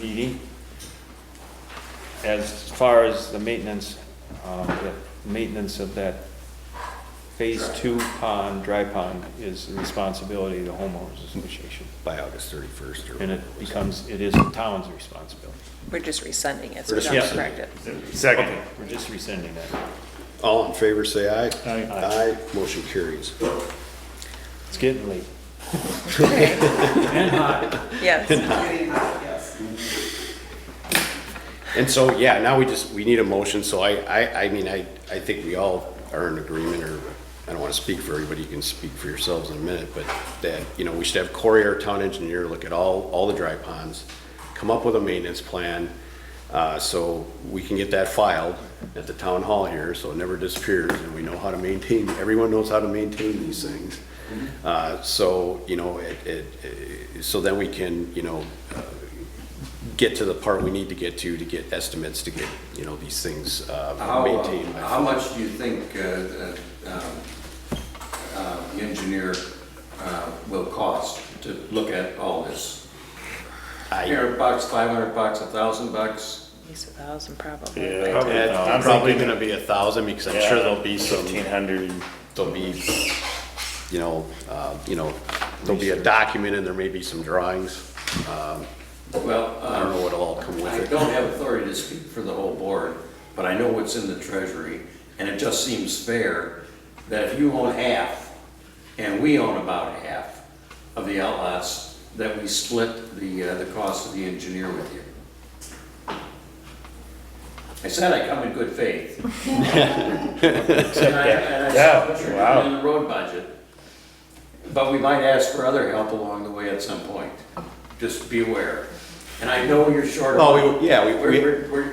meeting as far as the maintenance of that Phase 2 pond, dry pond, is the responsibility of the homeowners association. By August 31st or. And it is the town's responsibility. We're just rescinding it, so We're we just don't correct it. Second. Okay, we're just rescinding that. All in favor, say aye. Aye. Aye, motion carries. It's getting late. And hot. Yes. Getting hot, yes. And so, yeah, now we need a motion, so I mean, I think we all are in agreement, or I don't want to speak for everybody, you can speak for yourselves in a minute, but that, you know, we should have Corey, our town engineer, look at all the dry ponds, come up with a maintenance plan, so we can get that filed at the town hall here, so it never disappears, and we know how to maintain, everyone knows how to maintain these things. So, you know, so then we can, you know, get to the part we need to get estimates to get, you know, these things maintained. How much do you think the engineer will cost to look at all this? $100, $500, $1,000? At least 1,000 probably. Yeah, right? It's probably gonna be 1,000, because I'm sure there'll be some, 1,500. there'll be, you know, there'll be a document and there may be some drawings. Well, I don't know what'll all come with I it. don't have authority to speak for the whole board, but I know what's in the treasury, and it just seems fair that if you own half, and we own about half of the outlots, that we split the cost of the engineer with you. I said I come in good faith. And I saw what you're doing in the road budget, but we might ask for other help along the way at some point. Just be aware. And I know you're short of money.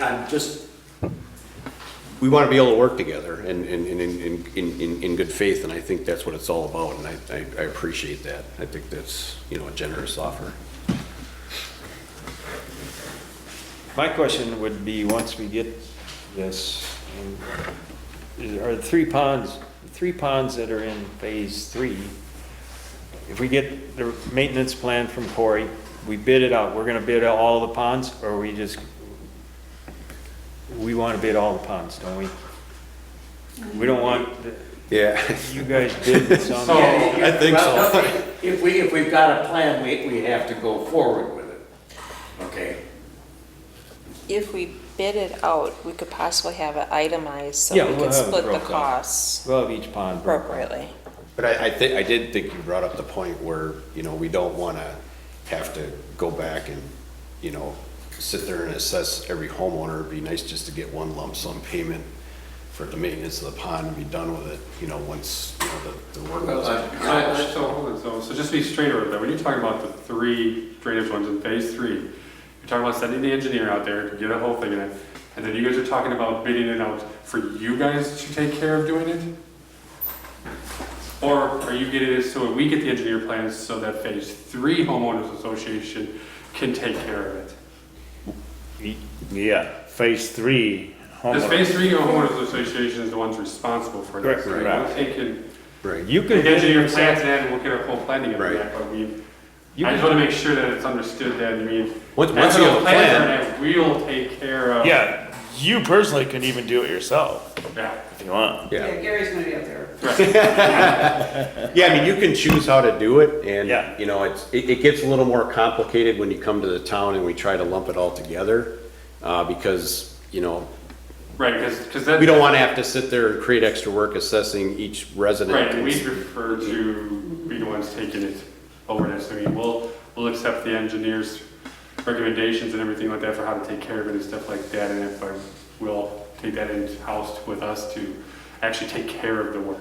I'm just, We want to be able to work together and in good faith, and I think that's what it's all about, and I appreciate that. I think that's, you know, a generous offer. My question would be, once we get this, are the three ponds that are in phase 3, if we get the maintenance plan from Corey, we bid it out, we're gonna bid out all the ponds, or we wanna bid all the ponds, don't we? We don't want, you guys bid some. I think so. If we've got a plan, we have to go forward with it. Okay? If we bid it out, we could possibly have it itemized so Yeah, we we'll could have it split the broke out. costs We'll have each pond broke out. appropriately. But I did think you brought up the point where, you know, we don't want to have to go back and, you know, sit there and assess every homeowner. It'd be nice just to get one lump sum payment for the maintenance of the pond and be done with it, you know, once, you know, the work was accomplished. So just to be straight over that, when you're talking about the 3 drainage ones in phase 3, you're talking about sending the engineer out there to get a whole thing in it, and then you guys are talking about bidding it out for you guys to take care of doing it? Or are you getting it so we get the engineer plans so that phase 3 homeowners association can take care of it? Yeah, phase 3. Because phase 3 homeowners association is the ones responsible for this. Right. We're taking You the could bid engineer it plans yourself. in and we'll get a whole plan together. Right. But I just want to make sure that it's understood that, I mean, Once after you the have a plans plan. are in, we'll take care of. Yeah, you personally can even do it yourself Yeah. if you want. Yeah. Yeah, Gary's gonna be up there. Yeah, I mean, you can choose how to do it, and, Yeah. you know, it gets a little more complicated when you come to the town and we try to lump it all together, because, you know, Right, because that. we don't want to have to sit there and create extra work assessing each resident. Right, and we prefer to be the ones taking it over this. I mean, we'll accept the engineer's recommendations and everything like that for how to take care of it and stuff like that, and if we'll take that in-house with us to actually take care of the work.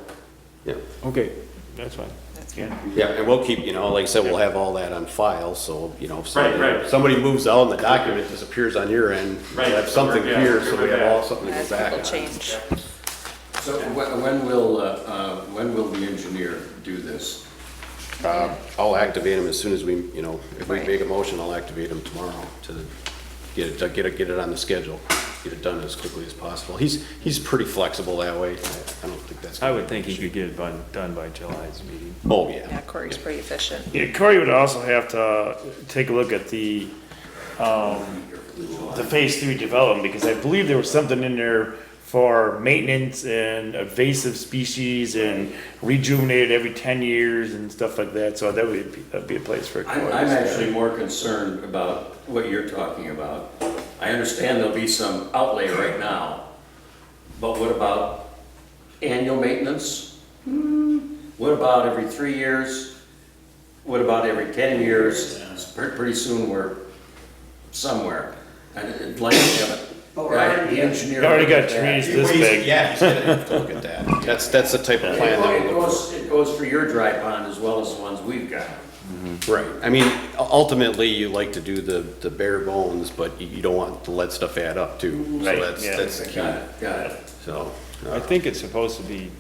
Yeah. Okay, that's fine. Yeah, and we'll keep, you know, like I said, we'll have all that on file, so, you know, if Right. somebody moves out and the document disappears on your end, we'll Right, have so something we're- yeah, here, we're so good we with have all that. something to As go back people on. change. so when will the engineer do this? I'll activate him as soon as we, you know, if we Right. make a motion, I'll activate him tomorrow to get it on the schedule, get it done as quickly as possible. He's pretty flexible that way. I don't think that's. I would think he could get it done by July's meeting. Oh, yeah. Yeah, Corey's pretty efficient. Yeah, Corey would also have to take a look at the phase 3 development, because I believe there was something in there for maintenance and invasive species and rejuvenated every 10 years and stuff like that, so that'd be a place for Corey. I'm actually more concerned about what you're talking about. I understand there'll be some outlay right now, but what about annual maintenance? What about every 3 years? What about every 10 years? Pretty soon we're somewhere. And it'd like to have it. Right, the engineer. You already got trees this big. Yeah, he's gonna have to look at that. That's the type of plan that we'll look for. It goes for your dry pond as well as the ones we've got. Right, I mean, ultimately, you like to do the bare bones, but you don't want to let stuff add up too. Right, So yeah. that's the key. Got it. So, I think it's supposed to be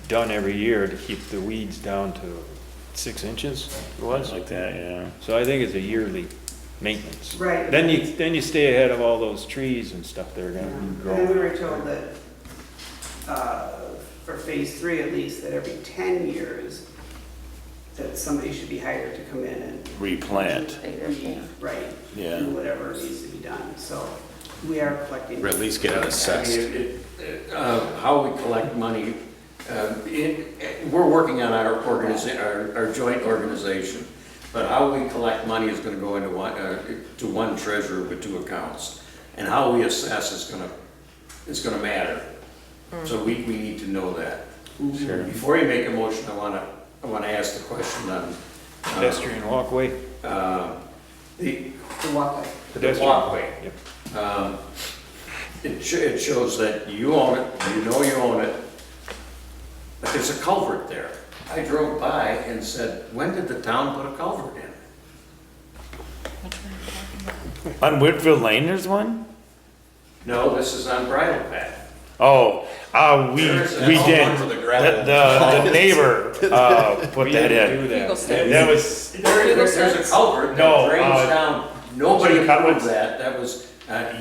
done every year to keep the weeds down to 6 inches, it was. Like that, yeah. So I think it's a yearly maintenance. Right. Then you stay ahead of all those trees and stuff that are gonna be And we growing. were told that, for phase 3 at least, that every 10 years, that somebody should be hired to come in and. Replant. Right. Yeah. Do whatever needs to be done, so we are collecting. or at least get it assessed. How we collect money, we're working on our our joint organization, but how we collect money is gonna go into to one treasurer with two accounts. And how we assess is gonna matter. So we need to know that. Sure. Before you make a motion, I wanna ask the question on. Pedestrian walkway? The walkway. The walkway. Yep. It shows that you own it, you know you own it, but there's a culvert there. I drove by and said, when did the town put a culvert in? On Whitfield Lane, there's one? No, this is on Bridle Path. Oh, we did. The neighbor, put that in. That was. There's a culvert that drains down. Nobody approved that. That was,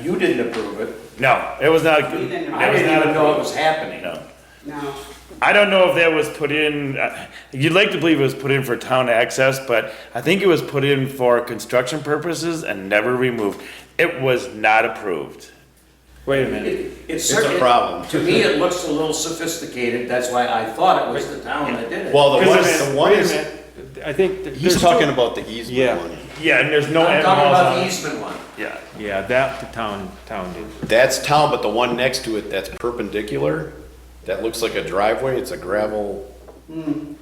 you didn't approve it. No, it was not. I didn't even know it was happening. No. I don't know if that was put in, you'd like to believe it was put in for town access, but I think it was put in for construction purposes and never removed. It was not approved. Wait a minute. It's a problem. To me, it looks a little sophisticated. That's why I thought it was the town that did it. Well, the one Wait a is, minute. I think. he's talking about the easement one. Yeah, and there's no I'm end talking walls about on the it. easement one. Yeah. Yeah, that the town did. That's town, but the one next to it that's perpendicular, that looks like a driveway, it's a gravel,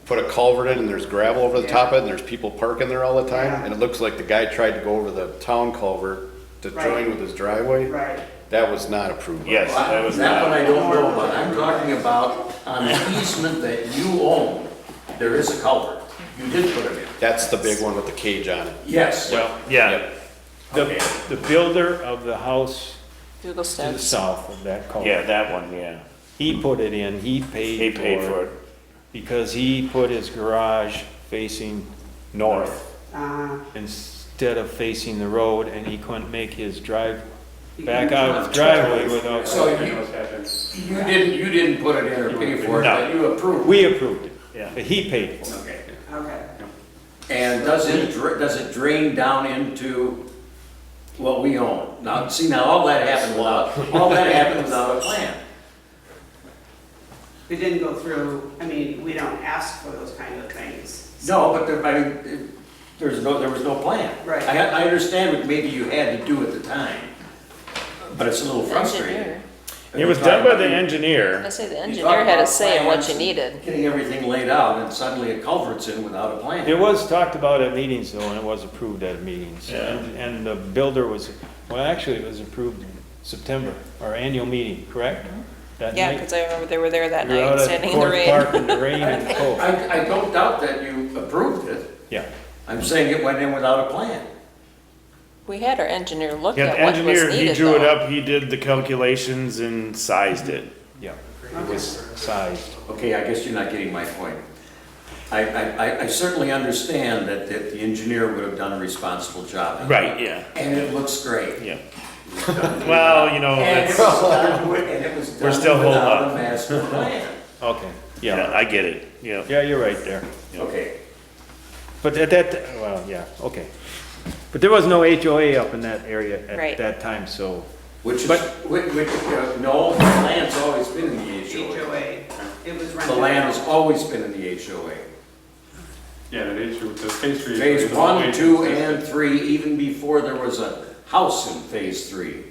put a culvert in and there's gravel over the top of it and there's people parking there all the time. Yeah. And it looks like the guy tried to go over the town culvert to join with his driveway. Right. That was not approved. Yes, that was That not. one I don't know about. I'm talking about on the easement that you own, there is a culvert. You did put it in. That's the big one with the cage on it. Yes. Well, Yeah, the builder of the house Google to the steps. south of that culvert. yeah, that one, yeah. He put it in, he He paid paid for it. because he put his garage facing north Uh, instead of facing the road, and he couldn't make his drive You back can- out of his driveway without. So you didn't put it in or pay for it, No. but you approved. We approved it, Yeah. but he paid for it. Okay. okay. And does it drain down into what we own? Now, see, now all that happened without a plan. We didn't go through, I mean, we don't ask for those kind of things. No, but there was no plan. Right. I understand what maybe you had to do at the time, but it's a little frustrating. Engineer. It was done by the engineer. I say the You engineer talk had a about say in what plans you and needed. Getting everything laid out, and suddenly a culvert's in without a plan. It was talked about at meetings though, and it was approved at meetings. Yeah. And the builder was, well, actually, it was approved in September, our annual meeting, correct? That Yeah, night? because I remember they were there that We were night, out at standing in the Ford rain. Park in the rain and the cold. I don't doubt that you approved it. Yeah. I'm saying it went in without a plan. We had our engineer look Yeah, at the what was engineer, he needed drew it though. up, he did the calculations and sized it. Yeah, it was sized. Okay, I guess you're not getting my point. I certainly understand that the engineer would have done a responsible job. Right, yeah, And it looks great. yeah. Well, you know, And it that's, was done with- and it was We're done still holding without up. a master plan. Okay, yeah, yeah. I get it, yeah. Yeah, you're right there. Okay. But at that, well, yeah, okay. But there was no HOA up in that area Right. at that time, so. Which is, But- no, the land's always been in the HOA. HOA, it was rented. The land has always been in the HOA. Yeah, the phase three. Phase 1, 2, and 3, even before there was a house in phase 3,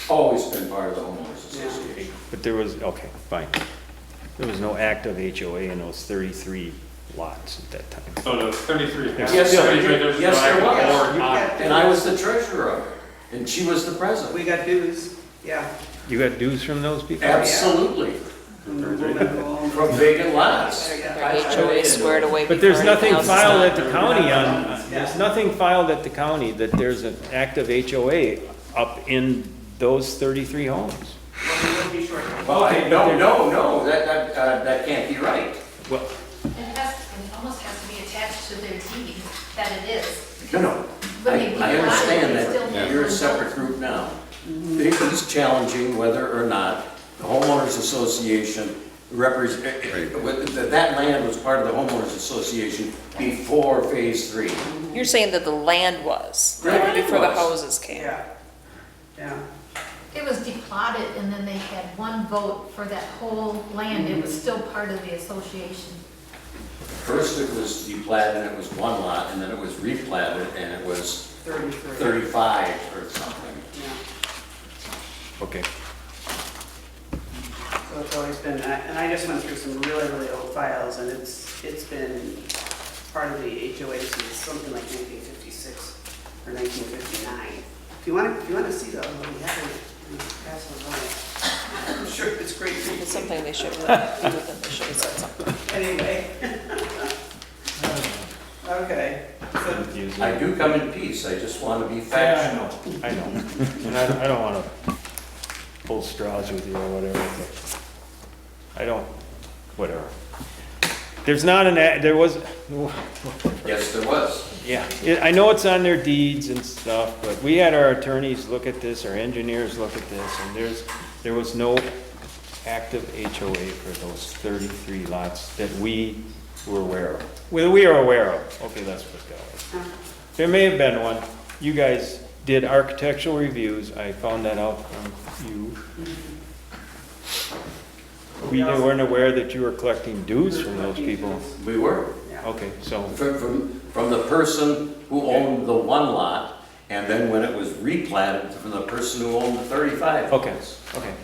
always been part of the homeowners association. But there was, okay, fine. There was no active HOA in those 33 lots at that time. So the 33. Yes, there Yes, was. And I was the treasurer of it, and she was the president. We got dues, yeah. You got dues from those people? Absolutely. From vacant lots. Their HOA squared away. But there's before nothing anything else is filed done. at the county on, there's nothing filed at the county that there's an active HOA up in those 33 homes. Well, no, that can't be right. Well, It almost has to be attached to their deed that it is. No, When they I understand they still that, have you're a one separate group now. He's challenging whether or not the homeowners association that land was part of the homeowners association before phase 3. You're saying that the land was, The land before the was. houses came. Yeah, yeah. It was deplotted and then they had one vote for that whole land. It was still part of the association. First it was deplatted and it was one lot, and then it was replatted and it was 35 or something. Okay. So it's always been, and I just went through some really, really old files, and it's been part of the HOA since something like 1956 or 1959. If you want to see those, we have it, pass those on. I'm sure it's great. It's something they should have, they should have said something. Anyway. Okay. So, I do come in peace, I just want to be factual. I know. And I don't want to pull straws with you or whatever, but I don't, whatever. There's not there was. Yes, there was. Yeah, I know it's on their deeds and stuff, but we had our attorneys look at this, our engineers look at this, and there was no active HOA for those 33 lots that we were aware of. Well, we are aware of. Okay, let's put that way. There may have been one. You guys did architectural reviews. I found that out from you. We weren't aware that you were collecting dues from those people. We were. Okay, so. From the person who owned the one lot, and then when it was replatted, from the person who owned the 35. Okay, okay.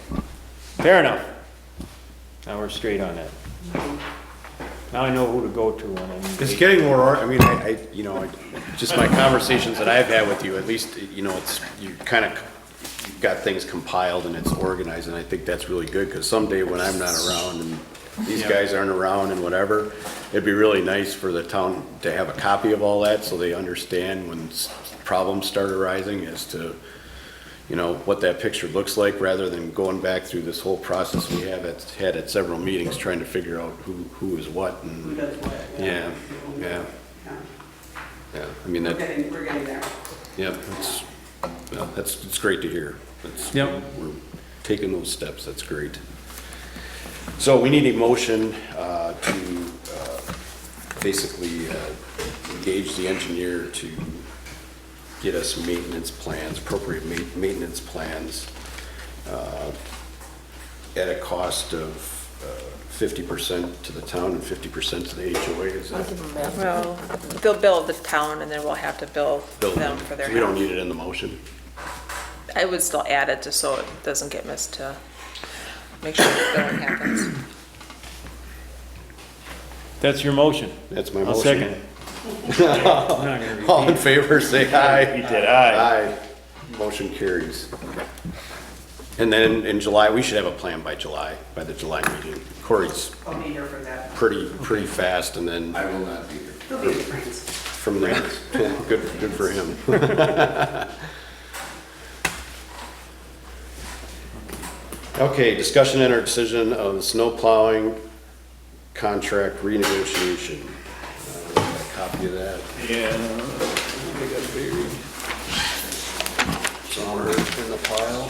Fair enough. Now we're straight on that. Now I know who to go to when I need. It's getting more, I mean, I just my conversations that I've had with you, at least, it's, you kind of, you've got things compiled and it's organized, and I think that's really good, because someday when I'm not around and these guys aren't around and whatever, it'd be really nice for the town to have a copy of all that, so they understand when problems start arising as to, what that picture looks like, rather than going back through this whole process we had at several meetings, trying to figure out who is what. And who does what? yeah. I mean, that. We're getting there. Yeah, it's great to hear. We're taking those steps. That's great. So we need a motion to basically engage the engineer to get us maintenance plans, appropriate maintenance plans at a cost of 50% to the town and 50% to the HOA. Is that? Well, they'll bill the town and then we'll have to bill them for their So we don't help. need it in the motion. I would still add it just so it doesn't get missed, to make sure the billing happens. That's your motion. That's my I'll motion. second it. I'm not gonna repeat All in it. favor, say aye. He did, aye. Aye. Motion carries. And then in July, we should have a plan by the July meeting. Corey's I'll be here for that. pretty fast, and then I will not be here. He'll be with friends. from there, good for him. Okay, discussion and our decision of the snow plowing contract renegotiation. Got a copy of that. Yeah. I got buried. Somewhere in the pile.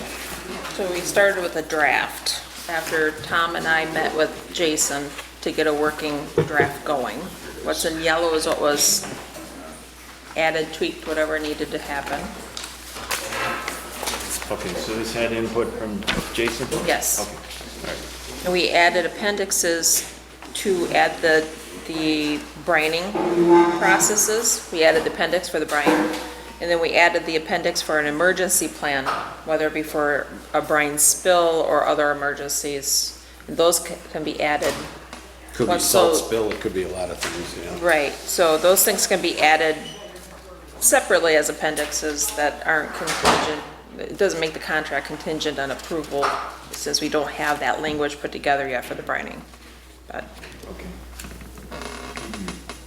So we started with a draft after Tom and I met with Jason to get a working draft going. What's in yellow is what was added, tweaked, whatever needed to happen. Okay, so this had input from Jason? Yes. Okay, all right. And we added appendixes to add the brining processes. We added the appendix for the brine. And then we added the appendix for an emergency plan, whether it be for a brine spill or other emergencies. And those can be added. Could be Once salt so- spill, it could be a lot of things, yeah. Right, so those things can be added separately as appendixes that aren't contingent. It doesn't make the contract contingent on approval, since we don't have that language put together yet for the brining. But Okay.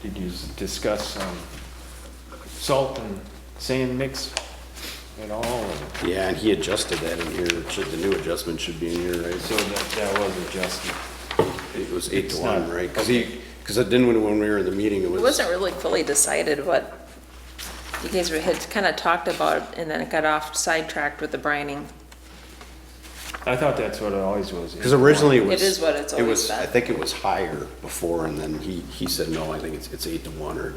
Did you discuss salt and sand mix at all? or- Yeah, and he adjusted that in here. The new adjustment should be in here, right? So that was adjusted. It was 8 to It's 1, not- right? Because then when we were in the meeting, it it was. wasn't really fully decided what you guys had kind of talked about, and then it got off sidetracked with the brining. I thought that's what it always was. Because originally it was. It is what it's always been. I think it was higher before, and then he said, no, I think it's 8 to 1, or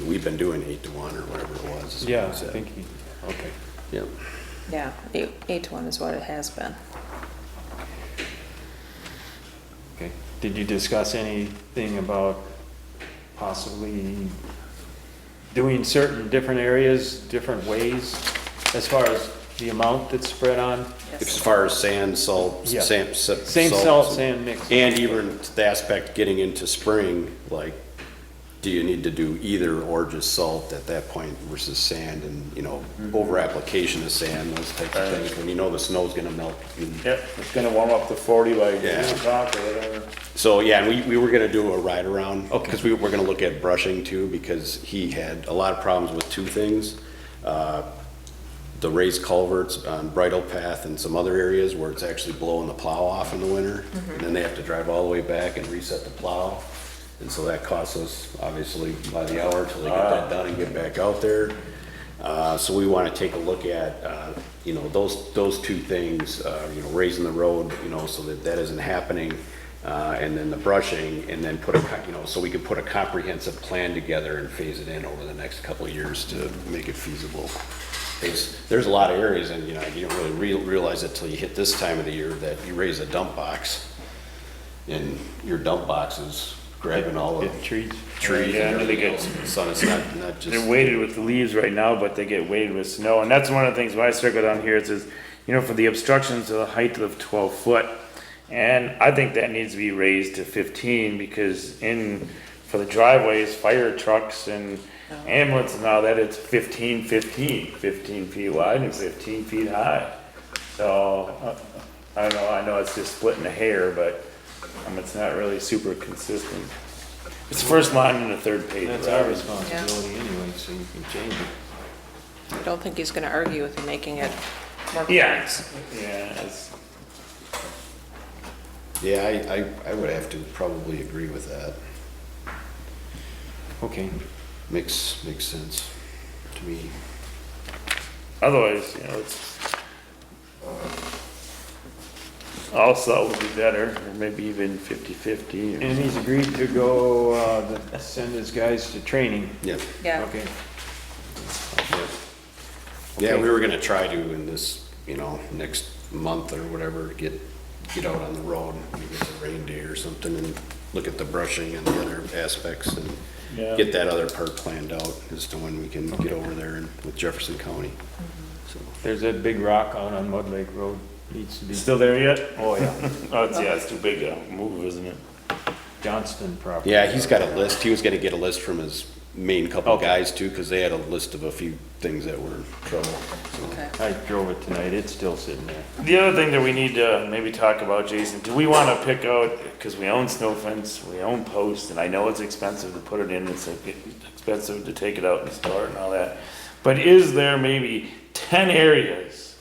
we've been doing 8 to 1, or whatever it was. is what Yeah, he I said. think okay. Yeah. Yeah, 8 to 1 is what it has been. Okay. Did you discuss anything about possibly doing certain different areas, different ways, as far as the amount that's spread on? As far as sand, salt, Yeah. sand, Same salt, sand mix. And even the aspect getting into spring, like, do you need to do either or just salt at that point versus sand and, you know, over application of sand, those types of things, when you know the snow's gonna melt. Yep, it's gonna warm up to 40 by 8 Yeah. o'clock or whatever. So, yeah, and we were gonna do a ride around, because we were gonna look at brushing too, because he had a lot of problems with two things. The raised culverts on Bridle Path and some other areas where it's actually blowing the plow off in the winter. And then they have to drive all the way back and reset the plow. And so that costs us, obviously, by the hour till they get that done and get back out there. So we want to take a look at, you know, those two things, you know, raising the road, you know, so that isn't happening. And then the brushing, and then you know, so we could put a comprehensive plan together and phase it in over the next couple of years to make it feasible. There's a lot of areas, and, you know, you don't really realize it till you hit this time of the year that you raise a dump box, and your dump box is grabbing all the trees. Yeah, and and they get, everything. So it's not just. they're weighted with the leaves right now, but they get weighted with snow. And that's one of the things when I circle down here, it says, you know, for the obstructions to the height of 12 foot. And I think that needs to be raised to 15 because for the driveways, fire trucks and ambulance and all that, it's 15 feet wide and 15 feet high. So, I don't know, I know it's just splitting a hair, but it's not really super consistent. It's the first line in the third page. That's our responsibility anyway, so you can change it. I don't think he's gonna argue with you making it more Yeah, points. yeah, Yeah, I would have to probably agree with that. Okay. Makes sense to me. otherwise, you know, it's also would be better, or maybe even 50-50. And he's agreed to go, send his guys to training. Yeah. Yeah. Okay. Yeah, we were gonna try to in this, you know, next month or whatever, get out on the road, maybe it's a rain day or something, and look at the brushing and the other aspects, and Yeah. get that other part planned out as to when we can get over there and with Jefferson County. So, There's that big rock out on Mud Lake Road, needs to be. Still there yet? Oh, yeah. It's too big a move, isn't it? Johnston property. yeah, he's got a list. He was gonna get a list from his main couple Okay. guys too, because they had a list of a few things that were trouble. So, Okay. I drove it tonight, it's still sitting there. The other thing that we need to maybe talk about, Jason, do we want to pick out, because we own snow fence, we own posts, and I know it's expensive to put it in, it's expensive to take it out and store it and all that. But is there maybe 10 areas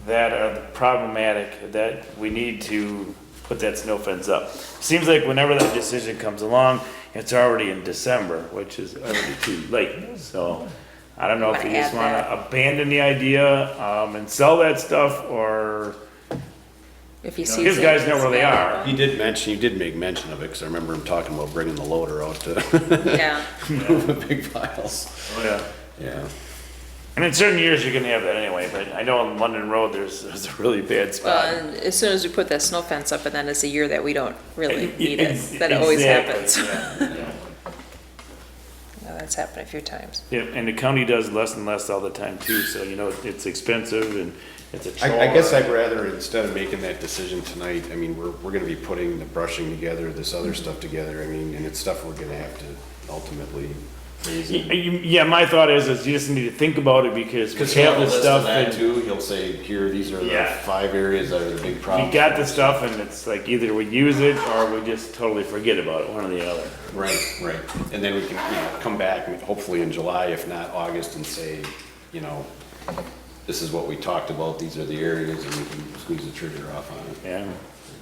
that are problematic that we need to put that snow fence up? Seems like whenever that decision comes along, it's already in December, which is already too late. So I don't know if we Wanna just add want that. to abandon the idea and sell that stuff, or If he sees his it, guys know where they it's are. you did make mention of it, because I remember him talking about bringing the loader out to Yeah. move the big piles. Oh, yeah. Yeah. And in certain years, you're gonna have that anyway, but I know on London Road, there's a really bad spot. And as soon as we put that snow fence up, and then it's a year that we don't really need it, that always happens. Exactly, yeah. Yeah, that's happened a few times. Yeah, and the county does less and less all the time too, so you know, it's expensive and it's a chore. I guess I'd rather, instead of making that decision tonight, I mean, we're gonna be putting the brushing together, this other stuff together, I mean, and it's stuff we're gonna have to ultimately raise. Yeah, my thought is you just need to think about it because we Because he'll have have a this list of stuff that and too, he'll say, here, these are the Yeah. 5 areas that are the big we problems. got the stuff and it's like either we use it or we just totally forget about it, one or the other. Right, right, and then we can, you know, come back, hopefully in July, if not August, and say, you know, this is what we talked about, these are the areas, and we can squeeze the trigger off on it. Yeah.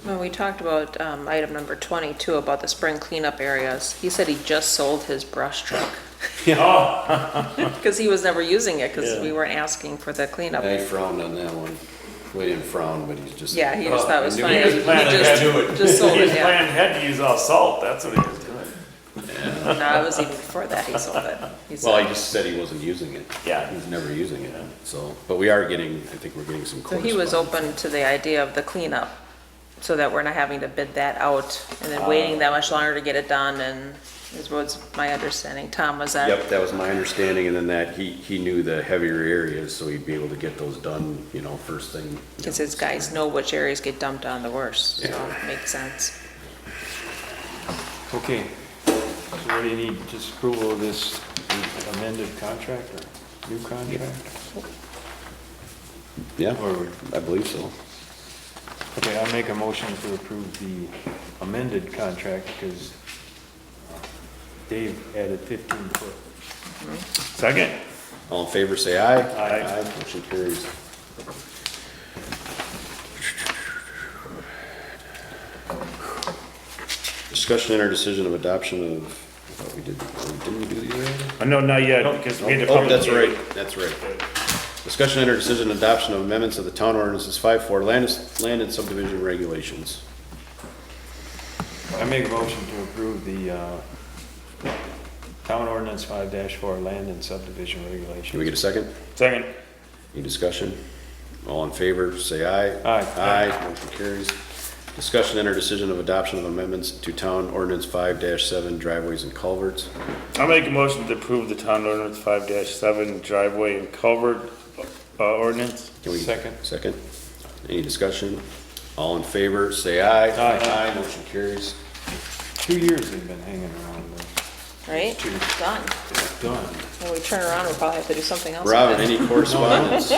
When we talked about item number 22, about the spring cleanup areas, he said he just sold his brush truck. Because he was never using it, because we weren't asking for the cleanup. I frowned on that one. We didn't frown, but he's just. Yeah, he just thought it was I knew funny. he was He planning just- to do it. just sold it, His yeah. plan had to use all salt, that's what he was doing. No, it was even before that he sold it. He Well, said- I just said he wasn't using it. Yeah. He's never using it, so, but we are getting, I think we're getting some So he was correspondence. open to the idea of the cleanup so that we're not having to bid that out and then waiting that much longer to get it done, and is what's my understanding. Tom, was that? Yep, that was my understanding, and then that he knew the heavier areas, so he'd be able to get those done, you know, first thing. Because his guys know which areas get dumped on the worst, so it makes sense. Okay, so what do you need, just approval of this amended contract or new contract? Yeah, Or, I believe so. okay, I'll make a motion to approve the amended contract because Dave added 15 foot. Second. All in favor, say aye. Aye. Motion carries. Discussion and our decision of adoption of, I thought we did, didn't we do the other? No, not yet, because we had to. Oh, that's right, that's right. Discussion and our decision adoption of amendments of the town ordinances 5-4 land and subdivision regulations. I make a motion to approve the town ordinance 5-4 land and subdivision regulations. Can we get a second? Second. Any discussion? All in favor, say aye. Aye. Aye, motion carries. Discussion and our decision of adoption of amendments to town ordinance 5-7 driveways and culverts. I'll make a motion to approve the town ordinance 5-7 driveway and culvert ordinance. Can we? Second. Second. Any discussion? All in favor, say aye. Aye. Aye, motion carries. 2 years they've been hanging around there. Right? Done. It's done. When we turn around, we'll probably have to do something else. Robin, with it. any correspondence?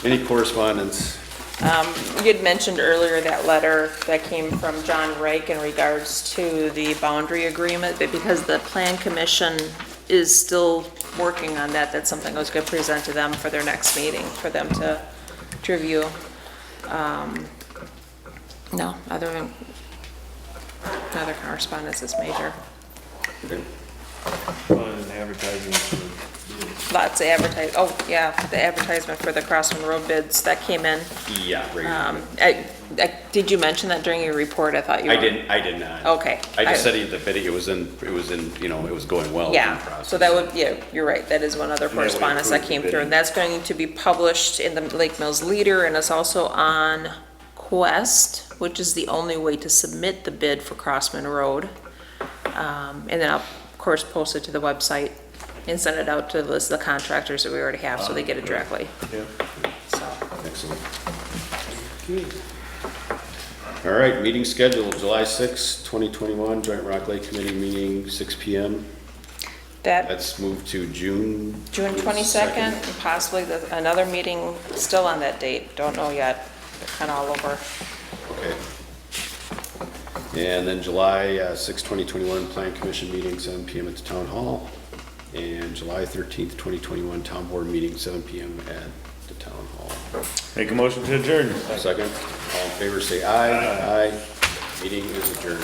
Any correspondence? You had mentioned earlier that letter that came from John Reich in regards to the boundary agreement, but because the Plan Commission is still working on that, that's something I was going to present to them for their next meeting, for them to review. No, other correspondence is major. Other than advertising for Lots of yeah, the advertisement for the Crossman Road bids, that came in. Yeah, right. Did you mention that during your report? I thought you were. I did not. Okay. I just said the bidding, it was in, you know, it was going well. Yeah, so that would, yeah, you're right, that is one other correspondence that came through, and that's going to be published in the Lake Mills Leader, and it's also on Quest, which is the only way to submit the bid for Crossman Road. And then I'll, of course, post it to the website and send it out to the list of the contractors that we already have, so they get it directly. Yeah. So, Excellent. All right, meeting scheduled, July 6, 2021, Joint Rock Lake Committee meeting, 6 PM. That's moved to June 22nd, and possibly another meeting still on that date, don't know yet, they're kind of all over. Okay. And then July 6, 2021, Plan Commission meeting, 7 PM at the Town Hall. And July 13th, 2021, Town Board meeting, 7 PM at the Town Hall. Make a motion to adjourn. Second. All in favor, say aye. Aye. Meeting is adjourned.